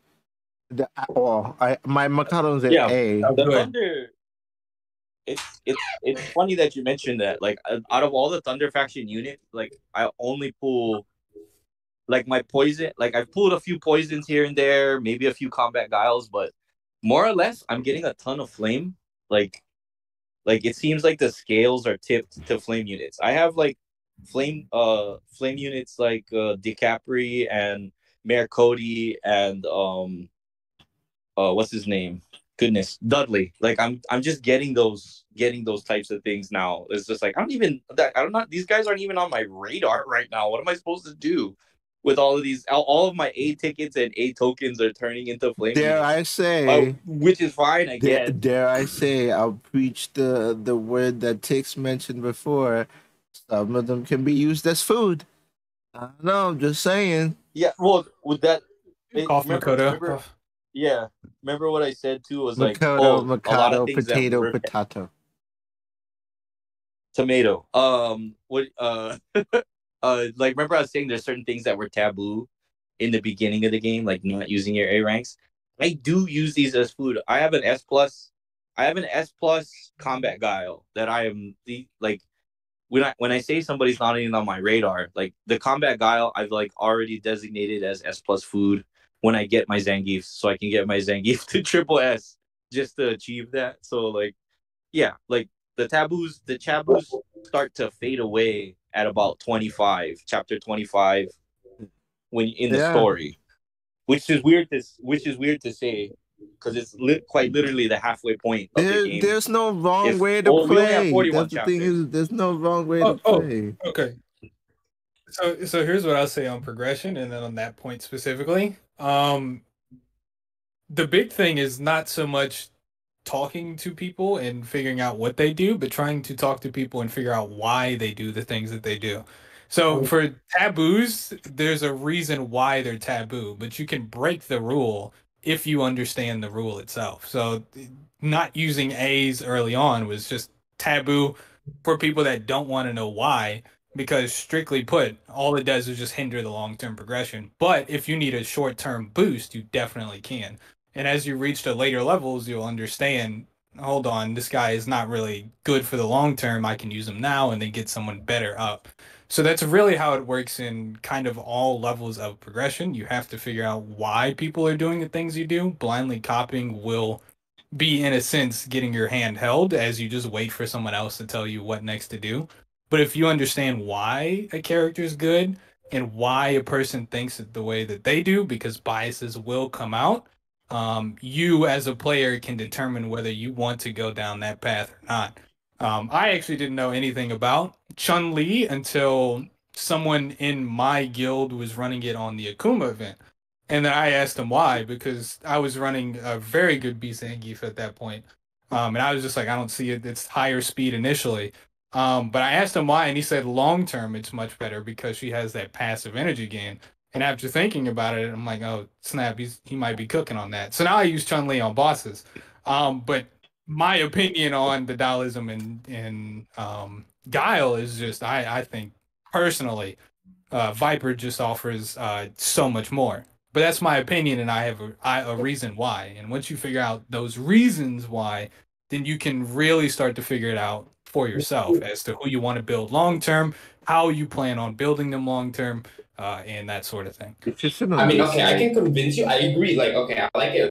My Mikado's at A. The Thunder. It's funny that you mentioned that. Like out of all the Thunder faction units, like I only pull like my poison. Like I've pulled a few poisons here and there, maybe a few combat guiles, but more or less I'm getting a ton of flame. Like it seems like the scales are tipped to flame units. I have like flame units like DiCapri and Mayor Cody and what's his name? Goodness, Dudley. Like I'm just getting those types of things now. It's just like these guys aren't even on my radar right now. What am I supposed to do with all of these? All of my A tickets and A tokens are turning into flame. Dare I say, which is fine, I guess. Dare I say, I'll preach the word that Tix mentioned before. Some of them can be used as food. I don't know. I'm just saying. Yeah. Well, with that, Makoto. Yeah, remember what I said too was Mikado, like a lot of things potato, potato, tomato. What like remember I was saying there's certain things that were taboo in the beginning of the game, like not using your A ranks. I do use these as food. I have an S plus. I have an S plus combat guile that I am like when I say somebody's not even on my radar, like the combat guile I've like already designated as S plus food when I get my Zangief, so I can get my Zangief to triple S just to achieve that. So like, yeah, like the taboos start to fade away at about 25, chapter 25, when in the story, which is weird to say because it's quite literally the halfway point of the game. There's no wrong way to play. That's the thing is, there's no wrong way to play. Okay. So here's what I'll say on progression, and then on that point specifically. The big thing is not so much talking to people and figuring out what they do, but trying to talk to people and figure out why they do the things that they do. So for taboos, there's a reason why they're taboo, but you can break the rule if you understand the rule itself. So not using A's early on was just taboo for people that don't want to know why, because strictly put, all it does is just hinder the long-term progression. But if you need a short-term boost, you definitely can. And as you reach the later levels, you'll understand, hold on, this guy is not really good for the long term. I can use him now and then get someone better up. So that's really how it works in kind of all levels of progression. You have to figure out why people are doing the things you do. Blindly copying will be, in a sense, getting your hand held as you just wait for someone else to tell you what next to do. But if you understand why a character is good and why a person thinks it the way that they do, because biases will come out, you as a player can determine whether you want to go down that path or not. I actually didn't know anything about Chun-Li until someone in my guild was running it on the Akuma event. And then I asked him why, because I was running a very good Zangief at that point. And I was just like, I don't see it. It's higher speed initially. But I asked him why, and he said long term it's much better because she has that passive energy gain. And after thinking about it, I'm like, oh snap, he might be cooking on that. So now I use Chun-Li on bosses. But my opinion on the Taoism and Guile is just I think personally, Viper just offers so much more. But that's my opinion, and I have a reason why. And once you figure out those reasons why, then you can really start to figure it out for yourself as to who you want to build long term, how you plan on building them long term, and that sort of thing. It's just I mean, okay, I can convince you. I agree. Like, okay, I like it.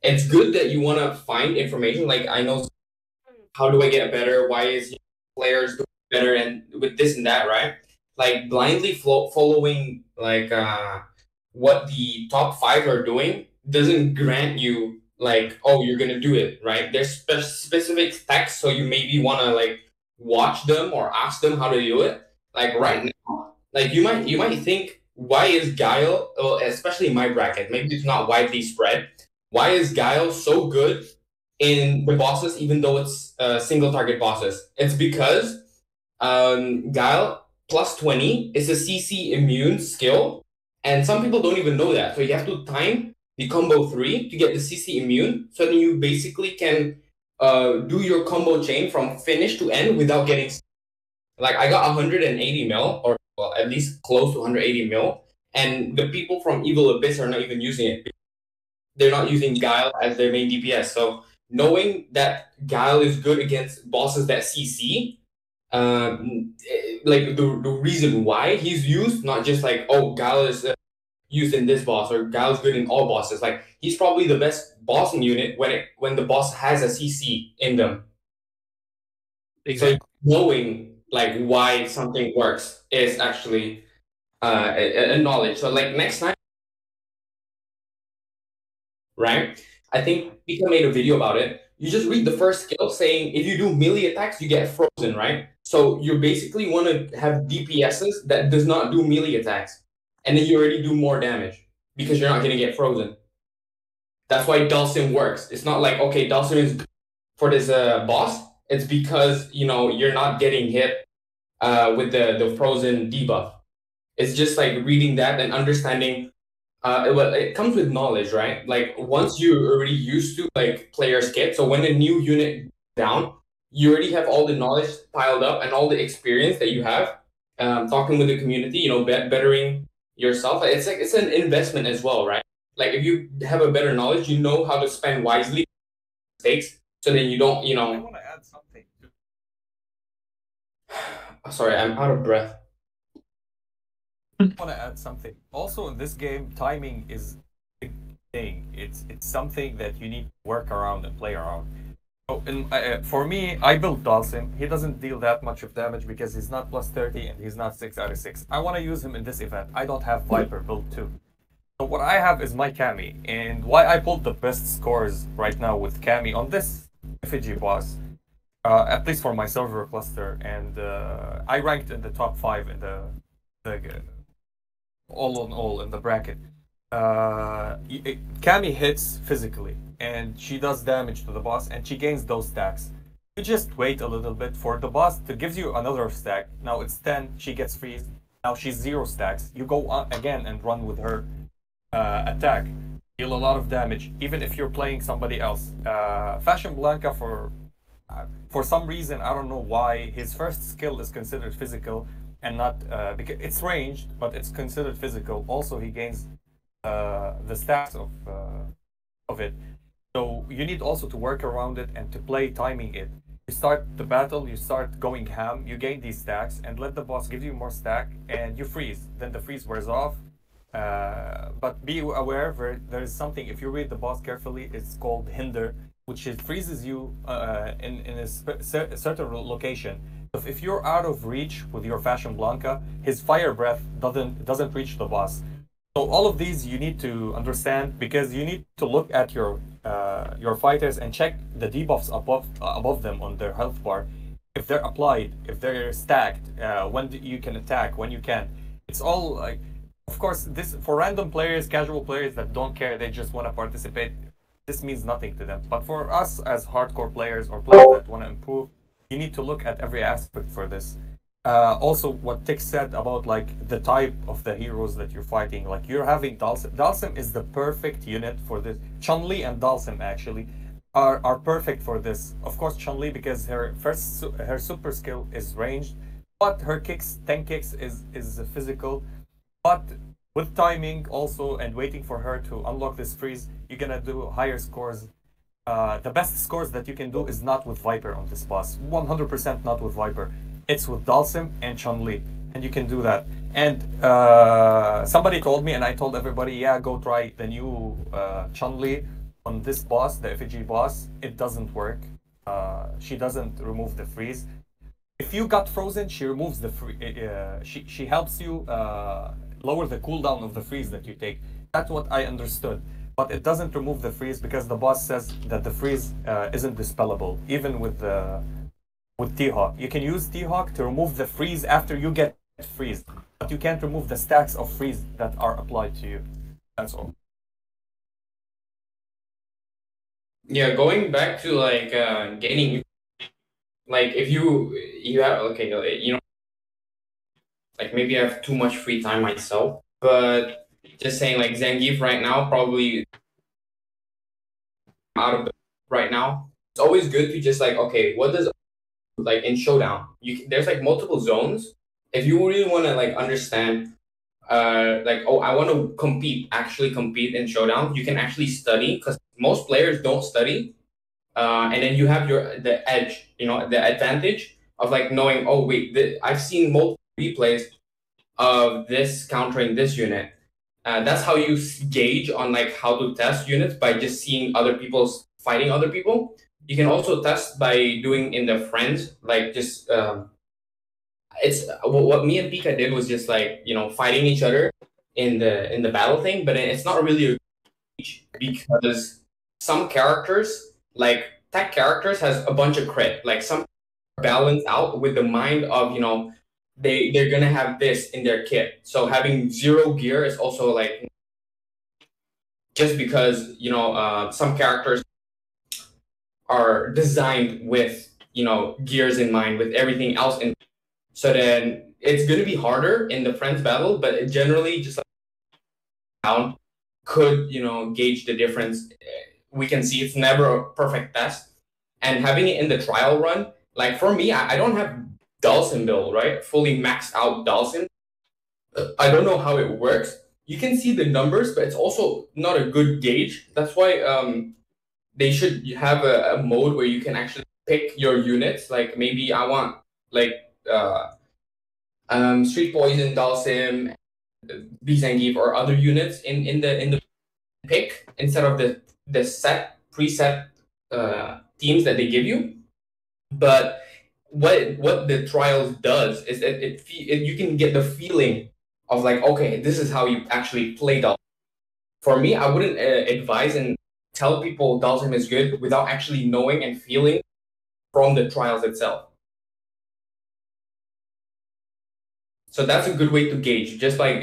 It's good that you want to find information. Like, I know how do I get better? Why is players doing better? And with this and that, right? Like blindly following like what the top 5 are doing doesn't grant you like, oh, you're gonna do it, right? There's specific specs, so you maybe want to like watch them or ask them how to do it. Like right now, like you might think, why is Guile, especially in my bracket, maybe it's not widely spread, why is Guile so good in the bosses even though it's single target bosses? It's because Guile plus 20 is a CC immune skill, and some people don't even know that. So you have to time the combo 3 to get the CC immune, so then you basically can do your combo chain from finish to end without getting... Like, I got 180 mil, or well, at least close to 180 mil, and the people from Evil Abyss are not even using it. They're not using Guile as their main DPS. So knowing that Guile is good against bosses that CC, like the reason why he's used, not just like, oh, Guile is used in this boss or Guile's good in all bosses. Like, he's probably the best bossing unit when the boss has a CC in them. Exactly. So knowing like why something works is actually a knowledge. So like next time, right? I think Pika made a video about it. You just read the first skill saying if you do melee attacks, you get frozen, right? So you basically want to have DPSs that does not do melee attacks. And then you already do more damage because you're not going to get frozen. That's why Dulcim works. It's not like, okay, Dulcim is good for this boss. It's because, you know, you're not getting hit with the frozen debuff. It's just like reading that and understanding. It comes with knowledge, right? Like once you're already used to like player skip, so when a new unit down, you already have all the knowledge piled up and all the experience that you have talking with the community, you know, bettering yourself. It's like it's an investment as well, right? Like if you have a better knowledge, you know how to spend wisely mistakes, so then you don't, you know. I want to add something. Sorry, I'm out of breath. I want to add something. Also, in this game, timing is a thing. It's something that you need to work around and play around. So, for me, I built Dhalsim. He doesn't deal that much of damage because he's not plus 30 and he's not 6 out of 6. I want to use him in this event. I don't have Viper built too. So what I have is my Cammy, and why I pulled the best scores right now with Cammy on this effigy boss, at least for my server cluster, and I ranked in the top 5 in the all in all in the bracket. Cammy hits physically, and she does damage to the boss, and she gains those stacks. You just wait a little bit for the boss to give you another stack. Now it's 10, she gets freeze. Now she's 0 stacks. You go on again and run with her attack. Deal a lot of damage, even if you're playing somebody else. Fashion Blanca, for some reason, I don't know why, his first skill is considered physical and not because it's ranged, but it's considered physical. Also, he gains the stats of it. So you need also to work around it and to play timing it. You start the battle, you start going ham, you gain these stacks, and let the boss give you more stack, and you freeze. Then the freeze wears off. But be aware, there is something, if you read the boss carefully, it's called Hinder, which it freezes you in a certain location. So if you're out of reach with your Fashion Blanca, his fire breath doesn't reach the boss. So all of these you need to understand, because you need to look at your fighters and check the debuffs above them on their health bar, if they're applied, if they're stacked, when you can attack, when you can. It's all like, of course, this for random players, casual players that don't care, they just want to participate. This means nothing to them. But for us as hardcore players or players that want to improve, you need to look at every aspect for this. Also, what Tick said about like the type of the heroes that you're fighting, like you're having Dalsim. Dalsim is the perfect unit for this. Chun-Li and Dalsim actually are perfect for this. Of course, Chun-Li because her super skill is ranged, but her kicks, 10 kicks is physical. But with timing also and waiting for her to unlock this freeze, you're gonna do higher scores. The best scores that you can do is not with Viper on this boss. 100% not with Viper. It's with Dalsim and Chun-Li, and you can do that. And somebody told me, and I told everybody, yeah, go try the new Chun-Li on this boss, the effigy boss. It doesn't work. She doesn't remove the freeze. If you got frozen, she removes the freeze. She helps you lower the cooldown of the freeze that you take. That's what I understood. But it doesn't remove the freeze because the boss says that the freeze isn't dispellable, even with T-Hawk. You can use T-Hawk to remove the freeze after you get freeze, but you can't remove the stacks of freeze that are applied to you. That's all. Yeah, going back to like gaining, like if you have okay, you know, like maybe I have too much free time myself, but just saying like Zangief right now probably out of the right now. It's always good to just like, okay, what does like in Showdown? There's like multiple zones. If you really want to like understand, like, oh, I want to actually compete in Showdown, you can actually study, because most players don't study, and then you have the edge, you know, the advantage of like knowing, oh wait, I've seen multiple replays of this countering this unit. That's how you gauge on like how to test units, by just seeing other people's fighting other people. You can also test by doing in the friends, like just it's what me and Pika did was just like, you know, fighting each other in the battle thing, but it's not really a gauge, because some characters, like tech characters, has a bunch of crit, like some balance out with the mind of, you know, they're gonna have this in their kit. So having 0 gear is also like, just because, you know, some characters are designed with, you know, gears in mind, with everything else in. So then it's gonna be harder in the friends battle, but it generally just like down could, you know, gauge the difference. We can see it's never a perfect test, and having it in the trial run, like for me, I don't have Dhalsim build, right? Fully maxed out Dhalsim. I don't know how it works. You can see the numbers, but it's also not a good gauge. That's why they should have a mode where you can actually pick your units. Like maybe I want like Street Poison, Dhalsim, Zangief, or other units in the pick, instead of the preset teams that they give you. But what the trials does is that you can get the feeling of like, okay, this is how you actually play Dhalsim. For me, I wouldn't advise and tell people Dhalsim is good without actually knowing and feeling from the trials itself. So that's a good way to gauge. Just like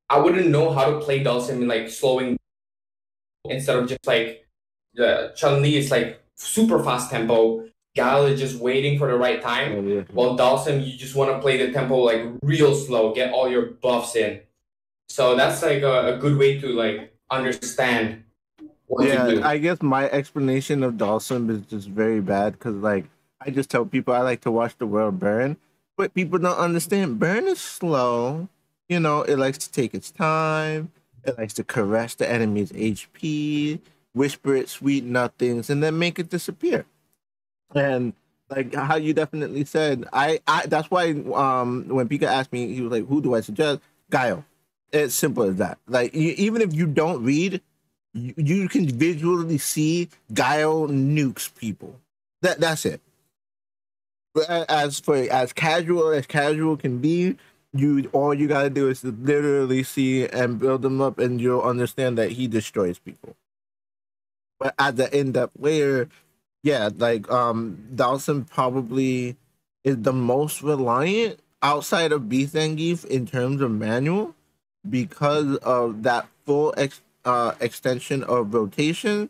I wouldn't know how to play Dhalsim in like slowing, instead of just like Chun-Li is like super fast tempo. Gal is just waiting for the right time. While Dhalsim, you just want to play the tempo like real slow, get all your buffs in. So that's like a good way to like understand what to do. I guess my explanation of Dhalsim is just very bad, because like I just tell people I like to watch the world burn, but people don't understand. Burn is slow. You know, it likes to take its time. It likes to caress the enemy's HP, whisper its sweet nothings, and then make it disappear. And like how you definitely said, I that's why when Pika asked me, he was like, "Who do I suggest?" Guile. It's simple as that. Like even if you don't read, you can visually see Guile nukes people. That's it. As casual can be, all you gotta do is to literally see and build him up, and you'll understand that he destroys people. But as the in-depth player, yeah, like Dawson probably is the most reliant outside of Beast and Geef in terms of manual because of that full extension of rotation.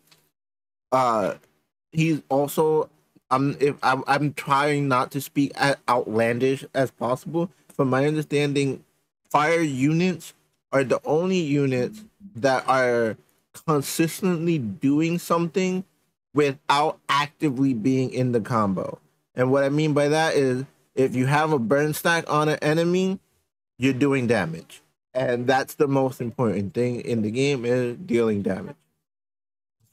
He's also I'm trying not to speak as outlandish as possible. From my understanding, fire units are the only units that are consistently doing something without actively being in the combo. And what I mean by that is if you have a burn stack on an enemy, you're doing damage. And that's the most important thing in the game is dealing damage.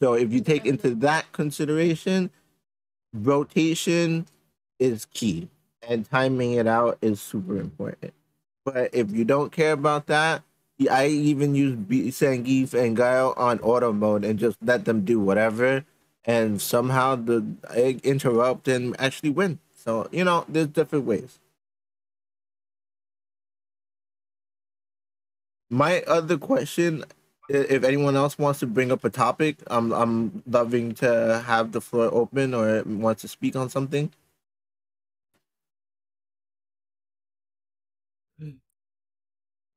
So if you take into that consideration, rotation is key and timing it out is super important. But if you don't care about that, I even use Zangief and Guile on auto mode and just let them do whatever, and somehow the egg interrupt and actually win. So there's different ways. My other question, if anyone else wants to bring up a topic, I'm loving to have the floor open or wants to speak on something.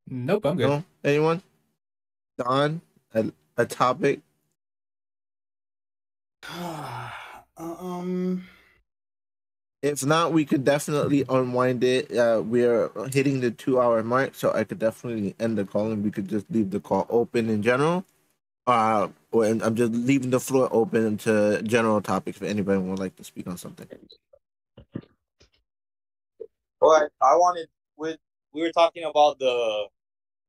Nope, I'm good. No, anyone? Don, a topic. If not, we could definitely unwind it. We're hitting the 2-hour mark, so I could definitely end the call and we could just leave the call open in general. Or I'm just leaving the floor open to general topics if anybody would like to speak on something. Well, we were talking about the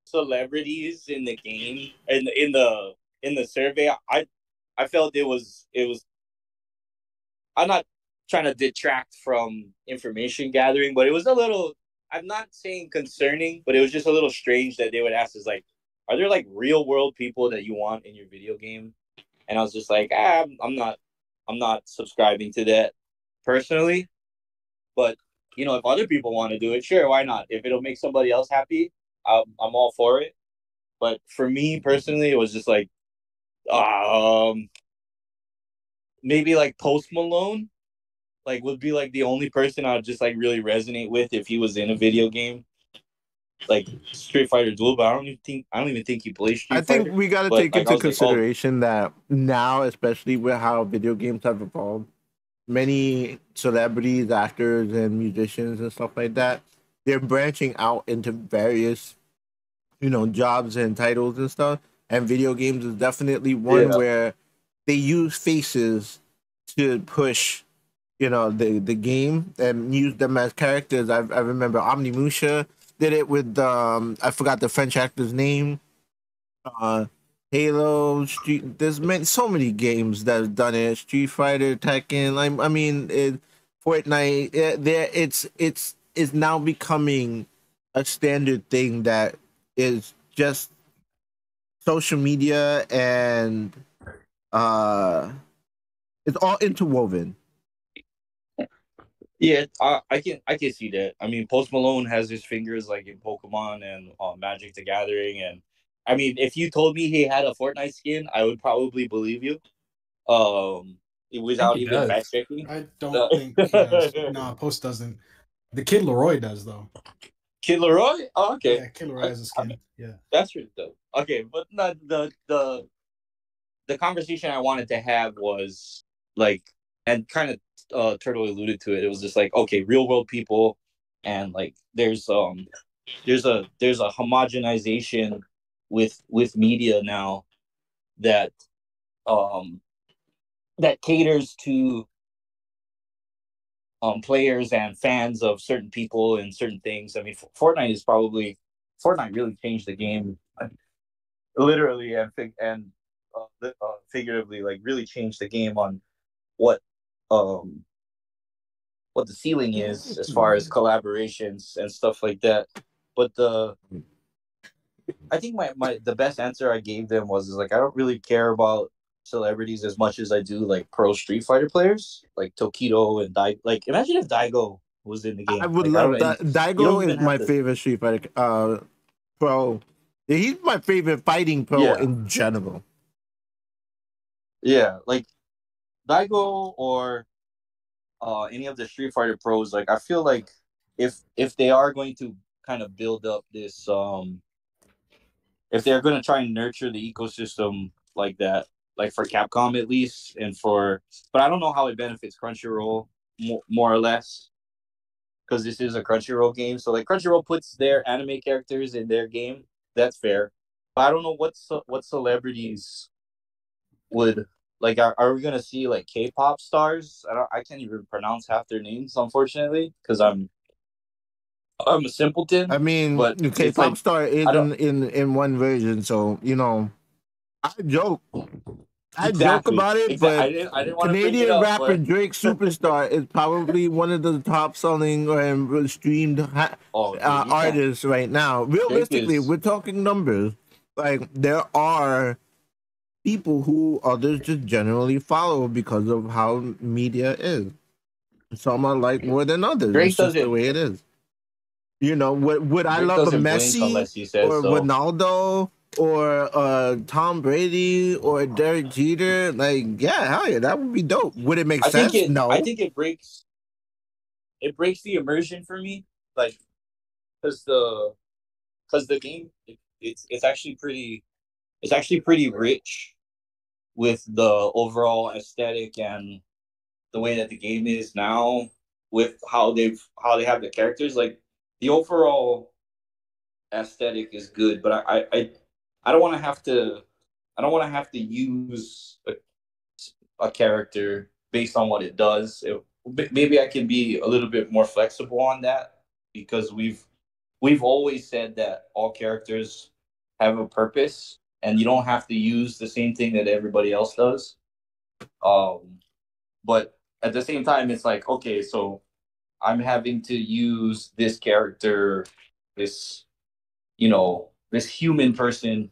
celebrities in the game and in the survey. I felt it was. I'm not trying to detract from information gathering, but it was a little. I'm not saying concerning, but it was just a little strange that they would ask us like, "Are there like real world people that you want in your video game?" And I was just like, I'm not subscribing to that personally. But if other people want to do it, sure, why not? If it'll make somebody else happy, I'm all for it. But for me personally, it was just like, maybe like Post Malone, like would be like the only person I'd just like really resonate with if he was in a video game, like Street Fighter Duel. But I don't even think he plays Street Fighter. I think we got to take into consideration that now, especially with how video games have evolved, many celebrities, actors, and musicians and stuff like that, they're branching out into various, jobs and titles and stuff. And video games is definitely one where they use faces to push, the game and use them as characters. I remember Omnimusha did it with I forgot the French actor's name. Halo, there's so many games that have done it. Street Fighter, Tekken. I mean, Fortnite. It's now becoming a standard thing that is just social media and it's all interwoven. Yeah, I can see that. I mean, Post Malone has his fingers like in Pokemon and Magic the Gathering, and I mean, if you told me he had a Fortnite skin, I would probably believe you. Without even fact checking. I don't think he does. No, Post doesn't. The Kid Leroy does though. Kid Leroy? Oh, okay. Yeah, Kid Leroy has a skin. Yeah, that's really dope. Okay, but not the conversation I wanted to have was like, and kind of Turtle alluded to it. It was just like, okay, real world people, and like there's a homogenization with media now that that caters to players and fans of certain people and certain things. I mean, Fortnite really changed the game, literally and figuratively, like really changed the game on what the ceiling is as far as collaborations and stuff like that. But I think the best answer I gave them was like, I don't really care about celebrities as much as I do like pro Street Fighter players, like Tokido and Like, imagine if Daigo was in the game. I would like, love that. you Daigo don't is even my have to. favorite Street Fighter pro. He's my favorite fighting pro in general. Yeah, like Daigo or any of the Street Fighter pros. Like I feel like if they are going to kind of build up this, if they're going to try and nurture the ecosystem like that, like for Capcom at least, but I don't know how it benefits Crunchyroll more or less, because this is a Crunchyroll game. So like Crunchyroll puts their anime characters in their game. That's fair. But I don't know what celebrities would like. Are we gonna see like K-pop stars? I can't even pronounce half their names, unfortunately, because I'm a simpleton. I mean, but K-pop star is in one version, so I joke. I joke about it, but I didn't want to bring it Canadian up, rapper but... Drake Superstar is probably one of the top selling and streamed artists right now. Realistically, we're talking numbers. Like there are people who others just generally follow because of how media is. Some are like more than others. Drake it's just the way it is. Would I love a Messi or Ronaldo or Tom Brady or Derek Jeter? Like, yeah, hell yeah, that would be dope. Would it make sense? No. I think it breaks the immersion for me, like, because the game it's actually pretty rich with the overall aesthetic and the way that the game is now, with how they have the characters. Like the overall aesthetic is good, but I don't want to have to use a character based on what it does. Maybe I can be a little bit more flexible on that, because we've always said that all characters have a purpose and you don't have to use the same thing that everybody else does. But at the same time, it's like, okay, so I'm having to use this character, this human person,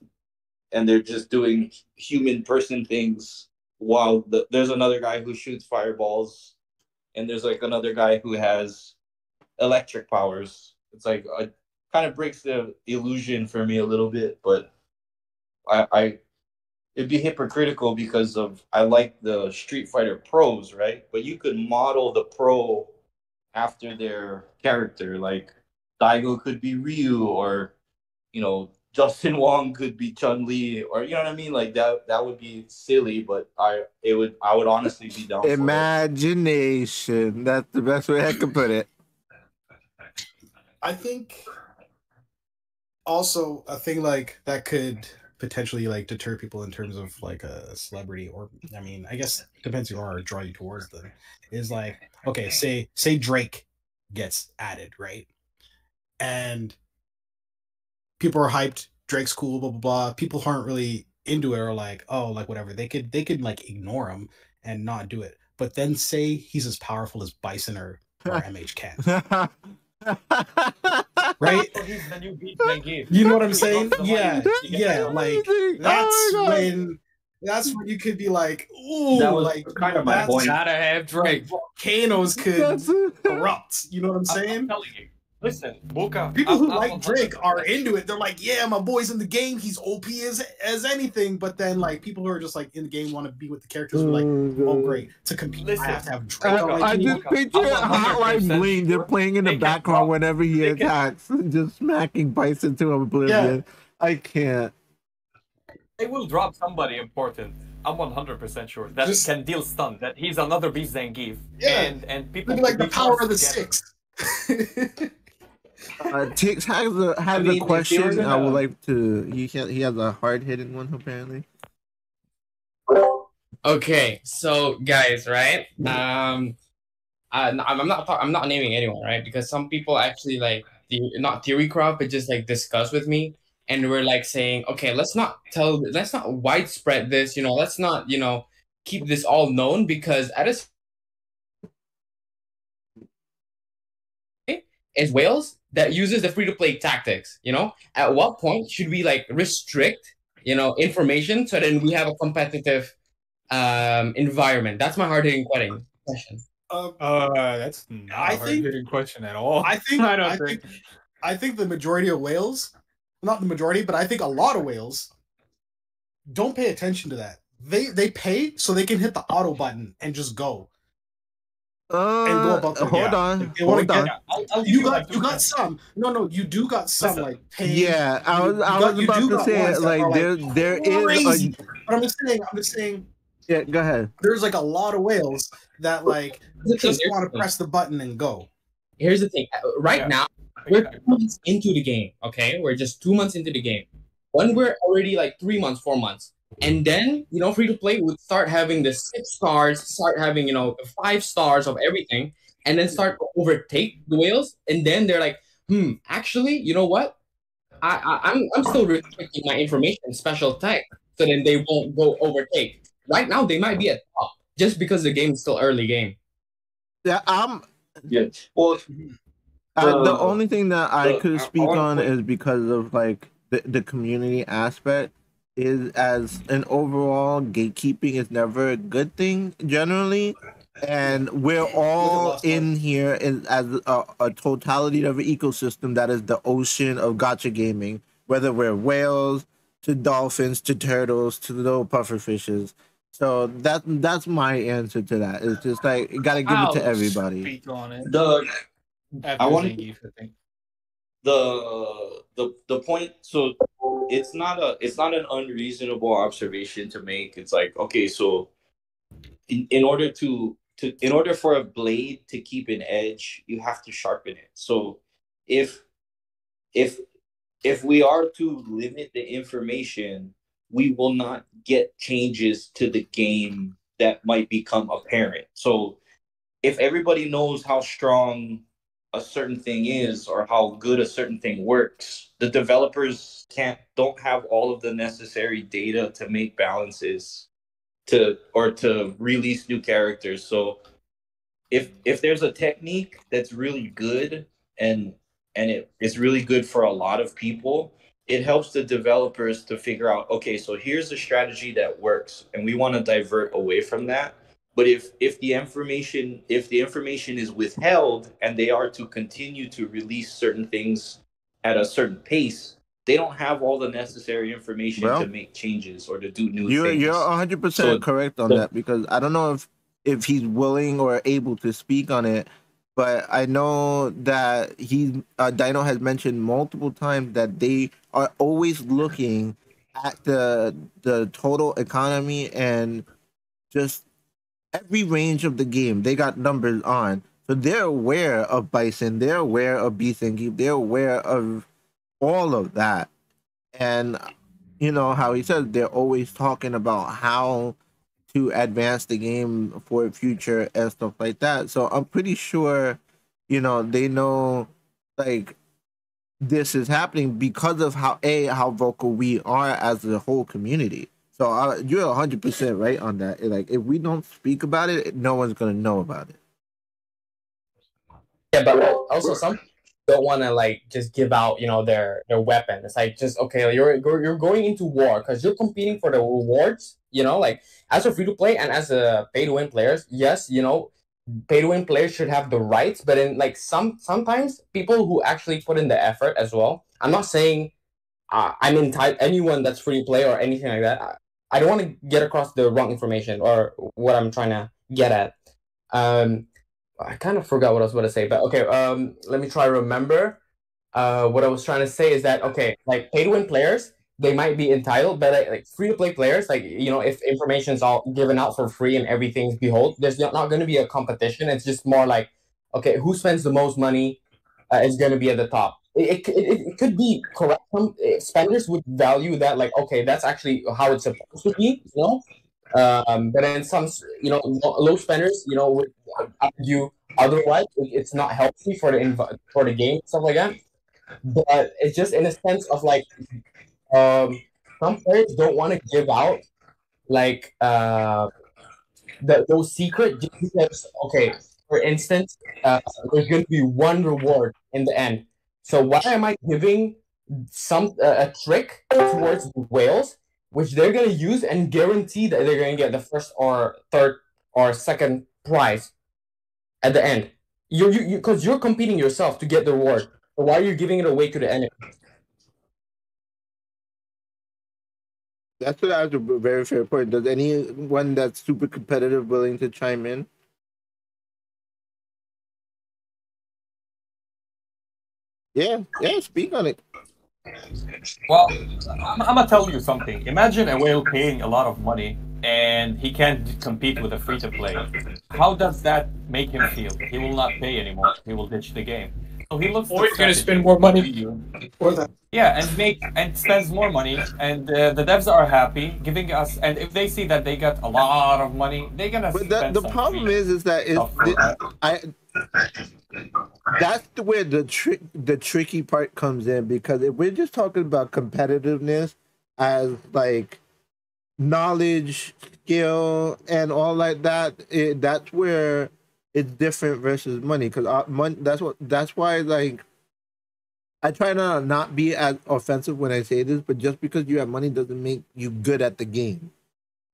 and they're just doing human person things, while there's another guy who shoots fireballs, and there's like another guy who has electric powers. It's like kind of breaks the illusion for me a little bit, but it'd be hypocritical, because I like the Street Fighter pros, right? But you could model the pro after their character. Like Daigo could be Ryu, or Justin Wong could be Chun-Li, or you know what I mean? Like that would be silly, but I would honestly be down for it. Imagination. That's the best way I could put it. I think also a thing like that could potentially like deter people in terms of like a celebrity, or I mean, I guess it depends who are drawing towards them, is like, okay, say Drake gets added, right? And people are hyped, Drake's cool, blah blah blah. People who aren't really into it are like, oh, like whatever. They could like ignore him and not do it. But then say he's as powerful as Bison or MH Can. Right? So he's the new beat Zangief. You know what I'm saying? Yeah. Like that's when you could be like, ooh, that was like kind of my point. Gotta have Drake. Volcanoes could erupt. You know what I'm saying? I'm telling you. Listen, Buka. People who like Drake are into it. They're like, yeah, my boy's in the game. He's OP as anything. But then, like, people who are just like in the game want to be with the characters. Are like, oh, great, to compete, Listen, I have to have Drake. I just picture Hotline Bling just playing in the background whenever he attacks, just smacking Bison to oblivion. Yeah. I can't. They will drop somebody important. I'm 100% sure that can deal stun. That he's another beast Zangief. Yeah. And people like the power of the six. Tix has a question. I would like to. He has a hard hitting one apparently. Okay, so guys, right? I'm not naming anyone, right? Because some people actually like not theory crop, but just like discuss with me, and we're like saying, okay, let's not widespread this. Let's not keep this all known, because at a is Wales that uses the free-to-play tactics. At what point should we like restrict information so then we have a competitive environment? That's my hard-hitting question. That's not a hard-hitting question at all. I think the majority of whales, not the majority, but I think a lot of whales don't pay attention to that. They pay so they can hit the auto button and just go. And go about their hold on. Like, hold on. You got some. No, you do got some like pay. Yeah, I was about to say like there is. But I'm just saying. Yeah, go ahead. There's like a lot of whales that like just want to press the button and go. Here's the thing. Right now, we're 2 months into the game. Okay, we're just 2 months into the game. When we're already like 3 months, 4 months. And then, free to play would start having the 6 stars, start having, the 5 stars of everything, and then start to overtake the whales. And then they're like, actually, you know what? I'm still restricting my information special tag, so then they won't go overtake. Right now, they might be at top just because the game is still early game. Yeah, Yeah. Well, the only thing that I could speak on is because of like the community aspect. Is as an overall gatekeeping is never a good thing generally, and we're all in here as a totality of an ecosystem that is the ocean of gacha gaming. Whether we're whales to dolphins to turtles to little puffer fishes. So that's my answer to that. It's just like you gotta give it to everybody. Speak on it. I want the point. So it's not an unreasonable observation to make. It's like, okay, so in order for a blade to keep an edge, you have to sharpen it. So if we are to limit the information, we will not get changes to the game that might become apparent. So if everybody knows how strong a certain thing is or how good a certain thing works, the developers don't have all of the necessary data to make balances to release new characters. So if there's a technique that's really good and it is really good for a lot of people, it helps the developers to figure out, okay, so here's a strategy that works and we want to divert away from that. But if the information is withheld and they are to continue to release certain things at a certain pace, they don't have all the necessary information to make changes or to do new things. You're 100% correct on that, because I don't know if he's willing or able to speak on it, but I know that Dino has mentioned multiple times that they are always looking at the total economy and just every range of the game. They got numbers on, so they're aware of Bison, they're aware of Thingy, they're aware of all of that. And you know how he says they're always talking about how to advance the game for the future and stuff like that. So I'm pretty sure, they know like this is happening because of how vocal we are as a whole community. So you're 100% right on that. Like if we don't speak about it, no one's gonna know about it. Yeah, but also some don't want to like just give out their weapon. It's like, just okay, you're going into war because you're competing for the rewards. Like as a free to play and as a pay to win players, yes, pay to win players should have the rights, but in like sometimes people who actually put in the effort as well. I'm not saying I'm entitled anyone that's free to play or anything like that. I don't want to get across the wrong information or what I'm trying to get at. I kind of forgot what I was about to say, but okay. Let me try to remember. What I was trying to say is that, okay, like pay to win players, they might be entitled, but like free to play players, like if information is all given out for free and everything's behold, there's not going to be a competition. It's just more like, okay, who spends the most money is going to be at the top. It could be correct. Some spenders would value that, like, okay, that's actually how it's supposed to be, but then some, low spenders, would argue otherwise. It's not healthy for the game, stuff like that. But it's just in a sense of like, some players don't want to give out like those secret just because, okay, for instance, there's going to be one reward in the end. So why am I giving a trick towards the whales, which they're going to use and guarantee that they're going to get the first or third or second prize? at the end. You because you're competing yourself to get the reward. So why are you giving it away to the enemy? That's a very fair point. Does anyone that's super competitive willing to chime in? Yeah, speak on it. Well, I'm gonna tell you something. Imagine a whale paying a lot of money and he can't compete with a free to play. How does that make him feel? He will not pay anymore. He will ditch the game. So he looks. Or you're gonna spend more money. Or that. Yeah, and spends more money, and the devs are happy, giving us. And if they see that they got a lot of money, they're gonna. But the problem is that that's where the tricky part comes in, because if we're just talking about competitiveness as like knowledge, skill, and all like that, that's where it's different versus money. Because money, that's why like I try to not be as offensive when I say this, but just because you have money doesn't make you good at the game.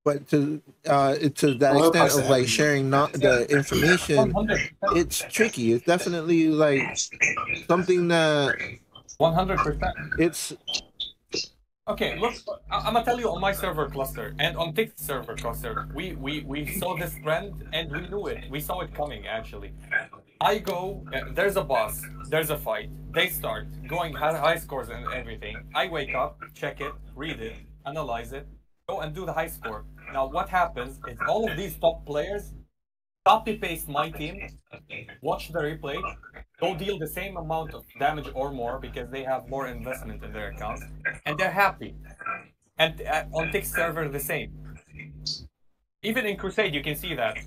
But to that extent of like sharing not the information, it's tricky. It's definitely like something that 100%. It's okay. Look, I'm gonna tell you on my server cluster and on Tick's server cluster, we saw this trend and we knew it. We saw it coming actually. I go, there's a boss, there's a fight. They start going high scores and everything. I wake up, check it, read it, analyze it, go and do the high score. Now, what happens is all of these top players copy paste my team, watch the replay, go deal the same amount of damage or more because they have more investment in their accounts, and they're happy. And on Tick's server, the same. Even in Crusade, you can see that.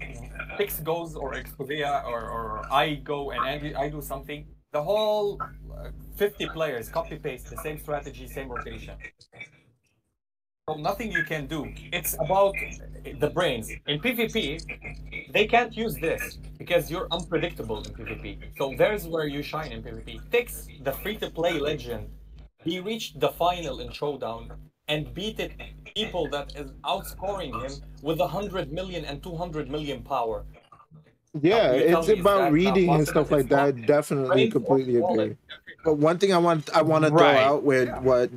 Pix goes, or Expodia, or I go and I do something. The whole 50 players copy-paste the same strategy, same rotation. So nothing you can do. It's about the brains. In PvP, they can't use this because you're unpredictable in PvP. So there's where you shine in PvP. Tix, the free-to-play legend, he reached the final in Showdown and beat people that is outscoring him with 100 million and 200 million power. Yeah, it's about reading and stuff like that. Definitely, completely agree. But one thing I want to throw out with what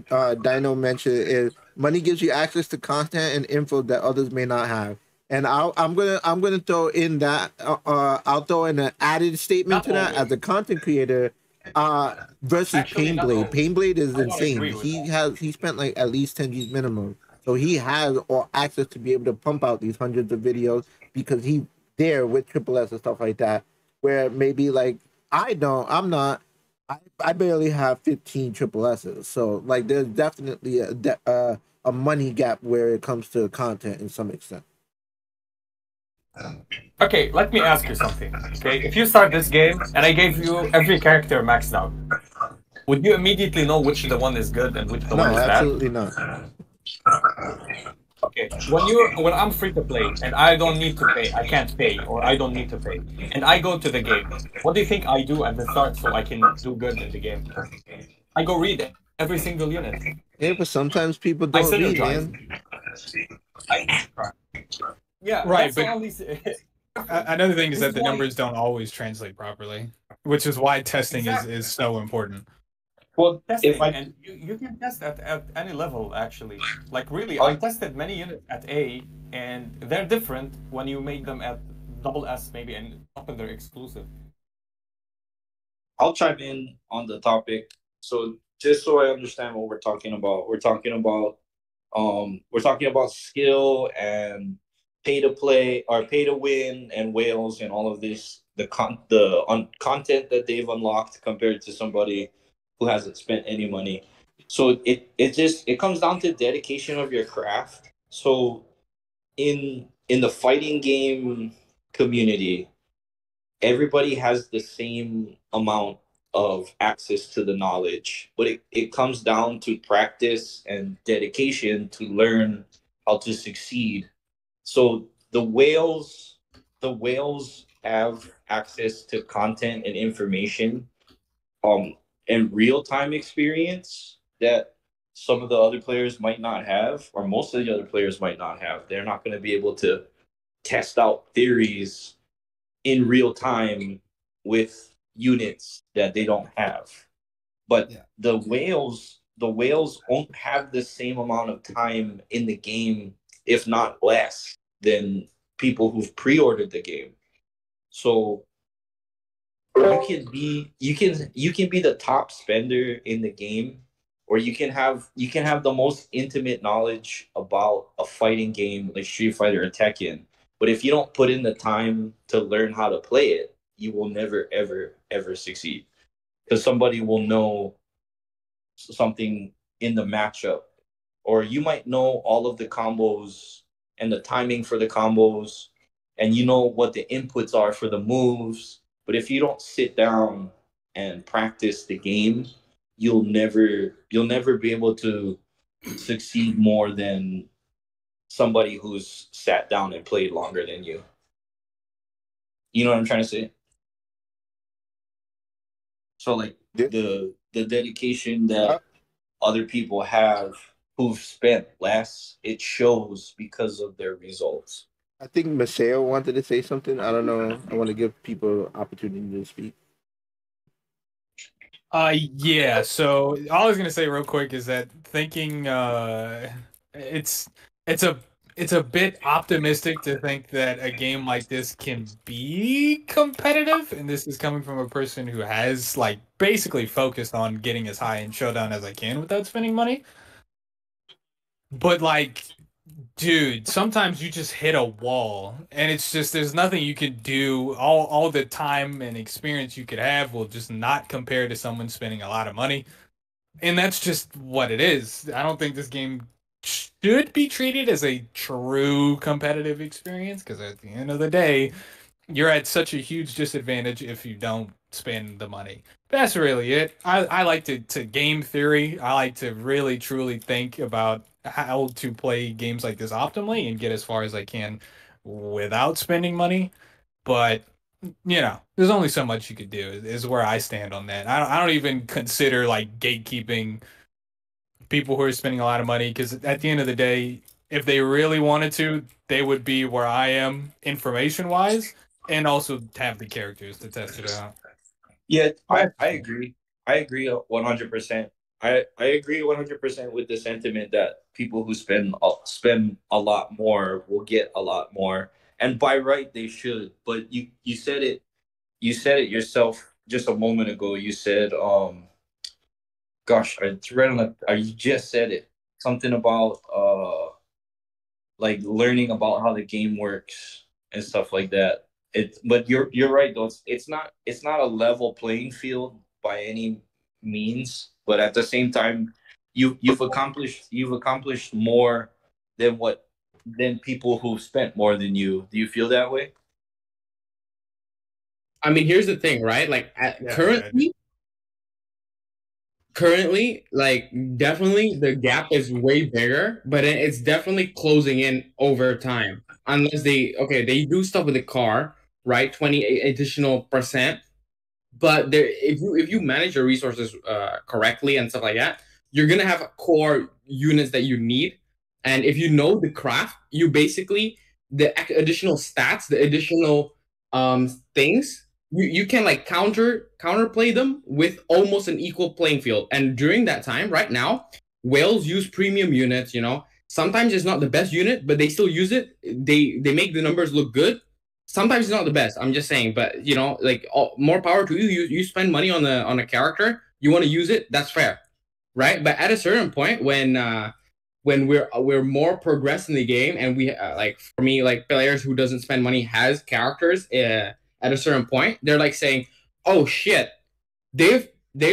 Dino mentioned is money gives you access to content and info that others may not have. And I'm gonna throw in that I'll throw in an added statement to that as a content creator. Versus Painblade. Painblade is insane. He spent like at least 10 G's minimum. So he has all access to be able to pump out these hundreds of videos because he's there with Triple S and stuff like that. Where maybe like I'm not. I barely have 15 Triple S's. So like there's definitely a money gap where it comes to content in some extent. Okay, let me ask you something. Okay, if you start this game and I gave you every character maxed out, would you immediately know which the one is good and which the one is bad? No, absolutely not. Okay, when I'm free to play and I don't need to pay, I can't pay, or I don't need to pay, and I go to the game, what do you think I do at the start so I can do good in the game? I go read every single unit. Yeah, but sometimes people don't read, man. Yeah, right. But another thing is that the numbers don't always translate properly, which is why testing is so important. Well, testing, and you can test at any level, actually. Like, really, I tested many units at A, and they're different when you make them at double S, maybe, and often they're exclusive. I'll chime in on the topic. So, just so I understand what we're talking about, we're talking about skill and pay to play or pay to win and whales and all of this, the content that they've unlocked compared to somebody who hasn't spent any money. So it comes down to dedication of your craft. So in the fighting game community, everybody has the same amount of access to the knowledge, but it comes down to practice and dedication to learn how to succeed. So the whales have access to content and information and real-time experience that some of the other players might not have, or most of the other players might not have. They're not going to be able to test out theories in real time with units that they don't have. But the whales won't have the same amount of time in the game, if not less, than people who've pre-ordered the game. So you can be the top spender in the game, or you can have the most intimate knowledge about a fighting game like Street Fighter or Tekken. But if you don't put in the time to learn how to play it, you will never ever succeed. Because somebody will know something in the matchup, or you might know all of the combos and the timing for the combos, and you know what the inputs are for the moves. But if you don't sit down and practice the game, you'll never be able to succeed more than somebody who's sat down and played longer than you. You know what I'm trying to say? So like the dedication that other people have who've spent less, it shows because of their results. I think Maseo wanted to say something. I don't know. I want to give people opportunity to speak. Yeah, so all I was gonna say real quick is that thinking it's it's a it's a bit optimistic to think that a game like this can be competitive, and this is coming from a person who has like basically focused on getting as high in Showdown as I can without spending money. But like, dude, sometimes you just hit a wall, and it's just there's nothing you can do. All the time and experience you could have will just not compare to someone spending a lot of money, and that's just what it is. I don't think this game should be treated as a true competitive experience, because at the end of the day, you're at such a huge disadvantage if you don't spend the money. That's really it. I like to game theory. I like to really truly think about how to play games like this optimally and get as far as I can without spending money. But there's only so much you could do. Is where I stand on that. I don't even consider like gatekeeping people who are spending a lot of money, because at the end of the day, if they really wanted to, they would be where I am information wise, and also have the characters to test it out. Yeah, I agree. I agree 100%. I agree 100% with the sentiment that people who spend a lot more will get a lot more, and by right they should. But you said it yourself just a moment ago. You said gosh, I read on you just said it, something about like learning about how the game works and stuff like that. But you're right though. It's not a level playing field by any means. But at the same time, you've accomplished more than people who've spent more than you. Do you feel that way? I mean, here's the thing, right? Like currently, like definitely the gap is way bigger, but it's definitely closing in over time. Unless they do stuff with the car, right? 20 additional percent. But there, if you manage your resources correctly and stuff like that, you're gonna have core units that you need. And if you know the craft, you basically the additional stats, the additional things, you can like counterplay them with almost an equal playing field. And during that time, right now, whales use premium units. Sometimes it's not the best unit, but they still use it. They make the numbers look good. Sometimes it's not the best. I'm just saying, but like more power to you. You spend money on a character, you want to use it. That's fair, right? But at a certain point, when we're more progressed in the game, and we like for me, like players who doesn't spend money has characters. At a certain point, they're like saying, "Oh shit, they've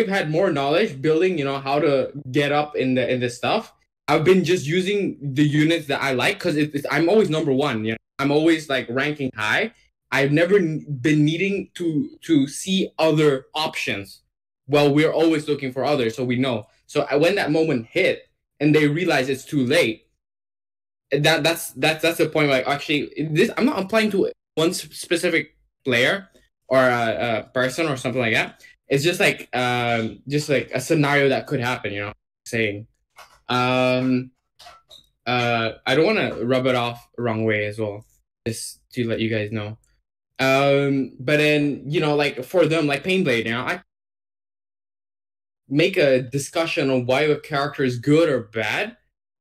had more knowledge building, how to get up in the stuff. I've been just using the units that I like because I'm always number one. I'm always like ranking high. I've never been needing to see other options. Well, we're always looking for others, so we know. So when that moment hit and they realize it's too late, that's the point. Like actually, this I'm not applying to one specific player or a person or something like that. It's just like a scenario that could happen. Saying. I don't want to rub it off the wrong way as well, just to let you guys know. But then, you know, like for them, like Painblade, you know, I make a discussion on why a character is good or bad,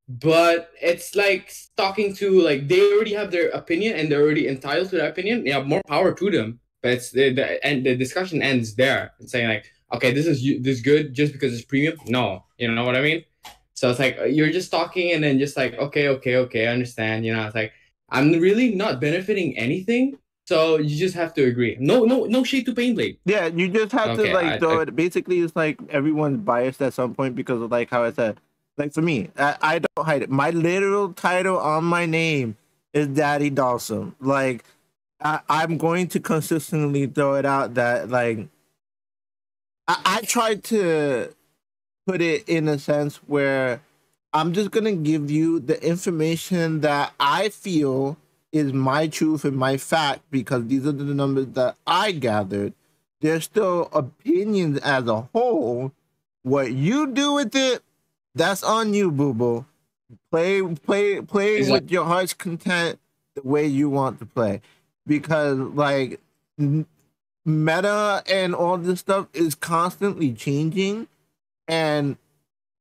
but it's like talking to, like, they already have their opinion and they're already entitled to that opinion. Yeah, more power to them. But it's and the discussion ends there and saying like, okay, this is this good just because it's premium. No, you know what I mean? So it's like you're just talking and then just like, okay, I understand. You know, it's like I'm really not benefiting anything. So you just have to agree. No shade to Painblade. Yeah, you just have to like throw it. Basically, it's like everyone's biased at some point because of like how I said. Like for me, I don't hide it. My literal title on my name is Daddy Dawson. Like I'm going to consistently throw it out that like I try to put it in a sense where I'm just gonna give you the information that I feel is my truth and my fact because these are the numbers that I gathered. There's still opinions as a whole. What you do with it, that's on you, boo boo. Play exactly. With your heart's content the way you want to play, because like meta and all this stuff is constantly changing, and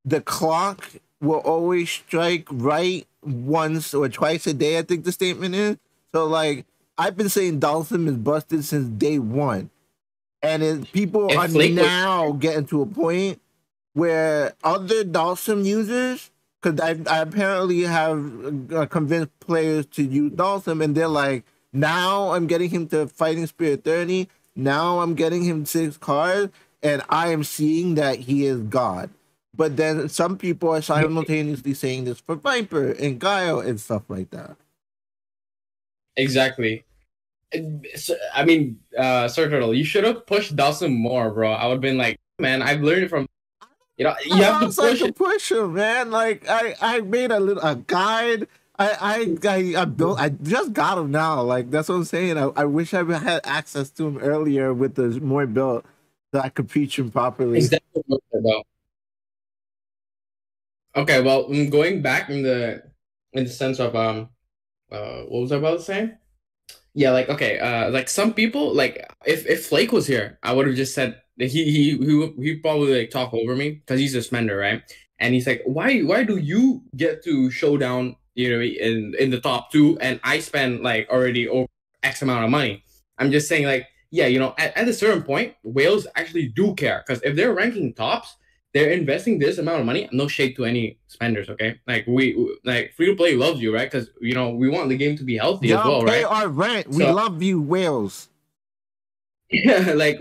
the clock will always strike right once or twice a day, I think the statement is. So like I've been saying Dalsum is busted since day one. And people are now getting to a point where other Dalsum users, because I apparently have convinced players to use Dalsum, and they're like, now I'm getting him to Fighting Spirit 30, now I'm getting him 6 cards, and I am seeing that he is God. But then some people are simultaneously saying this for Viper and Guile and stuff like that. Exactly. I mean, Sir Turtle, you should have pushed Dawson more, bro. I would have been like, man, I've learned it from, you know, you have to push it. Push him, man. Like I made a guide. I built. I just got him now. Like that's what I'm saying. I wish I had access to him earlier with the more built so I could preach him properly. Exactly. Okay, well, going back in the sense of what was I about to say? Yeah, like okay, like some people, like if Flake was here, I would have just said that he probably like talk over me because he's a spender, right? And he's like, why do you get to showdown, you know, in the top 2 and I spend like already over X amount of money? I'm just saying like, yeah, you know, at a certain point, whales actually do care because if they're ranking tops, they're investing this amount of money. No shade to any spenders, okay? Like we like free to play loves you, right? Because you know we want the game to be healthy as well, right? Pay our rent. We love you, whales. Yeah, like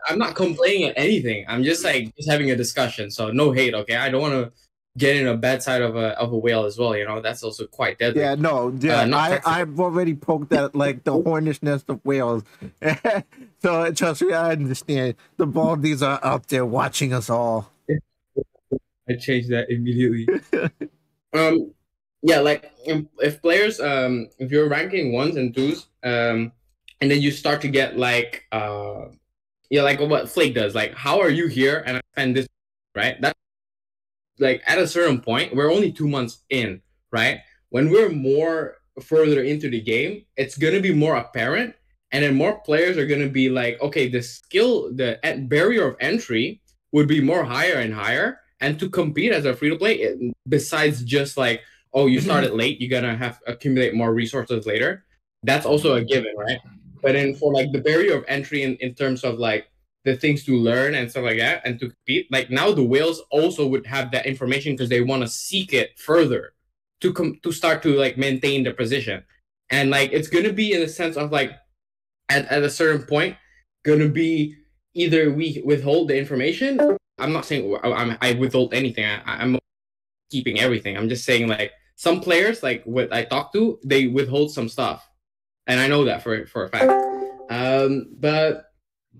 I'm not complaining at anything. I'm just like having a discussion. So no hate, okay? I don't want to get in a bad side of a whale as well. You know that's also quite deadly. Yeah, no, yeah, I've already poked at like the hornet's nest of whales. So trust me, I understand. The baldies are out there watching us all. I changed that immediately. Yeah, like if players, if you're ranking 1s and 2s, and then you start to get like, yeah, like what Flake does. Like, how are you here and I spend this, right? That's like at a certain point, we're only 2 months in, right? When we're more further into the game, it's gonna be more apparent, and then more players are gonna be like, okay, the skill, the barrier of entry would be more higher and higher, and to compete as a free to play, besides just like, oh, you started late, you're gonna have to accumulate more resources later. That's also a given, right? But then for like the barrier of entry in terms of like the things to learn and stuff like that and to compete, like now the whales also would have that information because they want to seek it further to start to like maintain their position. And like it's gonna be in the sense of like at a certain point gonna be either we withhold the information. I'm not saying I withhold anything. I'm keeping everything. I'm just saying like some players, like what I talk to, they withhold some stuff, and I know that for a fact. But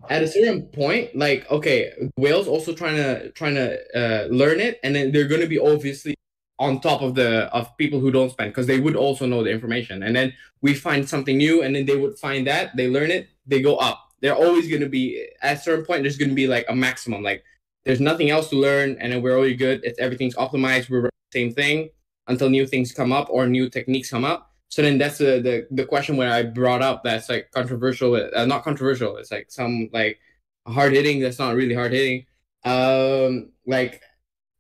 at a certain point, like okay, whales also trying to learn it, and then they're going to be obviously on top of people who don't spend because they would also know the information, and then we find something new, and then they would find that they learn it, they go up. They're always going to be at a certain point. There's going to be like a maximum, like there's nothing else to learn, and then we're already good. Everything's optimized. We're the same thing until new things come up or new techniques come up. So then that's the question where I brought up that's like controversial, not controversial. It's like some like hard hitting that's not really hard hitting. Like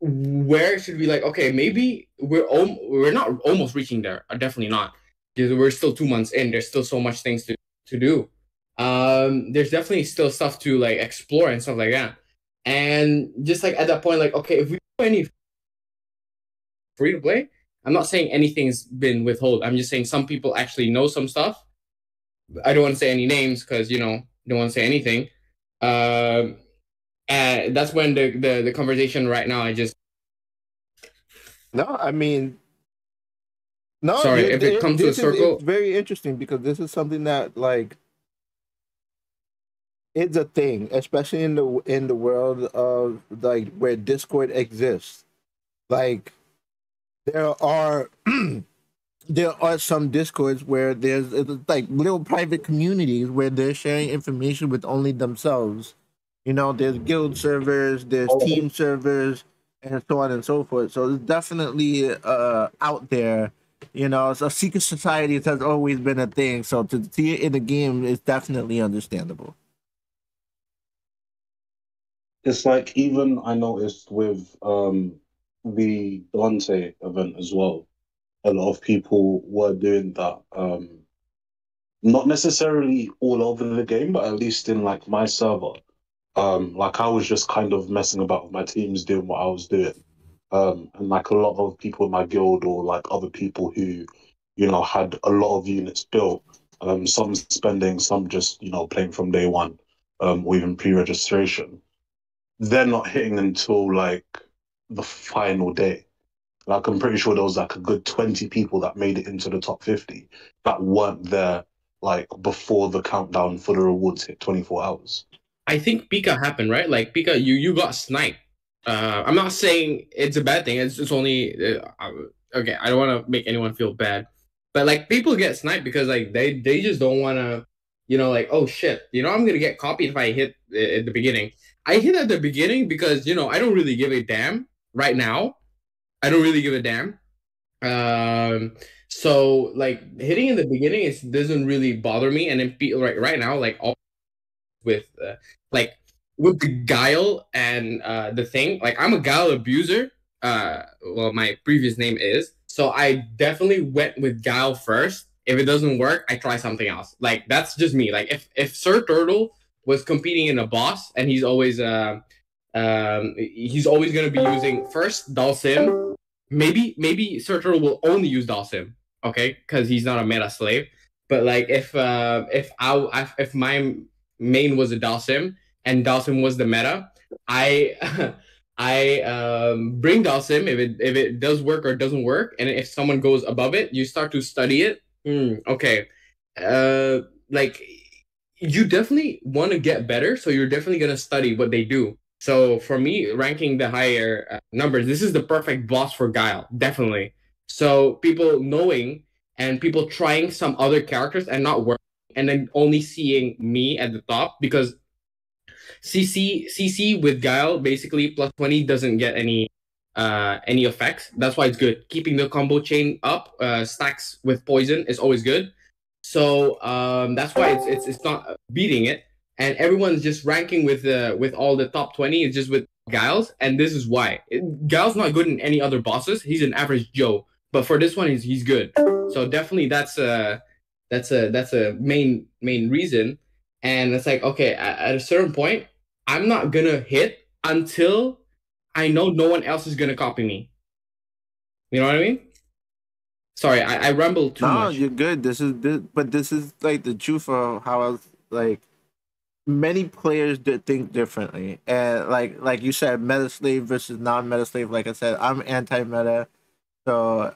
where should we like? Okay, maybe we're not almost reaching there. Definitely not, because we're still 2 months in. There's still so much things to do. There's definitely still stuff to like explore and stuff like that. And just like at that point, like okay, if we do any free to play, I'm not saying anything's been withheld. I'm just saying some people actually know some stuff. I don't want to say any names because don't want to say anything. And that's when the conversation right now. No, I mean, no. Sorry, if it comes to a circle, it's very interesting because this is something that like it's a thing, especially in the world of like where Discord exists. Like there are there are some Discords where there's like little private communities where they're sharing information with only themselves. There's guild servers, there's team servers, and so on and so forth. So it's definitely out there. So secret societies has always been a thing. So to see it in the game is definitely understandable. It's like even I noticed with the Dante event as well, a lot of people were doing that. Not necessarily all over the game, but at least in like my server. Like I was just kind of messing about with my teams, doing what I was doing. And like a lot of people in my guild or like other people who, had a lot of units built, some spending, some just, playing from day one, or even pre-registration. They're not hitting until like the final day. Like I'm pretty sure there was like a good 20 people that made it into the top 50 that weren't there like before the countdown for the rewards hit 24 hours. I think Pika happened, right? Like Pika, you got sniped. I'm not saying it's a bad thing. It's only okay. I don't want to make anyone feel bad, but like people get sniped because like they just don't want to, like oh shit, I'm gonna get copied if I hit at the beginning. I hit at the beginning because I don't really give a damn right now. I don't really give a damn. So like hitting in the beginning, it doesn't really bother me, and then right now, like all with like with the guile and the thing, like I'm a guile abuser. Well, my previous name is, so I definitely went with guile first. If it doesn't work, I try something else. Like that's just me. Like if Sir Turtle was competing in a boss and he's always gonna be using first Dalsim. Maybe Sir Turtle will only use Dalsim, okay, because he's not a meta slave. But like if my main was a Dalsim and Dalsim was the meta, I bring Dalsim if it does work or doesn't work, and if someone goes above it, you start to study it. Okay, like you definitely want to get better, so you're definitely gonna study what they do. So for me, ranking the higher numbers, this is the perfect boss for Guile, definitely. So people knowing and people trying some other characters and not working, and then only seeing me at the top because CC with Guile basically plus 20 doesn't get any effects. That's why it's good. Keeping the combo chain up, stacks with poison is always good. So that's why it's not beating it, and everyone's just ranking with all the top 20. It's just with Giles, and this is why Giles not good in any other bosses. He's an average Joe, but for this one, he's good. So definitely that's a main reason. And it's like okay, at a certain point, I'm not gonna hit until I know no one else is gonna copy me. You know what I mean? Sorry, I rambled too much. No, you're good. But this is like the truth of how I was like. Many players did think differently, and like you said, meta slave versus non-meta slave. Like I said, I'm anti-meta, so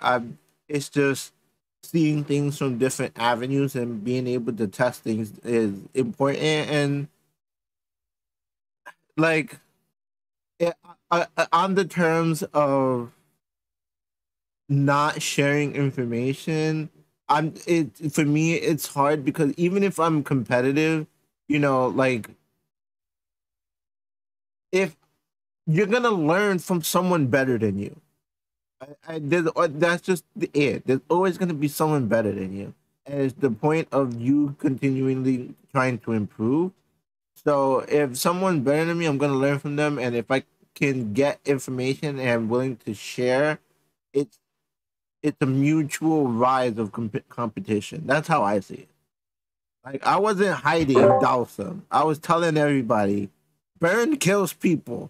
it's just seeing things from different avenues and being able to test things is important. And like on the terms of not sharing information, for me it's hard because even if I'm competitive, like if you're gonna learn from someone better than you, That's just it. There's always going to be someone better than you, and it's the point of you continually trying to improve. So if someone's better than me, I'm going to learn from them, and if I can get information and I'm willing to share, it's it's a mutual rise of competition. That's how I see it. Like I wasn't hiding Dawson. I was telling everybody, Burn kills people.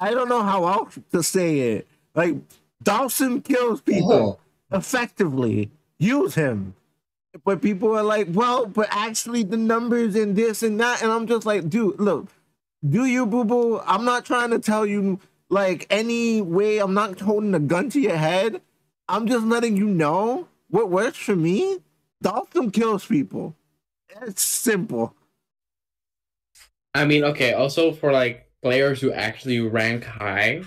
I don't know how else to say it. Like Dawson kills people effectively. Use him. But people are like, well, but actually the numbers and this and that, and I'm just like, dude, look, do you boo boo? I'm not trying to tell you like any way. I'm not holding a gun to your head. I'm just letting you know what works for me. Dawson kills people. It's simple. I mean, okay, also for like players who actually rank high,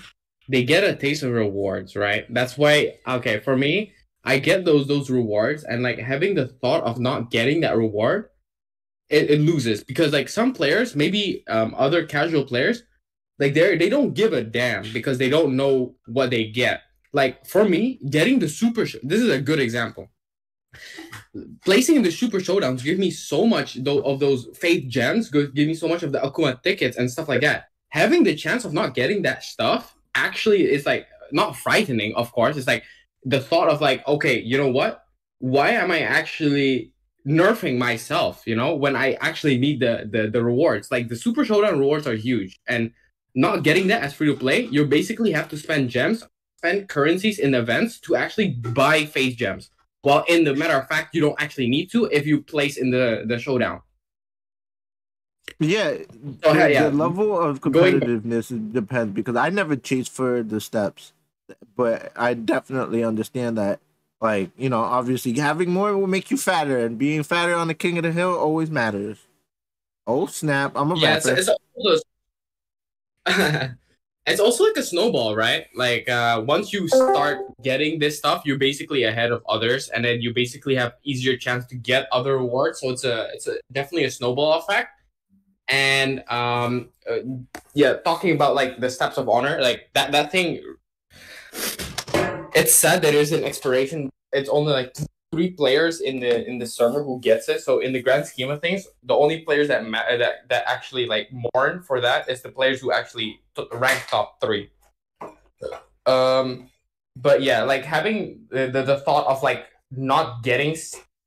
they get a taste of rewards, right? That's why, okay, for me, I get those rewards, and like having the thought of not getting that reward, it loses, because like some players, maybe other casual players, like they don't give a damn because they don't know what they get. Like for me, getting the this is a good example. Placing in the super showdowns give me so much of those faith gems, give me so much of the Akuma tickets and stuff like that. Having the chance of not getting that stuff actually is like not frightening, of course. It's like the thought of like, okay, you know what? Why am I actually nerfing myself, when I actually need the rewards? Like the super showdown rewards are huge, and not getting that as free to play, you basically have to spend gems, spend currencies in events to actually buy faith gems. Well, in the matter of fact, you don't actually need to if you place in the showdown. Yeah, the level of competitiveness depends, because I never chase for the steps, but I definitely understand that. Like, obviously having more will make you fatter, and being fatter on the king of the hill always matters. Oh snap! I'm a rapper. It's also like a snowball, right? Like once you start getting this stuff, you're basically ahead of others, and then you basically have easier chance to get other rewards. So it's definitely a snowball effect. And talking about like the steps of honor, like that thing. It's sad that there's an expiration. It's only like 3 players in the server who gets it. So in the grand scheme of things, the only players that that actually like mourn for that is the players who actually rank top 3. But yeah, like having the thought of like not getting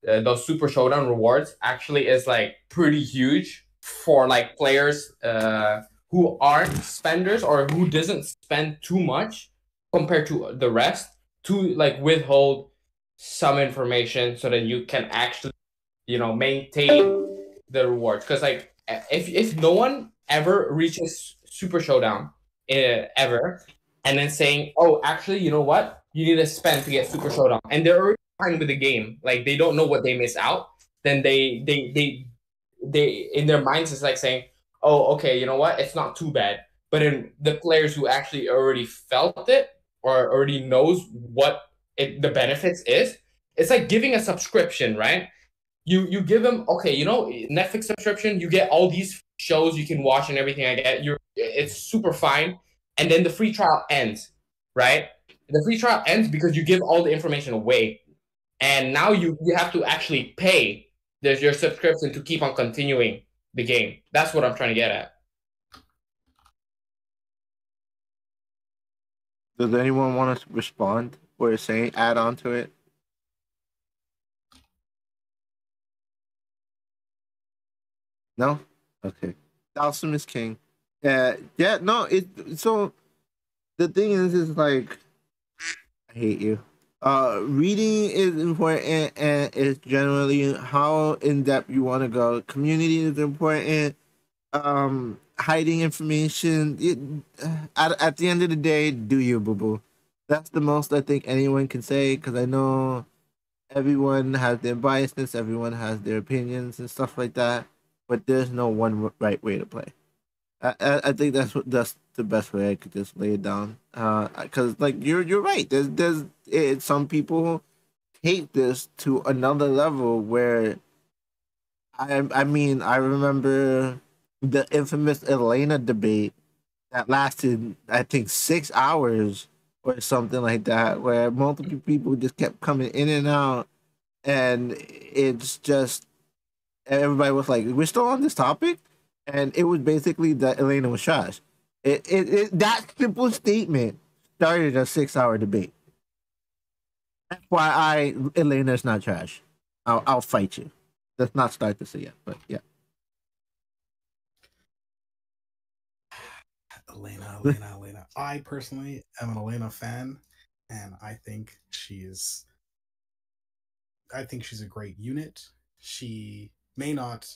those super showdown rewards actually is like pretty huge for like players who aren't spenders, or who doesn't spend too much compared to the rest, to like withhold some information so that you can actually maintain the rewards. Because like if no one ever reaches super showdown ever, and then saying, oh, actually, you know what, you need to spend to get super showdown, and they're already fine with the game, like they don't know what they miss out, then they in their minds it's like saying, oh, okay, you know what, it's not too bad. But in the players who actually already felt it, or already knows what the benefits is, it's like giving a subscription, right? You give them, okay, Netflix subscription, you get all these shows you can watch and everything like that. It's super fine, and then the free trial ends, right? The free trial ends because you give all the information away, and now you have to actually pay your subscription to keep on continuing the game. That's what I'm trying to get at. Does anyone want to respond or add on to it? No? Okay. Dawson is king. Yeah, no, so the thing is like, I hate you. Reading is important, and it's generally how in depth you want to go. Community is important. Hiding information. At the end of the day, do you, boo boo? That's the most I think anyone can say, because I know everyone has their biasness, everyone has their opinions and stuff like that, but there's no one right way to play. I think that's the best way I could just lay it down. Because like you're right. Some people take this to another level where I mean, I remember the infamous Elena debate that lasted, I think, 6 hours, or something like that, where multiple people just kept coming in and out, and it's just everybody was like, "We're still on this topic," and it was basically that Elena was trash. That simple statement started a 6-hour debate. FYI, Elena's not trash. I'll fight you. Let's not start this yet, but yeah. Elena. I personally am an Elena fan, and I think she's a great unit. She may not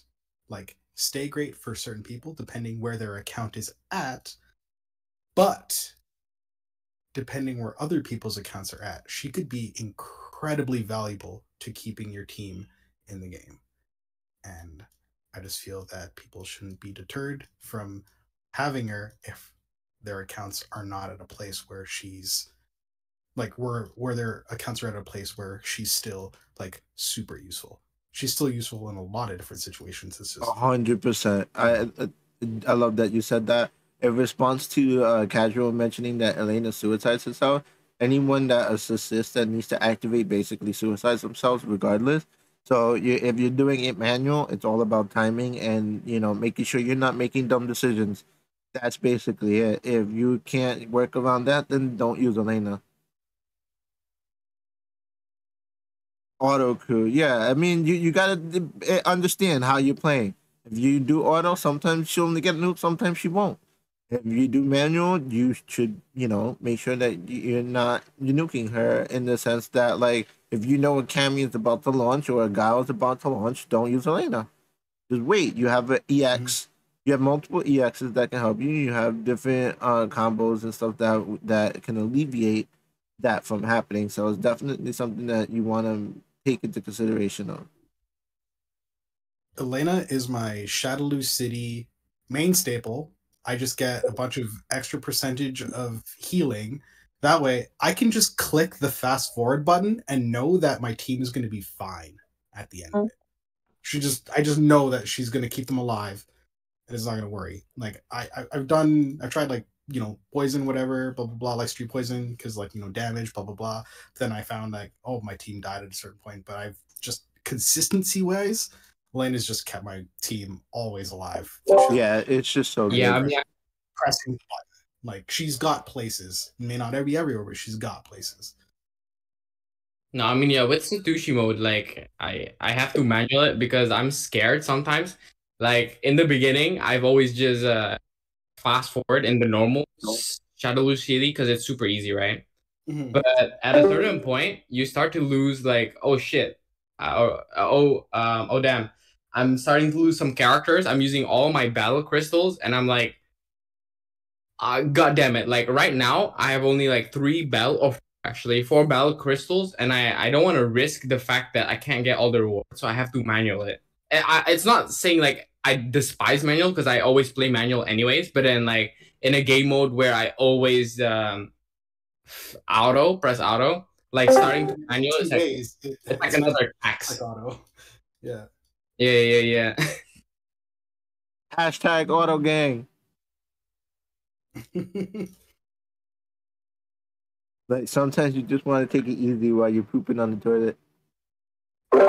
like stay great for certain people depending where their account is at, but depending where other people's accounts are at, she could be incredibly valuable to keeping your team in the game. And I just feel that people shouldn't be deterred from having her if their accounts are not at a place where she's like where their accounts are at a place where she's still like super useful. She's still useful in a lot of different situations. It's just 100%. I love that you said that. In response to Casual mentioning that Elena suicides herself, anyone that assists that needs to activate basically suicides themselves regardless. So if you're doing it manual, it's all about timing and making sure you're not making dumb decisions. That's basically it. If you can't work around that, then don't use Elena. Auto crew, yeah. I mean, you gotta understand how you're playing. If you do auto, sometimes she'll only get nuked, sometimes she won't. If you do manual, you should make sure that you're nuking her in the sense that, like, if you know a Cammy is about to launch or a guy is about to launch, don't use Elena. Just wait. You have an EX. You have multiple EXs that can help you. You have different combos and stuff that can alleviate that from happening. So it's definitely something that you want to take into consideration of. Elena is my Shadowloo City main staple. I just get a bunch of extra percentage of healing. That way, I can just click the fast forward button and know that my team is going to be fine at the end of it. I just know that she's going to keep them alive, and it's not going to worry. Like I've tried like poison, whatever, blah blah blah, like street poison because like damage, blah blah blah. Then I found like my team died at a certain point, but I've just consistency wise, Elena's just kept my team always alive. Yeah, it's just so good. Yeah, I mean, Pressing the button. Like she's got places. It may not be everywhere, but she's got places. no, I mean, yeah, with Satoshi mode, like I have to manual it because I'm scared sometimes. Like in the beginning, I've always just fast forward in the normal Shadowloo City because it's super easy, right? Mhm. But at a certain point, you start to lose like, oh shit, oh damn, I'm starting to lose some characters. I'm using all my battle crystals, and I'm like, god damn it! Like right now, I have only like 4 battle crystals, and I don't want to risk the fact that I can't get all the rewards, so I have to manual it. And it's not saying like I despise manual because I always play manual anyways, but then like in a game mode where I always press auto, like starting to manual is like, it's like another tax. Like auto. Yeah. Yeah. Hashtag auto gang. Like sometimes you just want to take it easy while you're pooping on the toilet.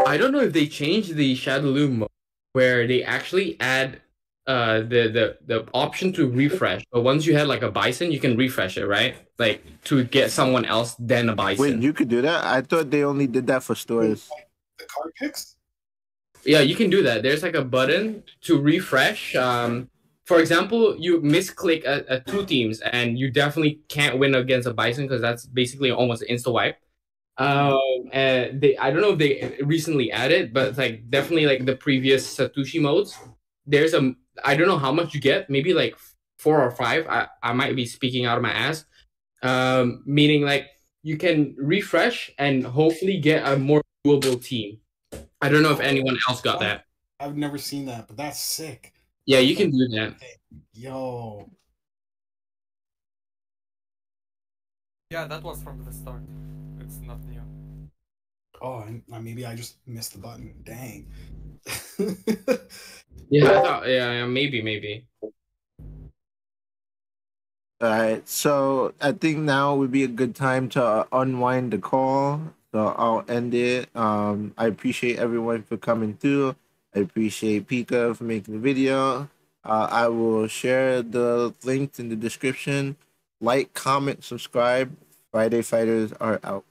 I don't know if they changed the Shadowloo mode where they actually add the option to refresh. But once you had like a bison, you can refresh it, right? Like to get someone else then a bison. Wait, you could do that? I thought they only did that for stores. The card picks? Yeah, you can do that. There's like a button to refresh. For example, you misclick a 2 teams and you definitely can't win against a bison because that's basically almost an insta wipe. I don't know if they recently added, but it's like definitely like the previous Satoshi modes. There's I don't know how much you get, maybe like 4 or 5. I might be speaking out of my ass. Meaning like you can refresh and hopefully get a more doable team. I don't know if anyone else got that. I've never seen that, but that's sick. Yeah, you can do that. Yo. Yeah, that was from the start. It's not new. Oh, and maybe I just missed the button. Dang. Yeah, I thought, yeah, maybe. All right, so I think now would be a good time to unwind the call. So I'll end it. I appreciate everyone for coming through. I appreciate Pika for making the video. I will share the links in the description. Like, comment, subscribe. Friday Fighters are out.